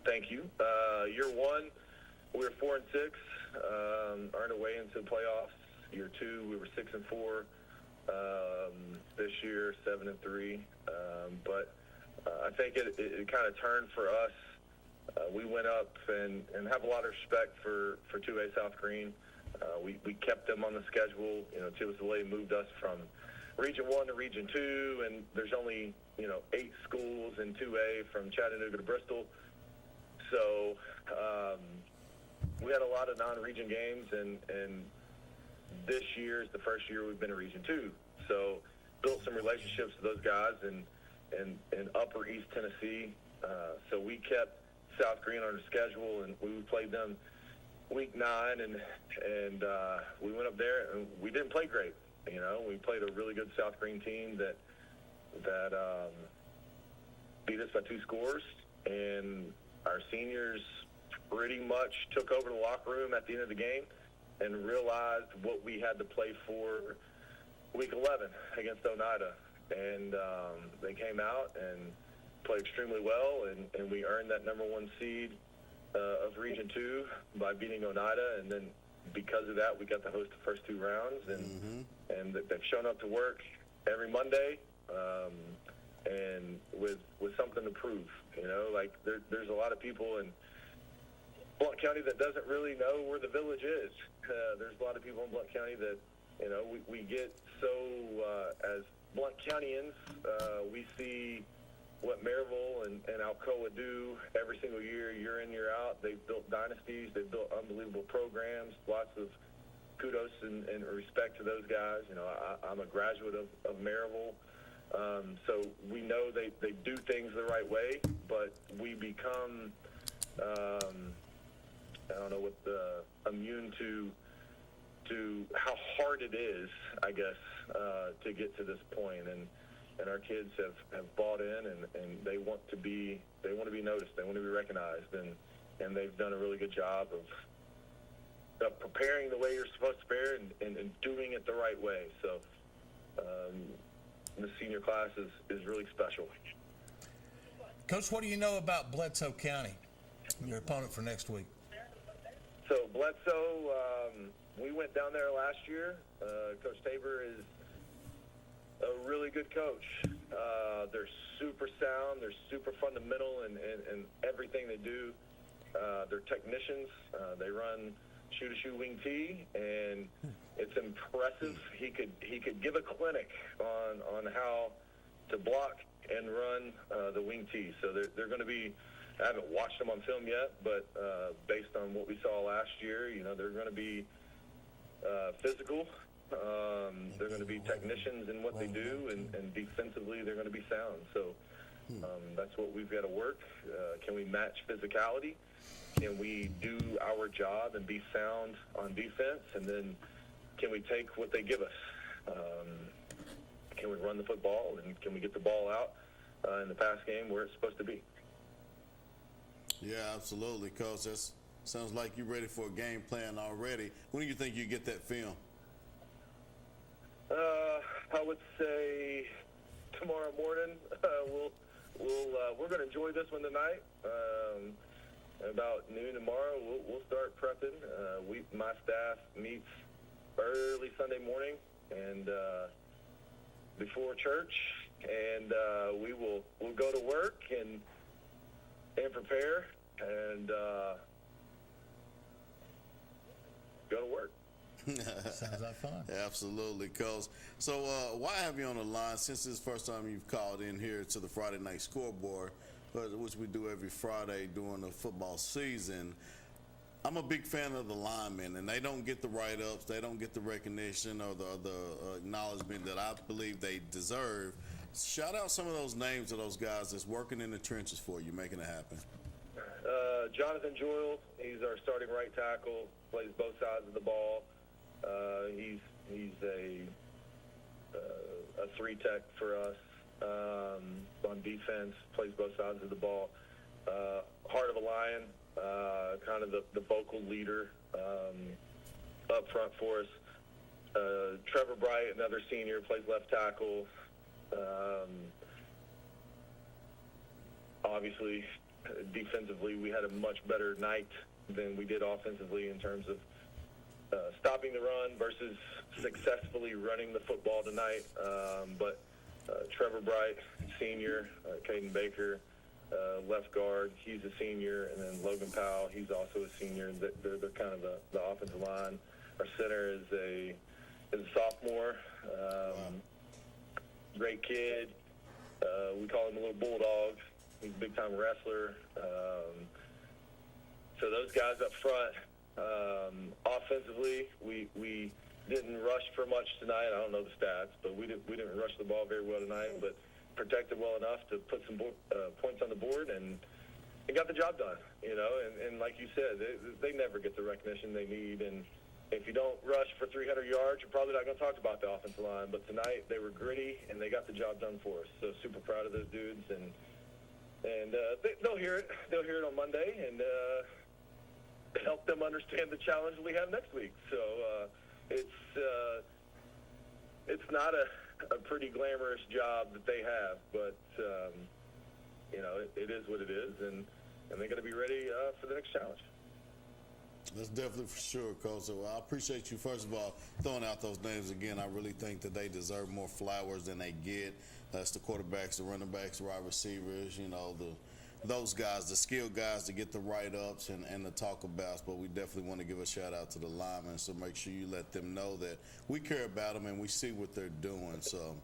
Thank you. Year one, we were 4-6, earned our way into the playoffs. Year two, we were 6-4. This year, 7-3. But I think it kind of turned for us. We went up and have a lot of respect for 2A South Green. We kept them on the schedule. Tibbetts-Lay moved us from Region 1 to Region 2, and there's only 8 schools in 2A from Chattanooga to Bristol. So we had a lot of non-region games, and this year is the first year we've been in Region 2. So built some relationships with those guys in Upper East Tennessee. So we kept South Green on the schedule, and we played them week 9, and we went up there, and we didn't play great. We played a really good South Green team that beat us by 2 scores, and our seniors pretty much took over the locker room at the end of the game and realized what we had to play for week 11 against Oneida. And they came out and played extremely well, and we earned that number 1 seed of Region 2 by beating Oneida. And then because of that, we got to host the first 2 rounds, and they've shown up to work every Monday, and with something to prove. Like there's a lot of people in Blount County that doesn't really know where the Village is. There's a lot of people in Blount County that, we get so, as Blount Countyans, we see what Maryville and Alcoa do every single year in, year out. They've built dynasties. They've built unbelievable programs. Lots of kudos and respect to those guys. I'm a graduate of Maryville. So we know they do things the right way, but we become, immune to how hard it is, I guess, to get to this point. And our kids have bought in, and they want to be noticed. They want to be recognized, and they've done a really good job of preparing the way you're supposed to prepare and doing it the right way. So the senior class is really special. Coach, what do you know about Bledsoe County, your opponent for next week? So Bledsoe, we went down there last year. Coach Tabor is a really good coach. They're super sound. They're super fundamental in everything they do. They're technicians. They run shoe-to-shoe wing tee, and it's impressive. He could give a clinic on how to block and run the wing tee. So they're going to be. I haven't watched them on film yet, but based on what we saw last year, they're going to be physical. They're going to be technicians in what they do, and defensively they're going to be sound. So that's what we've got to work. Can we match physicality? Can we do our job and be sound on defense? And then can we take what they give us? Can we run the football, and can we get the ball out in the pass game where it's supposed to be? Yeah, absolutely, Coach. That sounds like you're ready for a game plan already. When do you think you get that film? I would say tomorrow morning. We're going to enjoy this one tonight. About noon tomorrow, we'll start prepping. My staff meets early Sunday morning and before church, and we'll go to work and prepare and go to work. Sounds like fun. Absolutely, Coach. So why have you on the line since this is the first time you've called in here to the Friday Night Scoreboard, which we do every Friday during the football season? I'm a big fan of the linemen, and they don't get the write-ups, they don't get the recognition or the acknowledgement that I believe they deserve. Shout out some of those names of those guys that's working in the trenches for you, making it happen. Jonathan Joyle, he's our starting right tackle, plays both sides of the ball. He's a 3-tech for us on defense, plays both sides of the ball. Heart of a Lion, kind of the vocal leader up front for us. Trevor Bright, another senior, plays left tackle. Obviously, defensively, we had a much better night than we did offensively in terms of stopping the run versus successfully running the football tonight. But Trevor Bright, senior, Caden Baker, left guard, he's a senior, and then Logan Powell, he's also a senior. They're kind of the offensive line. Our center is a sophomore, great kid. We call him a little bulldog. He's a big-time wrestler. So those guys up front, offensively, we didn't rush for much tonight. I don't know the stats, but we didn't rush the ball very well tonight, but protected well enough to put some points on the board and got the job done. And like you said, they never get the recognition they need. And if you don't rush for 300 yards, you're probably not going to talk about the offensive line. But tonight they were gritty and they got the job done for us. So super proud of those dudes, and they'll hear it. They'll hear it on Monday and help them understand the challenge we have next week. So it's not a pretty glamorous job that they have, but it is what it is, and they're going to be ready for the next challenge. That's definitely for sure, Coach. So I appreciate you, first of all, throwing out those names again. I really think that they deserve more flowers than they get. That's the quarterbacks, the running backs, the wide receivers, those guys, the skilled guys to get the write-ups and the talk-abouts. But we definitely want to give a shout-out to the linemen, so make sure you let them know that we care about them and we see what they're doing. So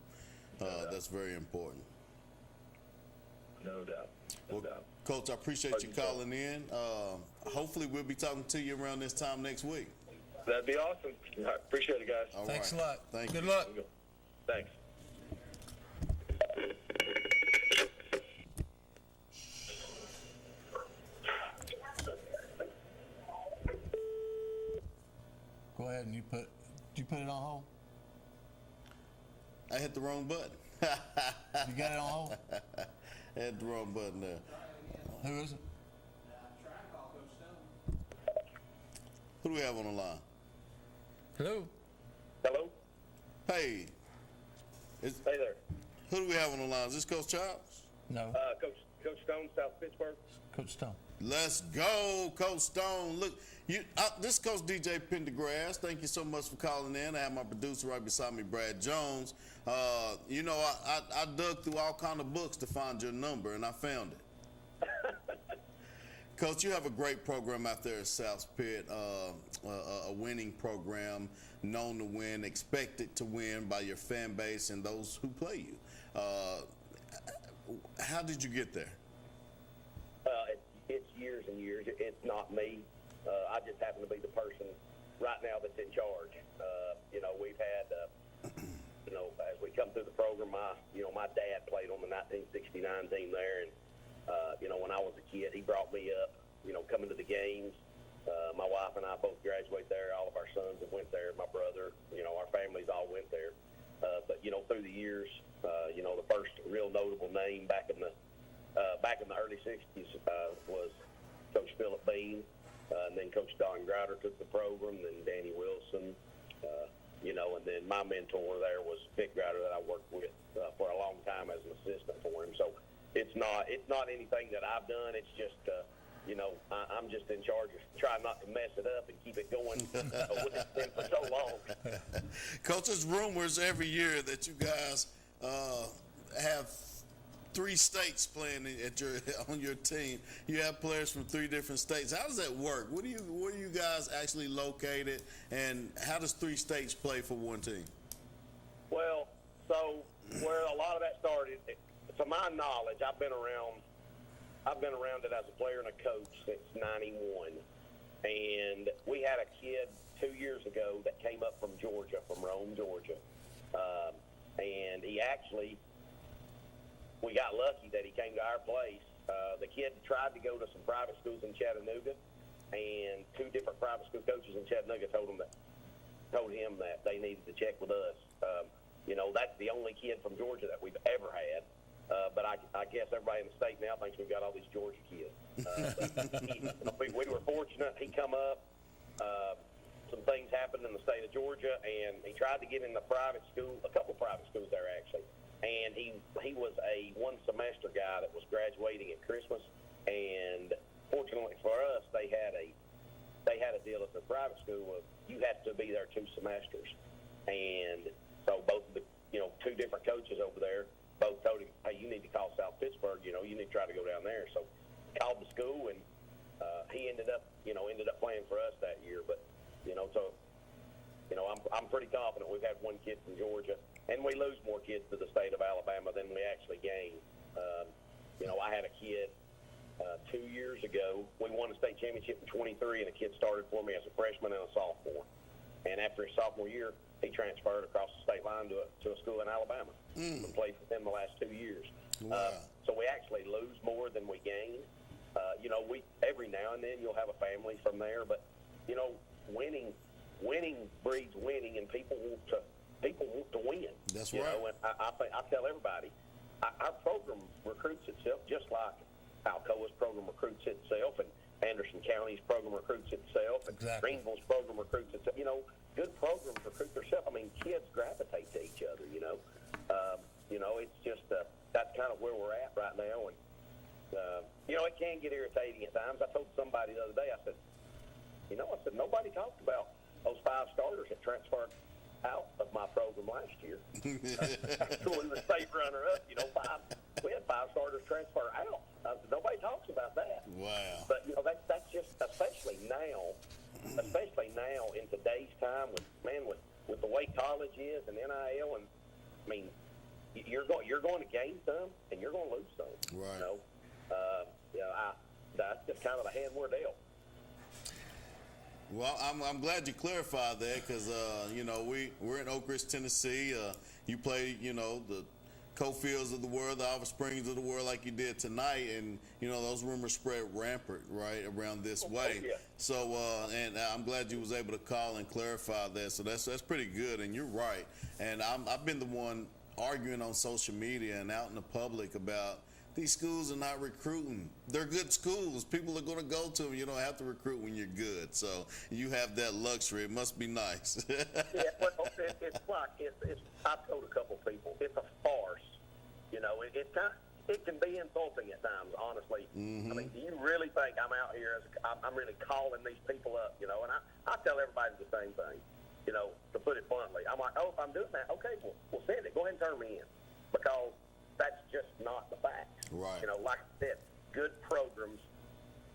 that's very important. No doubt. No doubt. Coach, I appreciate you calling in. Hopefully we'll be talking to you around this time next week. That'd be awesome. I appreciate it, guys. All Thanks right. a lot. Thank Good you. luck. Thanks. Go ahead and did you put it on hold? I hit the wrong button. You got it on hold? I hit the wrong button there. Who is it? Who do we have on the line? Hello? Hello? Hey. Hey there. Who do we have on the line? Is this Coach Childs? No. Coach Stone, South Pittsburgh. Coach Stone. Let's go, Coach Stone. Look, this is Coach DJ Pendergrass. Thank you so much for calling in. I have my producer right beside me, Brad Jones. You know, I dug through all kind of books to find your number, and I found it. Coach, you have a great program out there at South Pitt, a winning program, known to win, expected to win by your fan base and those who play you. How did you get there? It's years and years. It's not me. I just happen to be the person right now that's in charge. You know, we've had, you know, as we come through the program, my dad played on the 1969 team there, and you know, when I was a kid, he brought me up, you know, coming to the games. My wife and I both graduated there. All of our sons have went there. My brother, you know, our families all went there. But you know, through the years, you know, the first real notable name back in the early '60s was Coach Philip Bean, and then Coach Don Grouder took the program, then Danny Wilson, you know, and then my mentor there was Vic Grouder that I worked with for a long time as an assistant for him. So it's not anything that I've done. It's just you know, I'm just in charge of trying not to mess it up and keep it going with it for so long. Coach, there's rumors every year that you guys have 3 states playing on your team. You have players from 3 different states. How does that work? Where are you guys actually located, and how does 3 states play for one team? Well, so where a lot of that started, to my knowledge, I've been around it as a player and a coach since '91, and we had a kid 2 years ago that came up from Georgia, from Rome, Georgia, and he actually. We got lucky that he came to our place. The kid tried to go to some private schools in Chattanooga, and 2 different private school coaches in Chattanooga told him that they needed to check with us. You know, that's the only kid from Georgia that we've ever had. But I guess everybody in the state now thinks we've got all these Georgia kids. We were fortunate. He come up. Some things happened in the state of Georgia, and he tried to get in the private school, a couple private schools there actually. And he was a 1-semester guy that was graduating at Christmas, and fortunately for us, they had a deal at the private school of you have to be there 2 semesters, and so both of the 2 different coaches over there both told him, hey, you need to call South Pittsburgh, you need to try to go down there. So called the school, and he ended up playing for us that year. But I'm pretty confident we've had 1 kid from Georgia. And we lose more kids to the state of Alabama than we actually gain. I had a kid 2 years ago. We won a state championship in '23, and a kid started for me as a freshman and a sophomore. And after his sophomore year, he transferred across the state line to a school in Alabama and played for them the last 2 years. Wow. So we actually lose more than we gain. We every now and then you'll have a family from there, but winning breeds winning, and people want to win. That's right. And I tell everybody, our program recruits itself just like Alcoa's program recruits itself, and Anderson County's program recruits itself, and Exactly. Greenville's program recruits itself. Good programs recruit themselves. I mean, kids gravitate to each other. It's just that's kind of where we're at right now, and it can get irritating at times. I told somebody the other day, I said, nobody talked about those 5 starters that transferred out of my program last year. So we were state runner-up, we had 5 starters transfer out. Nobody talks about that. Wow. But, that's just, especially now in today's time with the way college is and NIL, and, I mean, you're going to gain some and you're going to lose some. Right. That's just kind of the hand we're dealt. Well, I'm glad you clarified that, because we're in Oak Ridge, Tennessee. You play the Cofields of the world, the Oliver Springs of the world, like you did tonight, and those rumors spread rampant right around this way. Yeah. So and I'm glad you was able to call and clarify that. So that's pretty good, and you're right. And I've been the one arguing on social media and out in the public about these schools are not recruiting. They're good schools. People are going to go to them. You don't have to recruit when you're good. So you have that luxury. It must be nice. Yeah, well, it's like I've told a couple people, it's a farce. It's kind of, it can be insulting at times, honestly. I mean, do you really think I'm out here, I'm really calling these people up, you know? And I tell everybody the same thing, you know, to put it bluntly. I'm like, oh, if I'm doing that, okay, well send it. Go ahead and turn me in, because that's just not the fact. Right. You know, like I said, good programs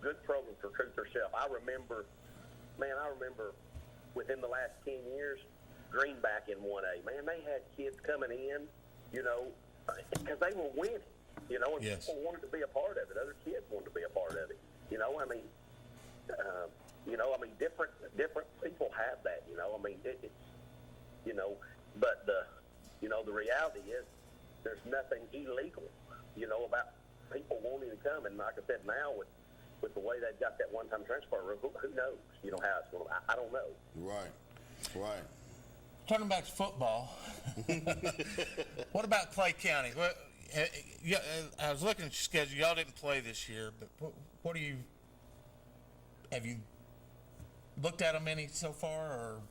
recruit themselves. I remember within the last 10 years, Greenback in 1A, man, they had kids coming in, you know, because they were winning. You know, and yes. people wanted to be a part of it. Other kids wanted to be a part of it. You know, I mean, different people have that. You know, I mean, it's, you know, but the reality is, there's nothing illegal, you know, about people wanting to come. And like I said, now with the way they've got that one-time transfer rule, who knows? You know how it's going to. I don't know. Right. Turning back to football, what about Clay County? Well, I was looking at your schedule. Y'all didn't play this year, but have you looked at them any so far? Or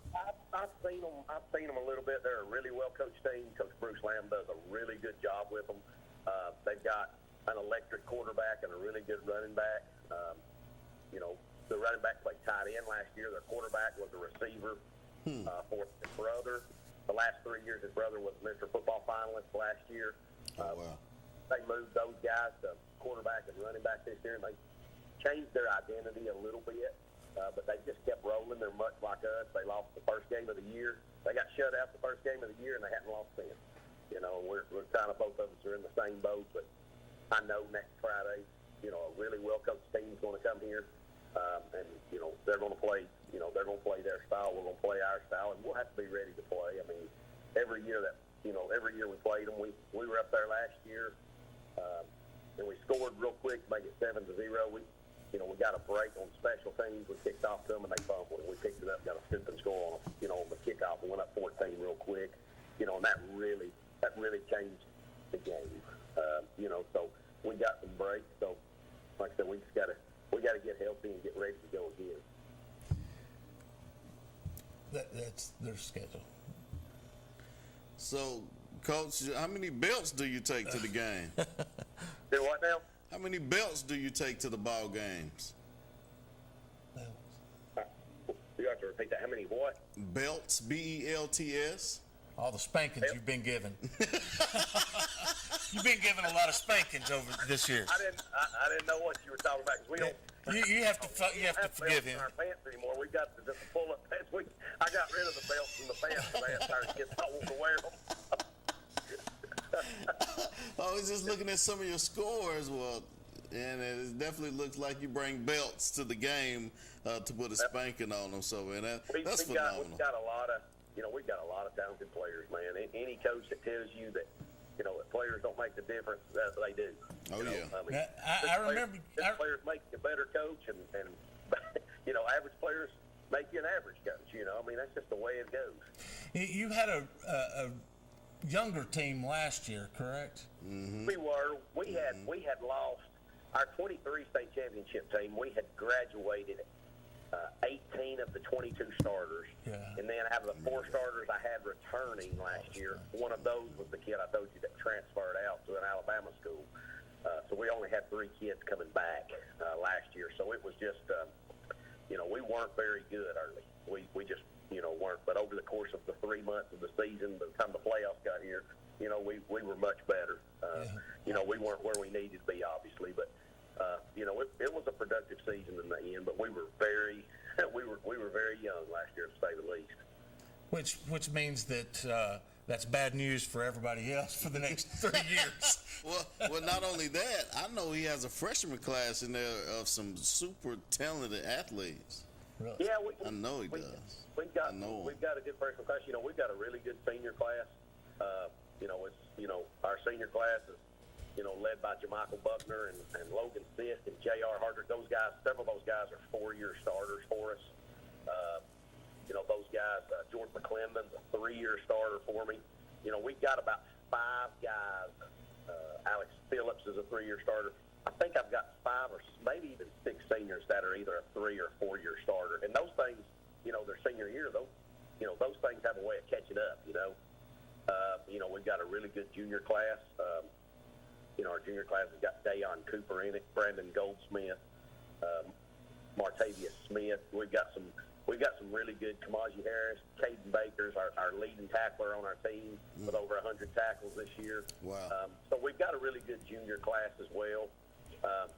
I've seen them a little bit. They're a really well coached team. Coach Bruce Lamb does a really good job with them. They've got an electric quarterback and a really good running back. You know, the running back played tight end last year. Their quarterback was a receiver for his brother. The last 3 years, his brother was Mr. Football finalist last year. They moved those guys to quarterback and running back this year, and they changed their identity a little bit, but they just kept rolling. They're much like us. They lost the first game of the year. They got shut out the first game of the year, and they hadn't lost since. You know, we're kind of, both of us are in the same boat, but I know next Friday, you know, a really well-coached team is going to come here, and, you know, they're going to play, you know, they're going to play their style. We're going to play our style, and we'll have to be ready to play. I mean, every year we played them. We were up there last year, and we scored real quick to make it 7-0. We got a break on special teams. We kicked off to them, and they fumbled. We picked it up, got a scoop and score on the kickoff. We went up 14 real quick, you know, and that really changed the game. You know, so we got some breaks. So, like I said, we got to get healthy and get ready to go again. That's their schedule. So, Coach, how many belts do you take to the game? Do what now? How many belts do you take to the ball games? You have to repeat that. How many what? Belts, B-E-L-T-S. All the spankings you've been given. You've been given a lot of spankings over this year. I didn't know what you were talking about, because we don't. You have to forgive him. In our pants anymore. We got to just pull up pants. I got rid of the belts from the pants last time. Kids don't want to wear them. I was just looking at some of your scores, and it definitely looks like you bring belts to the game to put a spanking on them. So, man, that's phenomenal. We've got a lot of talented players, man. Any coach that tells you that, you know, that players don't make the difference, they do. Oh, you know? yeah. I mean, I remember players make you a better coach, and you know, average players make you an average coach. You know, I mean, that's just the way it goes. You had a younger team last year, correct? Mm-hmm. We had lost our 23 state championship team. We had graduated 18 of the 22 starters. Yeah. And then out of the 4 starters I had returning last year, one of those was the kid I told you that transferred out to an Alabama school. So we only had 3 kids coming back last year. So it was just, you know, we weren't very good early. We just, you know, weren't. But over the course of the 3 months of the season, by the time the playoffs got here, you know, we were much better. You know, we weren't where we needed to be, obviously, but you know, it was a productive season in the end. But we were very young last year, to say the least. Which means that that's bad news for everybody else for the next 3 years. Well, not only that, I know he has a freshman class in there of some super talented athletes. Really? Yeah, I know he does. We've got a good freshman class. You know, we've got a really good senior class. You know, it's, you know, our senior class is, you know, led by Jamichael Buckner and Logan Fisk and J.R. Hardrick. Those guys, several of those guys are 4-year starters for us. You know, those guys, Jordan McClendon's a 3-year starter for me. You know, we've got about 5 guys. Alex Phillips is a 3-year starter. I think I've got 5 or maybe even 6 seniors that are either a 3 or 4-year starter. And those things, you know, their senior year, those things have a way of catching up, you know. You know, we've got a really good junior class. our junior class has got Dayon Cooper in it, Brandon Goldsmith, Martavius Smith. We've got some really good. Kamaji Harris, Caden Baker's our leading tackler on our team with over 100 tackles this year. Wow. So we've got a really good junior class as well.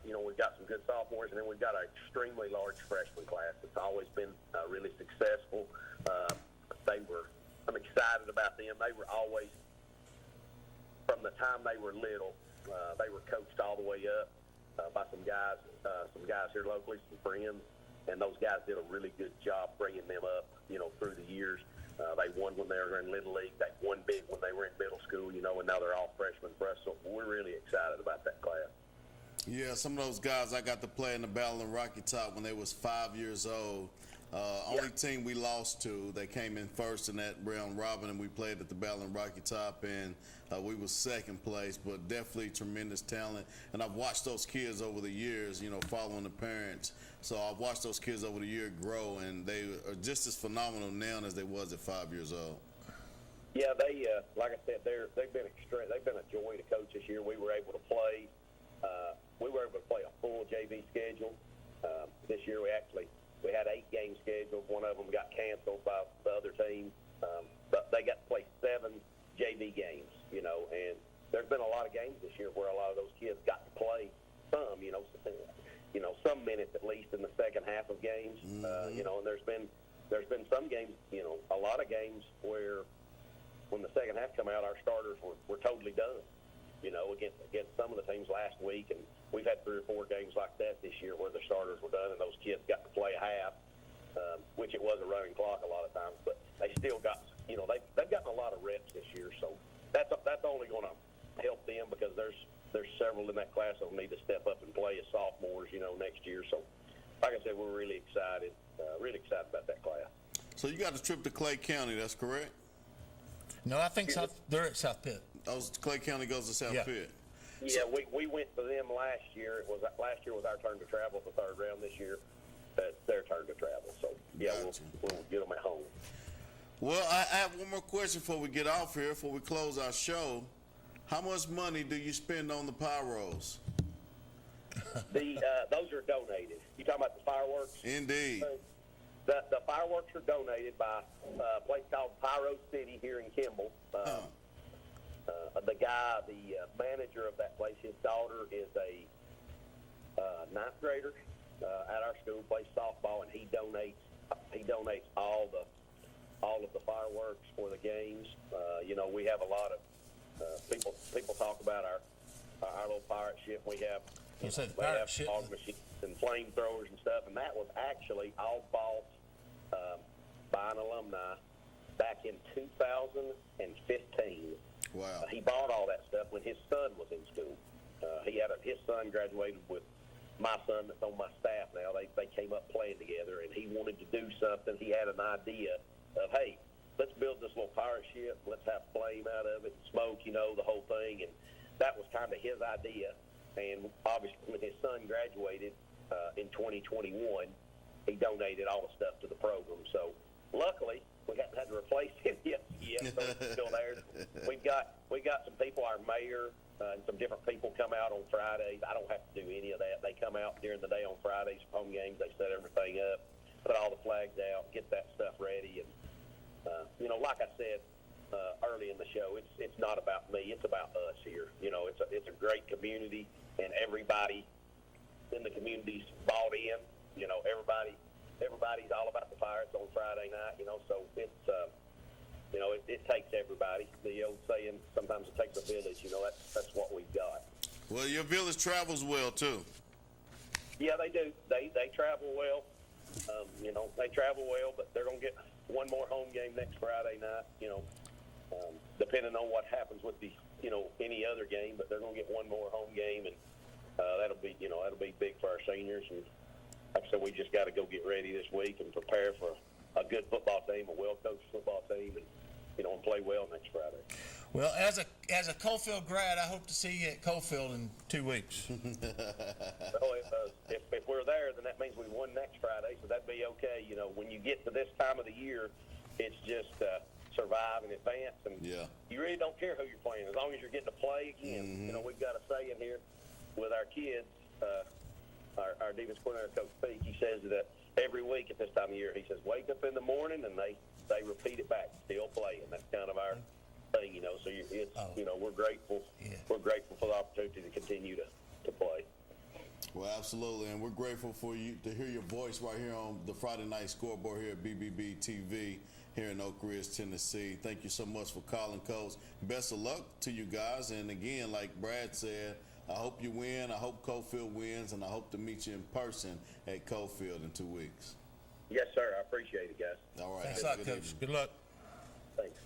We've got some good sophomores, and then we've got an extremely large freshman class that's always been really successful. I'm excited about them. They were always, from the time they were little, they were coached all the way up by some guys here locally, some friends, and those guys did a really good job bringing them up, through the years. They won when they were in Little League. They won big when they were in middle school, and now they're all freshmen for us. So we're really excited about that class. Yeah, some of those guys I got to play in the Battle in Rocky Top when they was 5 years old. Only team we lost to, they came in first in that round robin, and we played at the Battle in Rocky Top, and we was second place, but definitely tremendous talent. And I've watched those kids over the years, following the parents. So I've watched those kids over the year grow, and they are just as phenomenal now as they was at 5 years old. Yeah, they like I said, they've been a joy to coach this year. We were able to play a full JV schedule. This year we had 8 games scheduled. One of them got canceled by the other team, but they got to play 7 JV games. And there's been a lot of games this year where a lot of those kids got to play some, some minutes at least in the second half of games. And there's been some games, a lot of games where when the second half come out, our starters were totally done. Against some of the teams last week, and we've had 3 or 4 games like that this year where the starters were done and those kids got to play a half, which it was a running clock a lot of times, but they still got, they've gotten a lot of reps this year, so that's only going to help them because there's several in that class that will need to step up and play as sophomores, next year. So, like I said, we're really excited about that class. So you got a trip to Clay County, that's correct? No, I think they're at South Pitt. Clay County goes to South Pitt. Yeah, we went to them last year. Last year was our turn to travel the third round. This year, it's their turn to travel. So yeah, we'll get them at home. Well, I have one more question before we get off here. Before we close our show, how much money do you spend on the pyros? Those are donated. You talking about the fireworks? Indeed. The fireworks are donated by a place called Pyro City here in Kimball. The guy, the manager of that place, his daughter is a 9th grader at our school, plays softball, and he donates all of the fireworks for the games. We have a lot of people talk about our little pirate ship. We have fog machines and flamethrowers and stuff, and that was actually all bought by an alumni back in 2015. Wow. He bought all that stuff when his son was in school. His son graduated with my son that's on my staff now. They came up playing together, and he wanted to do something. He had an idea of, hey, let's build this little pirate ship. Let's have flame out of it, smoke, the whole thing. And that was kind of his idea. And obviously, when his son graduated in 2021, he donated all the stuff to the program. So luckily, we haven't had to replace him yet, so it's still there. We got some people, our mayor and some different people come out on Fridays. I don't have to do any of that. They come out during the day on Fridays for home games. They set everything up, put all the flags out, get that stuff ready. And, like I said early in the show, it's not about me. It's about us here. It's a great community, and everybody in the community's bought in. Everybody's all about the Pirates on Friday night, so it's, it takes everybody. The old saying, sometimes it takes a village, that's what we've got. Well, your village travels well, too. Yeah, they do. They travel well. They travel well, but they're going to get one more home game next Friday night, depending on what happens with the, any other game, but they're going to get one more home game, and that'll be big for our seniors. And like I said, we just got to go get ready this week and prepare for a good football team, a well-coached football team, and and play well next Friday. Well, as a Coalfield grad, I hope to see you at Coalfield in 2 weeks. Well, if we're there, then that means we won next Friday, so that'd be okay. When you get to this time of the year, it's just survive and advance. And you really don't care who you're playing as long as you're getting to play again. You know, we've got a saying here with our kids. Our defense coordinator, Coach Peak, he says that every week at this time of year, he says, wake up in the morning and they repeat it back, still playing. That's kind of our thing, you know. So you know, we're grateful. We're grateful for the opportunity to continue to play. Well, absolutely, and we're grateful for you to hear your voice right here on the Friday Night Scoreboard here at BBB TV here in Oak Ridge, Tennessee. Thank you so much for calling, Coach. Best of luck to you guys, and again, like Brad said, I hope you win. I hope Cofield wins, and I hope to meet you in person at Cofield in 2 weeks. Yes, sir. I appreciate it, guys. All right. Thanks a lot, Coach. Evening. Good luck. Thanks.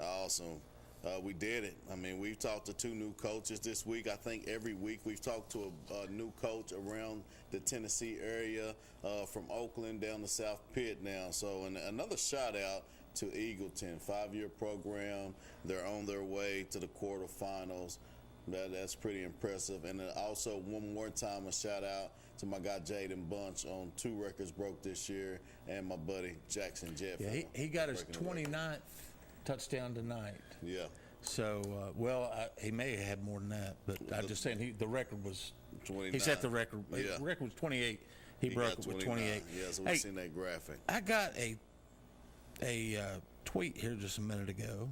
Awesome. We did it. I mean, we've talked to 2 new coaches this week. I think every week we've talked to a new coach around the Tennessee area, from Oakland down to South Pitt now. So, and another shout out to Eagleton, 5-year program. They're on their way to the quarterfinals. That's pretty impressive. And then also one more time, a shout out to my guy Jaden Bunch on 2 records broke this year, and my buddy Jackson Jeff. Yeah, he got his 29th touchdown tonight. Yeah. So, he may have had more than that, but I'm just saying the record was 29. He set the record. Yeah. The record was 28. He broke it with 28. Yeah, so we've seen that graphic. I got a tweet here just a minute ago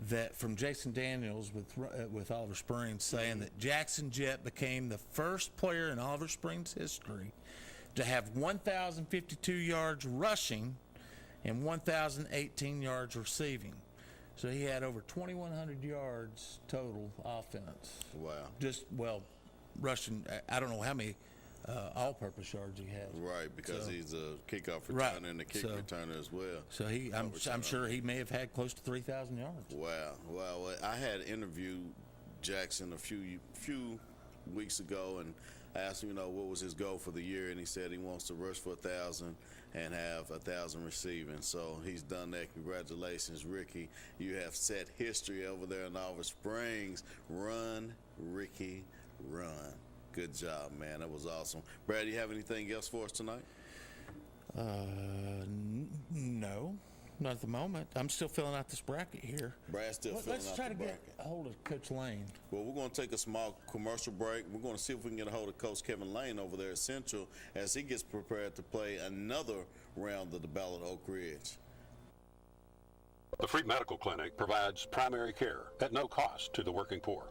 that from Jason Daniels with Oliver Springs saying that Jackson Jett became the first player in Oliver Springs history to have 1,052 yards rushing and 1,018 yards receiving. So he had over 2,100 yards total offense. Wow. Rushing, I don't know how many all-purpose yards he has. Right, because he's a kickoff returner and a kick returner as well. So I'm sure he may have had close to 3,000 yards. Wow. Well, I had interviewed Jackson a few weeks ago, and I asked him, what was his goal for the year, and he said he wants to rush for 1,000 and have 1,000 receiving. So he's done that. Congratulations, Ricky. You have set history over there in Oliver Springs. Run, Ricky, run. Good job, man. That was awesome. Brad, do you have anything else for us tonight? No, not at the moment. I'm still filling out this bracket here. Brad's still filling out the bracket. Let's try to get a hold of Coach Lane. Well, we're going to take a small commercial break. We're going to see if we can get a hold of Coach Kevin Lane over there at Central as he gets prepared to play another round of the Battle at Oak Ridge. The Free Medical Clinic provides primary care at no cost to the working poor.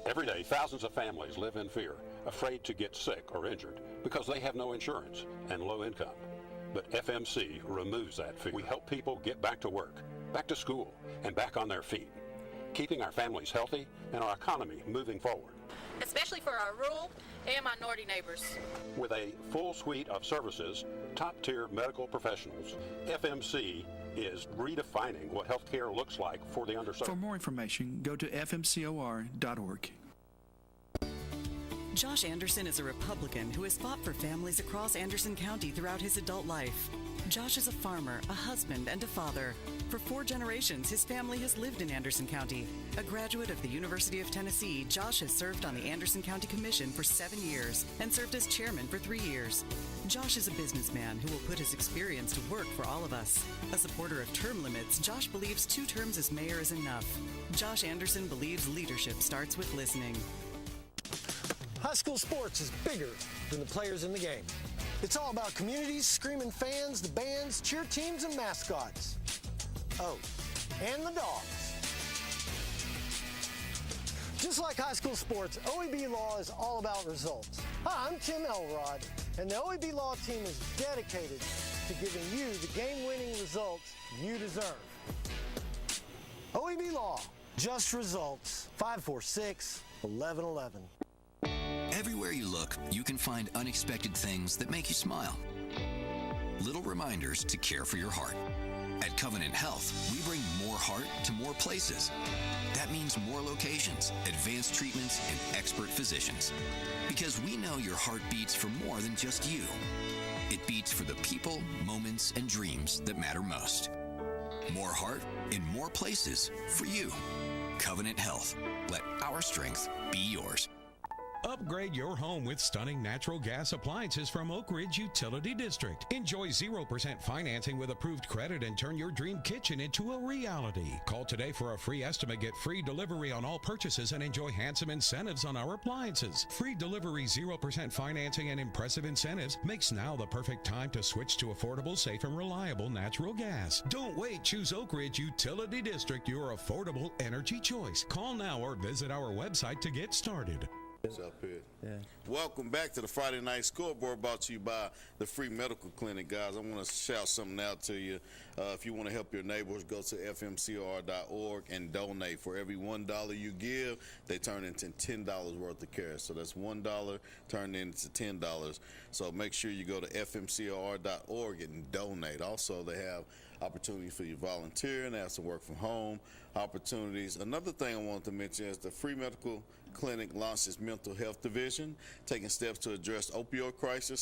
Every day, thousands of families live in fear, afraid to get sick or injured because they have no insurance and low income. But FMC removes that fear. We help people get back to work, back to school, and back on their feet, keeping our families healthy and our economy moving forward. Especially for our rural and minority neighbors. With a full suite of services, top-tier medical professionals, FMC is redefining what healthcare looks like for the underserved. For more information, go to fmcor.org. Josh Anderson is a Republican who has fought for families across Anderson County throughout his adult life. Josh is a farmer, a husband, and a father. For 4 generations, his family has lived in Anderson County. A graduate of the University of Tennessee, Josh has served on the Anderson County Commission for 7 years and served as chairman for 3 years. Josh is a businessman who will put his experience to work for all of us. A supporter of term limits, Josh believes 2 terms as mayor is enough. Josh Anderson believes leadership starts with listening. High school sports is bigger than the players in the game. It's all about communities, screaming fans, the bands, cheer teams, and mascots. Oh, and the dogs. Just like high school sports, OEB Law is all about results. Hi, I'm Tim Elrod, and the OEB Law team is dedicated to giving you the game-winning results you deserve. OEB Law, just results. 546-1111. Everywhere you look, you can find unexpected things that make you smile. Little reminders to care for your heart. At Covenant Health, we bring more heart to more places. That means more locations, advanced treatments, and expert physicians. Because we know your heart beats for more than just you. It beats for the people, moments, and dreams that matter most. More heart in more places for you. Covenant Health. Let our strength be yours. Upgrade your home with stunning natural gas appliances from Oak Ridge Utility District. Enjoy 0% financing with approved credit and turn your dream kitchen into a reality. Call today for a free estimate, get free delivery on all purchases, and enjoy handsome incentives on our appliances. Free delivery, 0% financing, and impressive incentives makes now the perfect time to switch to affordable, safe, and reliable natural gas. Don't wait. Choose Oak Ridge Utility District, your affordable energy choice. Call now or visit our website to get started. What's up here? Yeah. Welcome back to the Friday Night Scoreboard, brought to you by the Free Medical Clinic. Guys, I want to shout something out to you. If you want to help your neighbors, go to fmcor.org and donate. For every $1 you give, they turn into $10 worth of care. So that's $1 turned into $10. So make sure you go to fmcor.org and donate. Also, they have opportunities for you to volunteer and have some work from home opportunities. Another thing I wanted to mention is the Free Medical Clinic launched its mental health division, taking steps to address opioid crisis,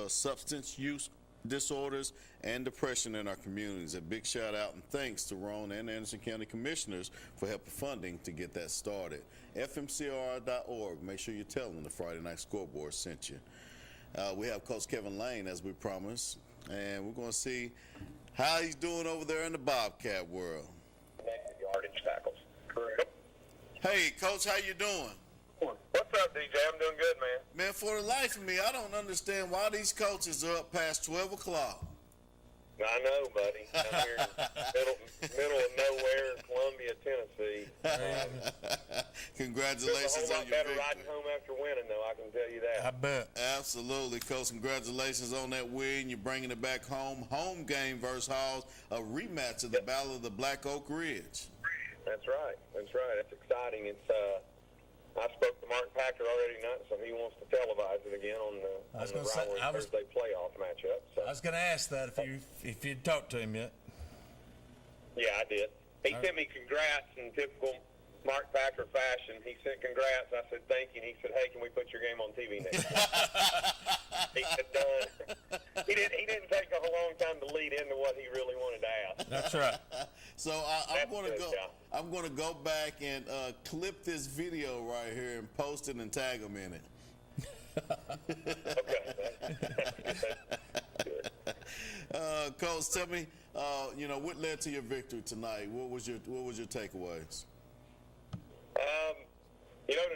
substance use disorders, and depression in our communities. A big shout out and thanks to Roane and Anderson County Commissioners for helping funding to get that started. fmcr.org. Make sure you tell them the Friday Night Scoreboard sent you. We have Coach Kevin Lane, as we promised, and we're going to see how he's doing over there in the Bobcat world. Yardage tackles. Correct. Hey, Coach, how you doing? What's up, DJ? I'm doing good, man. Man, for the life of me, I don't understand why these coaches are up past 12 o'clock. I know, buddy. I'm here in middle of nowhere, Columbia, Tennessee. Congratulations on your better victory. riding home after winning, though, I can tell you that. I bet. Absolutely, Coach. Congratulations on that win. You're bringing it back home. Home game versus Halls, a rematch of the Battle of the Black Oak Ridge. That's right. That's right. That's exciting. It's I spoke to Mark Packer already tonight, so he wants to televise it again on the rivalry Thursday playoff matchup. So. I was going to ask that if you'd talked to him yet. Yeah, I did. He sent me congrats in typical Mark Packer fashion. He sent congrats. I said thank you. And he said, hey, can we put your game on TV next time? He said done. He didn't take a long time to lead into what he really wanted to ask. That's right. So I'm going to go back and clip this video right here and post it and tag him in it. Coach, tell me, what led to your victory tonight? What was your takeaways?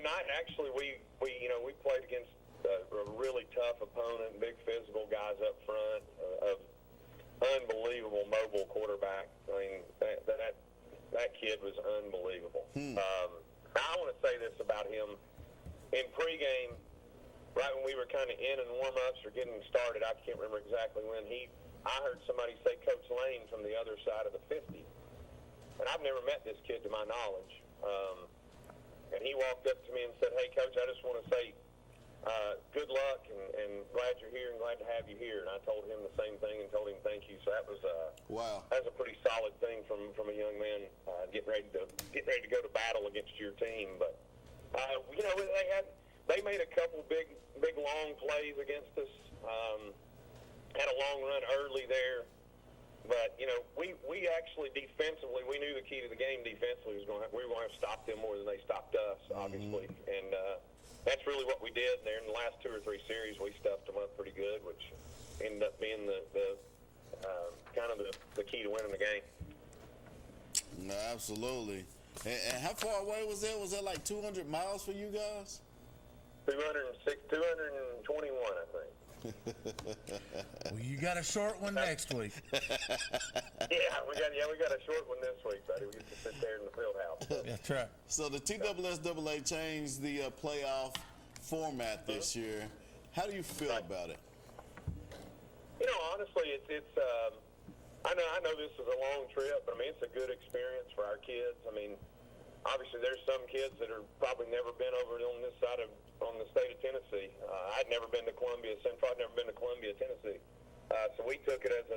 Tonight actually we played against a really tough opponent, big physical guys up front, unbelievable mobile quarterback. I mean, that kid was unbelievable. I want to say this about him. In pregame, right when we were kind of in warm-ups or getting started, I can't remember exactly when, I heard somebody say Coach Lane from the other side of the 50. And I've never met this kid to my knowledge. And he walked up to me and said, hey, Coach, I just want to say good luck and glad you're here and glad to have you here. And I told him the same thing and told him thank you. So that was wow. That was a pretty solid thing from a young man getting ready to go to battle against your team. But they made a couple big long plays against us. Had a long run early there. But, we actually defensively, we knew the key to the game defensively we were going to have to stop them more than they stopped us, obviously. And that's really what we did there in the last 2 or 3 series. We stuffed them up pretty good, which ended up being the kind of the key to winning the game. No, absolutely. And how far away was that? Was that like 200 miles for you guys? 221, I think. Well, you got a short one next week. Yeah, we got a short one this week, buddy. We get to sit there in the field house. That's right. So the TSSAA changed the playoff format this year. How do you feel about it? Honestly, it's I know this is a long trip, but I mean it's a good experience for our kids. I mean, obviously there's some kids that are probably never been over on this side on the state of Tennessee. I'd never been to Columbia Central. I'd never been to Columbia, Tennessee. So we took it as a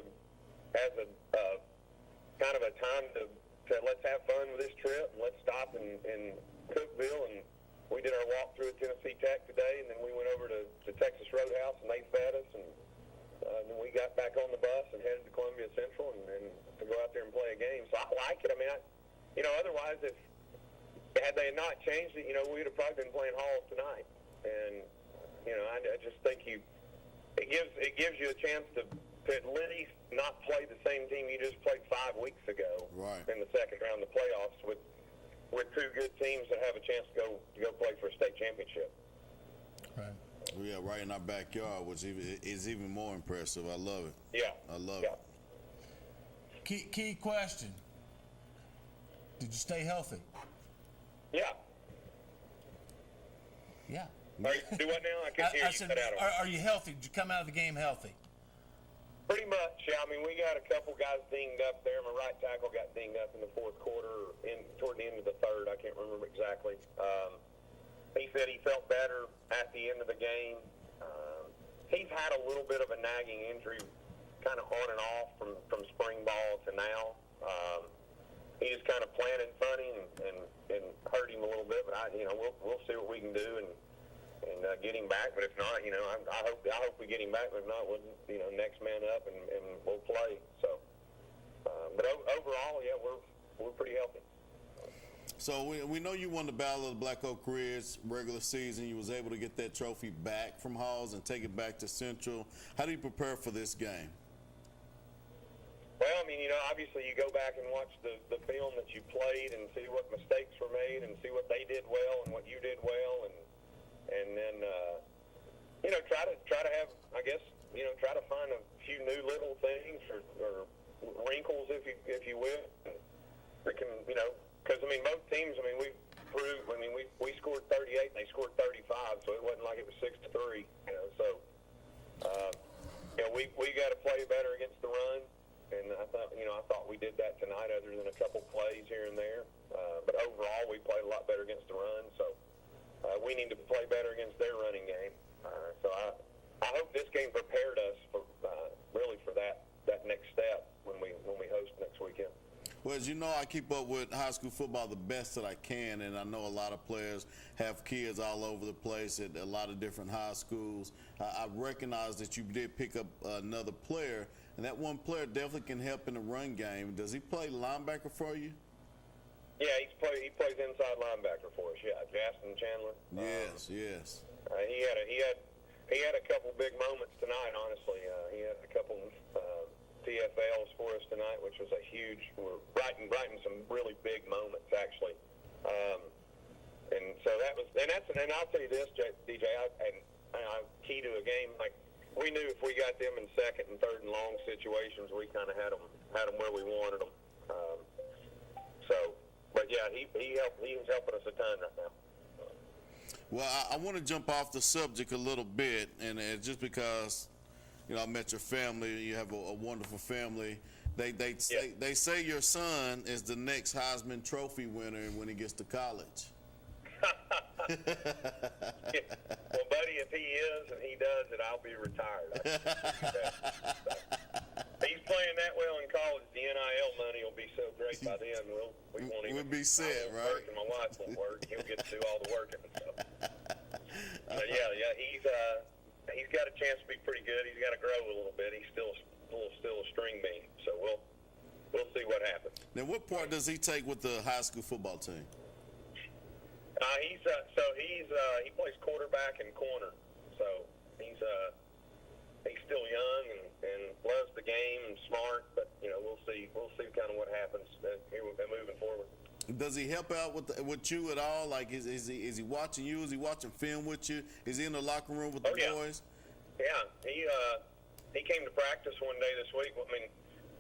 kind of a time to let's have fun with this trip and let's stop in Cookeville, and we did our walk through at Tennessee Tech today, and then we went over to Texas Roadhouse and they fed us, and then we got back on the bus and headed to Columbia Central and to go out there and play a game. So I like it. I mean, otherwise had they not changed it, we would have probably been playing Halls tonight. and I just think it gives you a chance to at least not play the same team you just played 5 weeks ago in the second round of the playoffs with two good teams that have a chance to go play for a state championship. Right. Well, yeah, right in our backyard, which is even more impressive. I love it. Yeah. I love it. Key question. Did you stay healthy? Yeah. Yeah. Do what now? I couldn't hear you said, cut out. Are you healthy? Did you come out of the game healthy? Pretty much, yeah. I mean, we got a couple guys dinged up there. My right tackle got dinged up in the fourth quarter, toward the end of the third. I can't remember exactly. He said he felt better at the end of the game. He's had a little bit of a nagging injury, kind of on and off from spring ball to now. He just kind of planted funny and hurt him a little bit. But we'll see what we can do and get him back. But if not, I hope we get him back. But if not, we'll next man up and we'll play. So, but overall, yeah, we're pretty healthy. So we know you won the Battle of the Black Oak Ridge regular season. You was able to get that trophy back from Halls and take it back to Central. How do you prepare for this game? Well, I mean, obviously you go back and watch the film that you played and see what mistakes were made and see what they did well and what you did well, and then try to have, I guess, try to find a few new little things or wrinkles, if you will, that can, because I mean most teams, I mean we proved, I mean we scored 38 and they scored 35, so it wasn't like it was 6-3, so we got to play better against the run. And I thought we did that tonight, other than a couple plays here and there. But overall, we played a lot better against the run. So we need to play better against their running game. So I hope this game prepared us for really for that next step when we host next weekend. Well, as you know, I keep up with high school football the best that I can, and I know a lot of players have kids all over the place at a lot of different high schools. I recognize that you did pick up another player, and that one player definitely can help in the run game. Does he play linebacker for you? Yeah, he plays inside linebacker for us. Yeah, Justin Chandler. Yes. He had a couple big moments tonight. Honestly, he had a couple TFLs for us tonight, which was a huge. We're writing some really big moments actually, and so that was. And I'll tell you this, DJ. Key to a game, like we knew if we got them in second and third and long situations, we kind of had them where we wanted them. But yeah, he's helping us a ton right now. Well, I want to jump off the subject a little bit, and just because. I met your family. You have a wonderful family. They say your son is the next Heisman Trophy winner when he gets to college. Well, buddy, if he is and he does it, I'll be retired. He's playing that well in college. The NIL money will be so great by then. We won't even be set, right? Work, and my wife won't work. He'll get to do all the working. So. He's got a chance to be pretty good. He's got to grow a little bit. He's still a string bean. So we'll see what happens. Now, what part does he take with the high school football team? He plays quarterback and corner. So he's still young and loves the game and smart. But we'll see kind of what happens moving forward. Does he help out with you at all? Like, is he watching you? Is he watching film with you? Is he in the locker room with the boys? Yeah, he came to practice one day this week. I mean,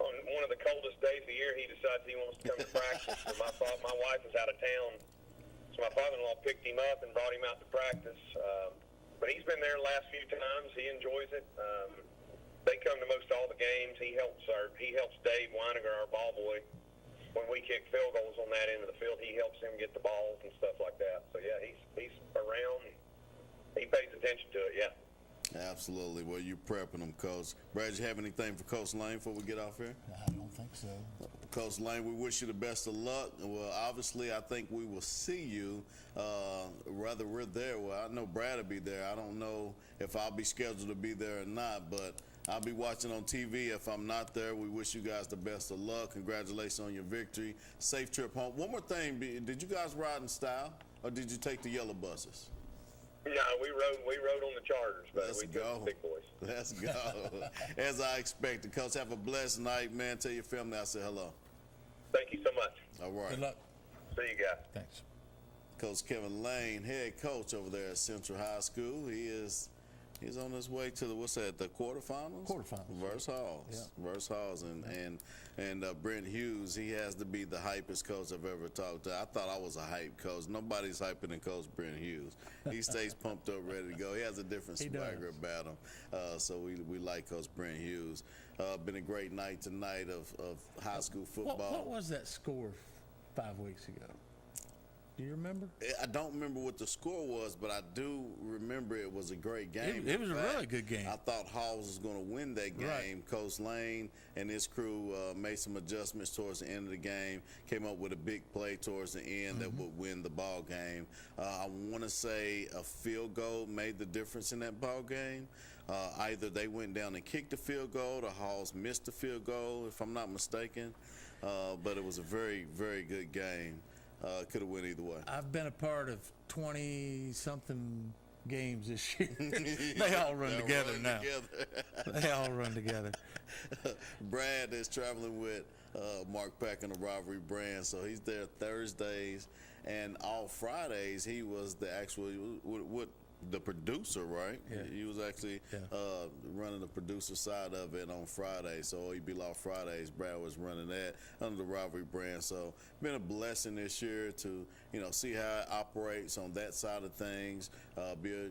on one of the coldest days of the year, he decides he wants to come to practice. So my wife is out of town, so my father-in-law picked him up and brought him out to practice. But he's been there the last few times. He enjoys it. They come to most all the games. He helps Dave Weiniger, our ball boy. When we kick field goals on that end of the field, he helps him get the balls and stuff like that. So, yeah, he's around. He pays attention to it, yeah. Absolutely. Well, you're prepping them, Coach. Brad, you have anything for Coach Lane before we get off here? I don't think so. Coach Lane, we wish you the best of luck. Well, obviously, I think we will see you, whether we're there. Well, I know Brad will be there. I don't know if I'll be scheduled to be there or not, but I'll be watching on TV if I'm not there. We wish you guys the best of luck. Congratulations on your victory. Safe trip home. One more thing. Did you guys ride in style, or did you take the yellow buses? No, we rode on the charters, but Let's we took go. the big boys. Let's go. As I expected. Coach, have a blessed night, man. Tell your family I said hello. Thank you so much. All right. Good luck. See you guys. Thanks. Coach Kevin Lane, head coach over there at Central High School. He's on his way to the quarterfinals? Quarterfinals. Versus Halls. Yeah. Versus Halls. And Brent Hughes, he has to be the hypest coach I've ever talked to. I thought I was a hype coach. Nobody's hyping than Coach Brent Hughes. He stays pumped up, ready to go. He has a different swagger about him. So we like Coach Brent Hughes. Been a great night tonight of high school football. What was that score 5 weeks ago? Do you remember? I don't remember what the score was, but I do remember it was a great game. It was a really good game. I thought Halls was going to win that game. Right. Coach Lane and his crew made some adjustments towards the end of the game, came up with a big play towards the end that would win the ball game. I want to say a field goal made the difference in that ball game. Either they went down and kicked the field goal, or Halls missed the field goal, if I'm not mistaken. But it was a very, very good game. Could have went either way. I've been a part of 20-something games this year. They all run together now. They all run together. Brad is traveling with Mark Pack and the Rivalry Brand, so he's there Thursdays, and all Fridays he was the actual the producer, right? Yeah. He was actually running the producer side of it on Friday. So OEB Law Fridays, Brad was running that under the Rivalry Brand. So been a blessing this year to see how it operates on that side of things. Be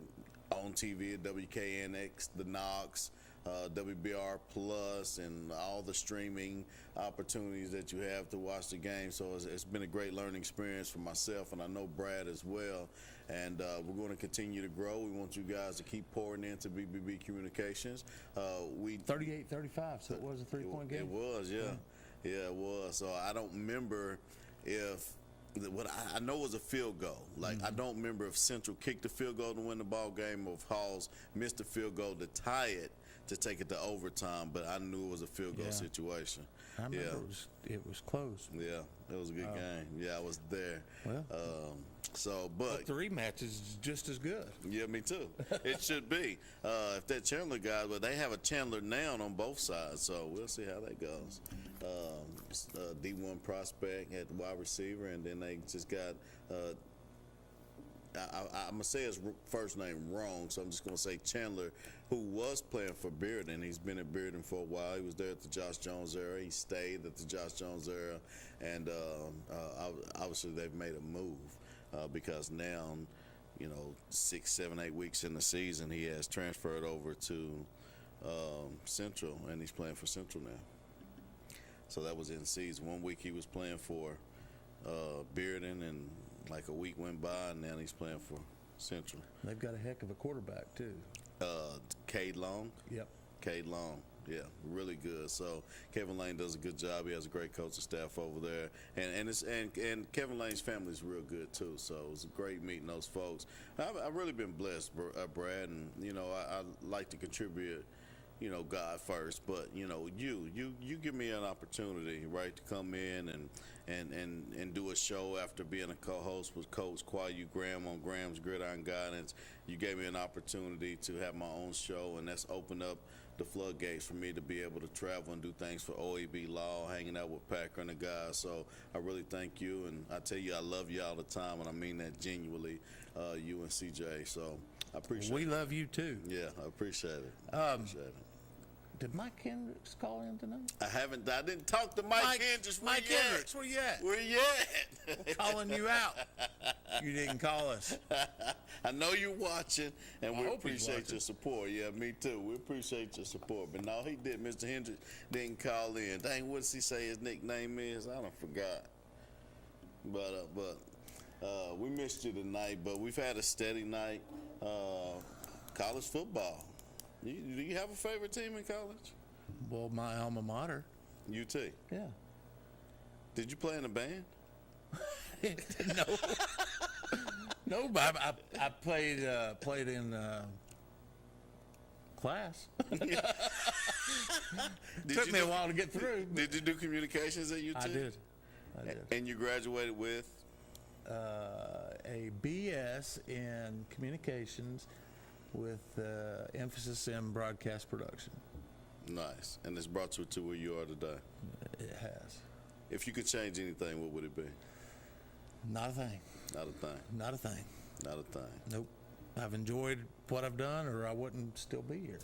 on TV at WKNX, the Knox, WBR Plus, and all the streaming opportunities that you have to watch the game. So it's been a great learning experience for myself, and I know Brad as well. And we're going to continue to grow. We want you guys to keep pouring into BBB Communications. 38-35, so it was a three-point game? It was, yeah. Yeah, it was. So I don't remember if what I know was a field goal. I don't remember if Central kicked the field goal to win the ball game or if Halls missed the field goal to tie it to take it to overtime, but I knew it was a field goal situation. I remember it was close. Yeah, it was a good game. Yeah, I was there. Well, but the rematch is just as good. Yeah, me too. It should be. If that Chandler guy, but they have a Chandler now on both sides, so we'll see how that goes. D1 prospect at the wide receiver, and then they just got. I'm gonna say his first name wrong, so I'm just gonna say Chandler, who was playing for Bearden. He's been at Bearden for a while. He was there at the Josh Jones era. He stayed at the Josh Jones era, and obviously they've made a move because now, 6, 7, 8 weeks in the season, he has transferred over to Central, and he's playing for Central now. So that was in season. 1 week he was playing for Bearden, and like a week went by, and now he's playing for Central. They've got a heck of a quarterback too. Cade Long. Yep. Cade Long. Yeah, really good. So Kevin Lane does a good job. He has a great coaching staff over there, and Kevin Lane's family is real good too. So it was great meeting those folks. I've really been blessed, Brad, and I like to contribute. God first, but you give me an opportunity, right, to come in and do a show after being a co-host with Coach Kwayu Graham on Graham's Gridiron Guidance. You gave me an opportunity to have my own show, and that's opened up the floodgates for me to be able to travel and do things for OEB Law, hanging out with Packer and the guys. So I really thank you, and I tell you I love you all the time, and I mean that genuinely, you and CJ. So I appreciate it. We love you too. Yeah, I appreciate it. Appreciate it. Did Mike Hendricks call in tonight? I didn't talk to Mike Hendricks. Mike Hendricks, where you at? Where you at? We're calling you out. You didn't call us. I know you're watching, and we appreciate your support. Yeah, me too. We appreciate your support. But no, he did. Mr. Hendricks didn't call in. Dang, what does he say his nickname is? I don't forgot. But we missed you tonight. But we've had a steady night. College football. Do you have a favorite team in college? Well, my alma mater. UT. Yeah. Did you play in a band? No. No, but I played in class. Took me a while to get through. Did you do communications at UT? I did. And you graduated with? a BS in communications with emphasis in broadcast production. Nice. And it's brought you to where you are today. It has. If you could change anything, what would it be? Not a thing. Not a thing. Not a thing. Not a thing. Nope. I've enjoyed what I've done, or I wouldn't still be here.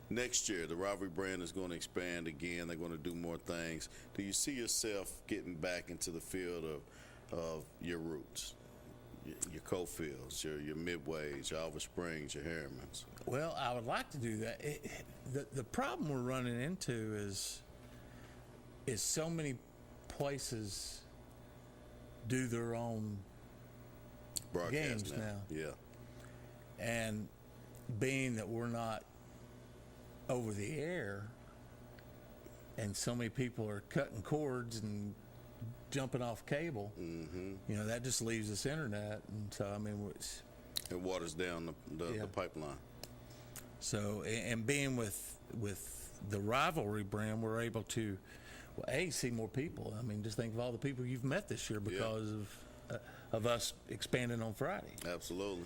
Next year, the rivalry brand is going to expand again. They're going to do more things. Do you see yourself getting back into the field of your roots, your Cofields, your Midways, your Oliver Springs, your Harrimans? Well, I would like to do that. The problem we're running into is so many places do their own games now. Yeah. And being that we're not over the air, and so many people are cutting cords and jumping off cable, that just leaves us internet, and so it waters down the pipeline. So, and being with the rivalry brand, we're able to, see more people. Just think of all the people you've met this year because of us expanding on Friday. Absolutely.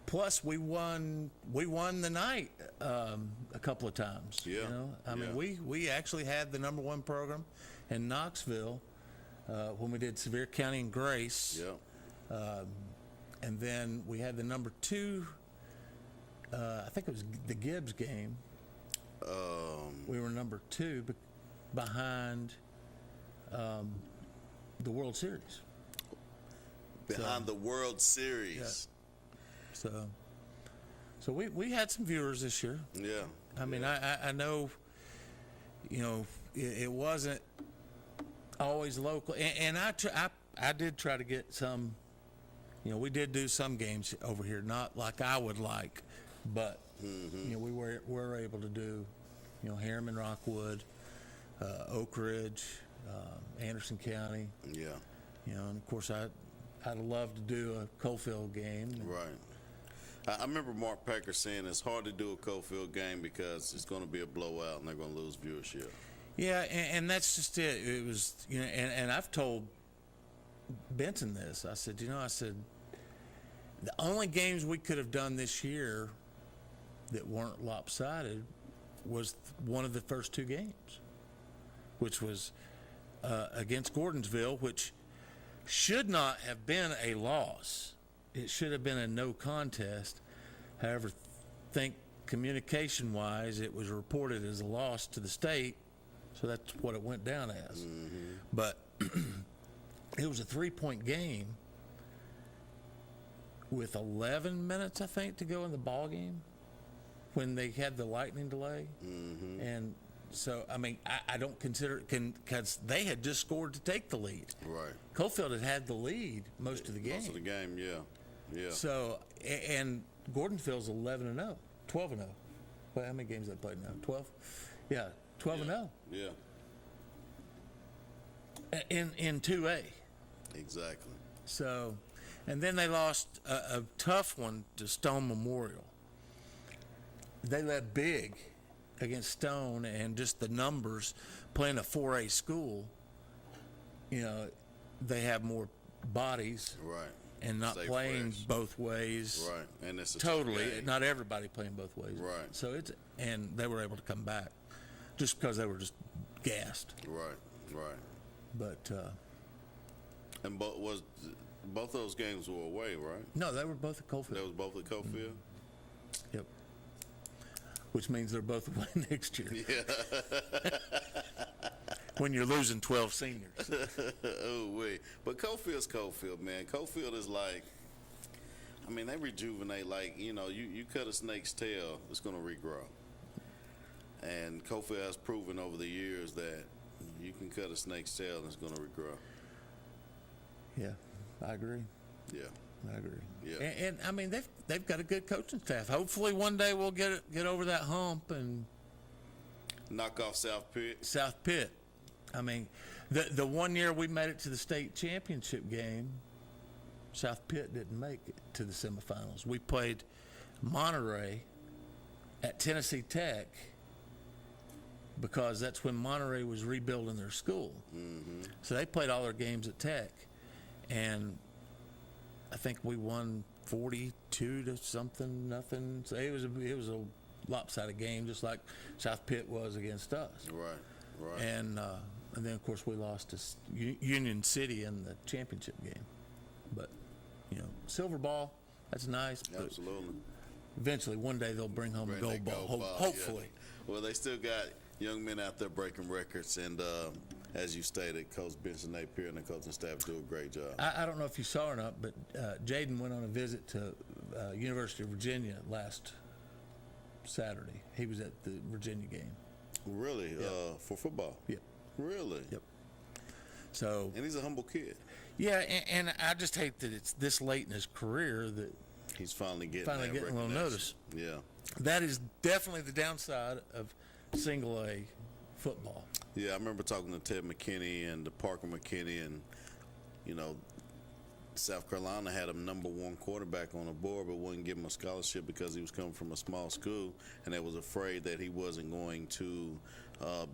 Plus, we won the night a couple of times. Yeah. We actually had the #1 program in Knoxville when we did Sevier County and Grace. Yeah. And then we had the #2. I think it was the Gibbs game. We were #2 behind the World Series. Behind the World Series. Yeah. So we had some viewers this year. Yeah. I know, it wasn't always local, and I did try to get some. We did do some games over here, not like I would like, but we were able to do, Harriman, Rockwood, Oak Ridge, Anderson County. Yeah. And of course I'd love to do a Cofield game. Right. I remember Mark Packer saying it's hard to do a Cofield game because it's going to be a blowout and they're going to lose viewership. Yeah, and that's just it. It was, and I've told Benson this. I said, the only games we could have done this year that weren't lopsided was one of the first 2 games, which was against Gordonsville, which should not have been a loss. It should have been a no contest. However, think communication-wise, it was reported as a loss to the state, so that's what it went down as. But it was a 3-point game with 11 minutes, I think, to go in the ball game when they had the lightning delay. And so, I don't consider it because they had just scored to take the lead. Right. Cofield had the lead most of the game. Most of the game, yeah. Yeah. So, and Gordonsville's 11-0, 12-0. Well, how many games they played now? 12? Yeah, 12-0. Yeah. In 2A. Exactly. So, and then they lost a tough one to Stone Memorial. They led big against Stone, and just the numbers playing a 4A school, they have more bodies. Right. And not Stay playing fresh. both ways. Right. And it's a totally game. Not everybody playing both ways. Right. So and they were able to come back just because they were just gassed. Right. But and both those games were away, right? No, they were both at Cofield. They was both at Cofield. Yep. Which means they're both away next year. Yeah. When you're losing 12 seniors. Oh, wait. But Cofield's Cofield, man. Cofield is like, they rejuvenate like, you cut a snake's tail, it's going to regrow. And Cofield has proven over the years that you can cut a snake's tail and it's going to regrow. Yeah, I agree. Yeah. I agree. Yeah. And they've got a good coaching staff. Hopefully one day we'll get over that hump and knock off South Pitt. South Pitt. The one year we made it to the state championship game, South Pitt didn't make it to the semifinals. We played Monterey at Tennessee Tech because that's when Monterey was rebuilding their school. So they played all their games at Tech. and I think we won 42 to something, nothing. So it was a lopsided game, just like South Pitt was against us. Right. And then of course we lost to Union City in the championship game. But silver ball, that's nice. Absolutely. Eventually, one day they'll bring home a gold ball. Hopefully. Yeah. Well, they still got young men out there breaking records, and as you stated, Coach Benson Napier and the coaching staff do a great job. I don't know if you saw or not, but Jaden went on a visit to University of Virginia last Saturday. He was at the Virginia game. Really? Yep. For football? Yep. Really? Yep. So. And he's a humble kid. Yeah, and I just hate that it's this late in his career that he's finally getting a little notice. Yeah. That is definitely the downside of single A football. Yeah, I remember talking to Ted McKinney and Parker McKinney, and South Carolina had him #1 quarterback on the board, but wouldn't give him a scholarship because he was coming from a small school, and they was afraid that he wasn't going to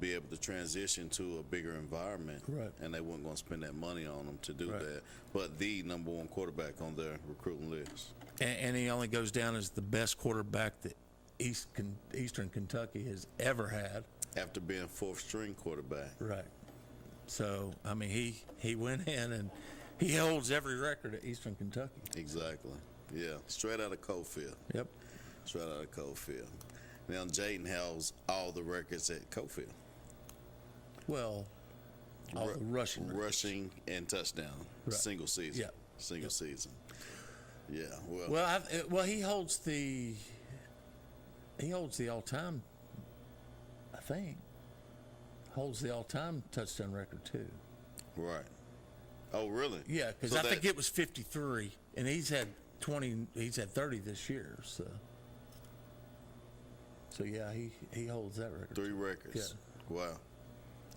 be able to transition to a bigger environment. Right. And they weren't going to spend that money on him to do Right. that. But the #1 quarterback on their recruiting list. And he only goes down as the best quarterback that Eastern Kentucky has ever had. After being 4th string quarterback. Right. So, I mean, he went in and he holds every record at Eastern Kentucky. Exactly. Yeah. Straight out of Cofield. Yep. Straight out of Cofield. Now, Jaden holds all the records at Cofield. Well, all the rushing and touchdown. Right. Single season. Yeah. Single season. Yeah. Well, he holds the all-time, I think. Holds the all-time touchdown record too. Right. Oh, really? Yeah, because I think it was 53, and he's had 20. He's had 30 this year. So yeah, he holds that record. 3 records. Yeah. Wow.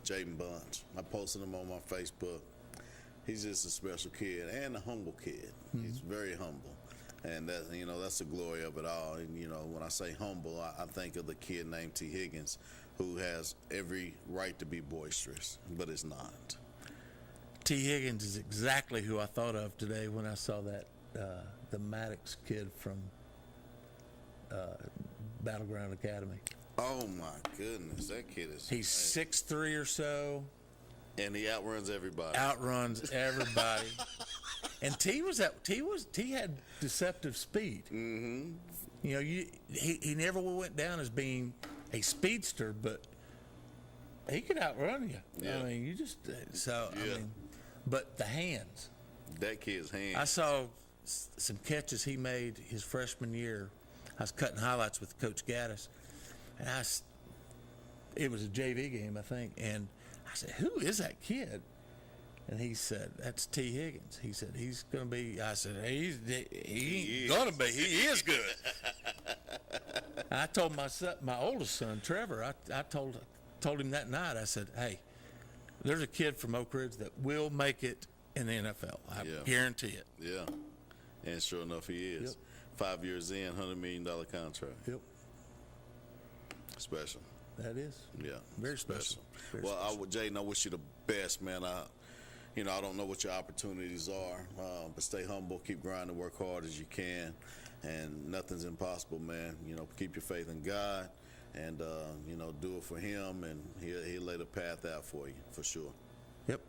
Jaden Bunch. I posted him on my Facebook. He's just a special kid and a humble kid. Mm-hmm. He's very humble. And that, that's the glory of it all. And, when I say humble, I think of the kid named T. Higgins, who has every right to be boisterous, but is not. T. Higgins is exactly who I thought of today when I saw that the Maddox kid from Battleground Academy. Oh my goodness, that kid is. He's 6'3" or so, and he outruns everybody. And T had deceptive speed. Mm-hmm. He never went down as being a speedster, but he could outrun you. Yeah. I mean, but the hands. That kid's hands. I saw some catches he made his freshman year. I was cutting highlights with Coach Gaddis, and it was a JV game, I think, and I said, "Who is that kid?" And he said, "That's T. Higgins." He said, "He's going to be." I said, "He ain't going to be. He is good." I told my oldest son, Trevor. I told him that night. I said, "Hey, there's a kid from Oak Ridge that will make it in the NFL. I guarantee it." Yeah, and sure enough, he is. Yep. 5 years in, $100 million contract. Yep. Special. That is. Yeah. Very special. Jaden, I wish you the best, man. I don't know what your opportunities are, but stay humble, keep grinding, work hard as you can, and nothing's impossible, man. Keep your faith in God, and do it for Him, and He'll lay the path out for you, for sure. Yep.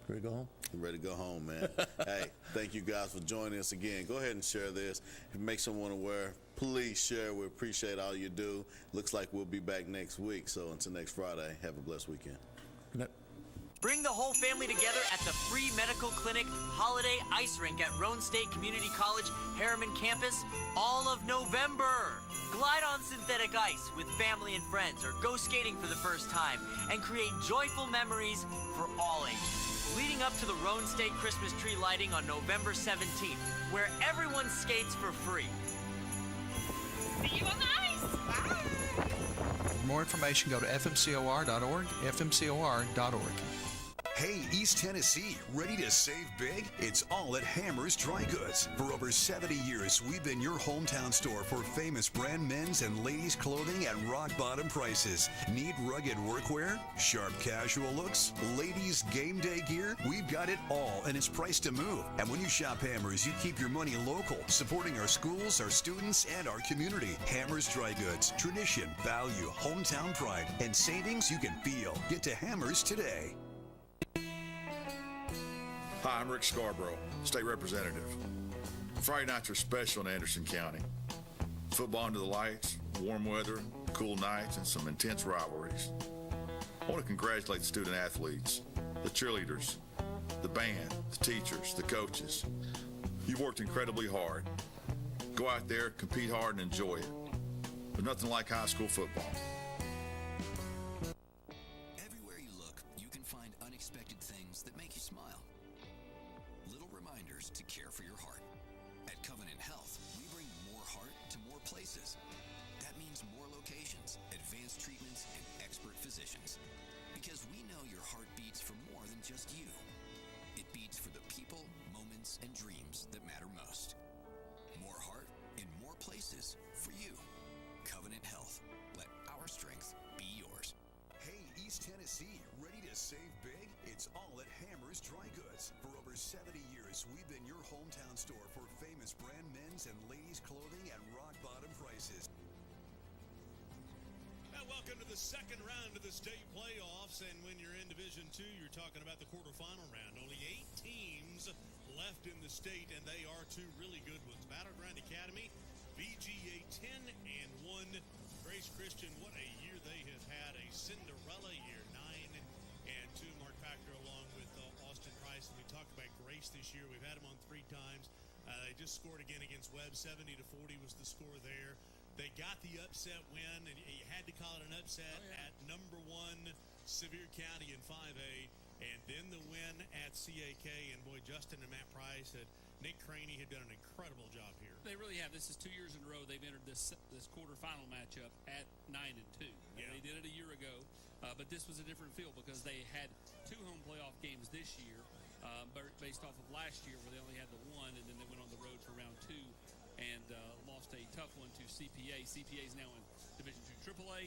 Ready to go home? I'm ready to go home, man. Hey, thank you guys for joining us again. Go ahead and share this. If it makes someone aware, please share. We appreciate all you do. Looks like we'll be back next week. So until next Friday, have a blessed weekend. Good night. Bring the whole family together at the free medical clinic Holiday Ice Rink at Roane State Community College, Harriman campus, all of November. Glide on synthetic ice with family and friends, or go skating for the first time and create joyful memories for all ages. Leading up to the Roane State Christmas tree lighting on November 17th, where everyone skates for free. See you on the ice. Bye. For more information, go to fmcor.org, fmcor.org. Hey, East Tennessee, ready to save big? It's all at Hammer's Dry Goods. For over 70 years, we've been your hometown store for famous brand men's and ladies' clothing at rock-bottom prices. Need rugged workwear? Sharp casual looks? Ladies' game day gear? We've got it all, and it's priced to move. And when you shop Hammer's, you keep your money local, supporting our schools, our students, and our community. Hammer's Dry Goods. Tradition, value, hometown pride, and savings you can feel. Get to Hammer's today. Hi, I'm Rick Scarborough, State Representative. Friday nights are special in Anderson County. Football under the lights, warm weather, cool nights, and some intense rivalries. I want to congratulate the student athletes, the cheerleaders, the band, the teachers, the coaches. You've worked incredibly hard. Go out there, compete hard, and enjoy it. There's nothing like high school football. Everywhere you look, you can find unexpected things that make you smile. Little reminders to care for your heart. At Covenant Health, we bring more heart to more places. That means more locations, advanced treatments, and expert physicians. Because we know your heart beats for more than just you. It beats for the people, moments, and dreams that matter most. More heart in more places for you. Covenant Health. Let our strength be yours. Hey, East Tennessee, ready to save big? It's all at Hammer's Dry Goods. For over 70 years, we've been your hometown store for famous brand men's and ladies' clothing at rock-bottom prices. And welcome to the second round of the state playoffs. And when you're in Division II, you're talking about the quarterfinal round. Only 8 teams left in the state, and they are 2 really good ones. Battleground Academy, VGA 10-1. Grace Christian, what a year they have had. A Cinderella year, 9-2. Mark Packer along with Austin Price. And we talked about Grace this year. We've had them on 3 times. They just scored again against Webb. 70-40 was the score there. They got the upset win, and you had to call it an upset at number 1 Sevier County in 5A. And then the win at CAK. And boy, Justin and Matt Price and Nick Craney have done an incredible job here. They really have. This is 2 years in a row they've entered this quarterfinal matchup at 9-2. Yeah. They did it a year ago, but this was a different feel because they had 2 home playoff games this year, based off of last year where they only had the 1, and then they went on the road for round 2 and lost a tough one to CPA. CPA is now in Division II AAA.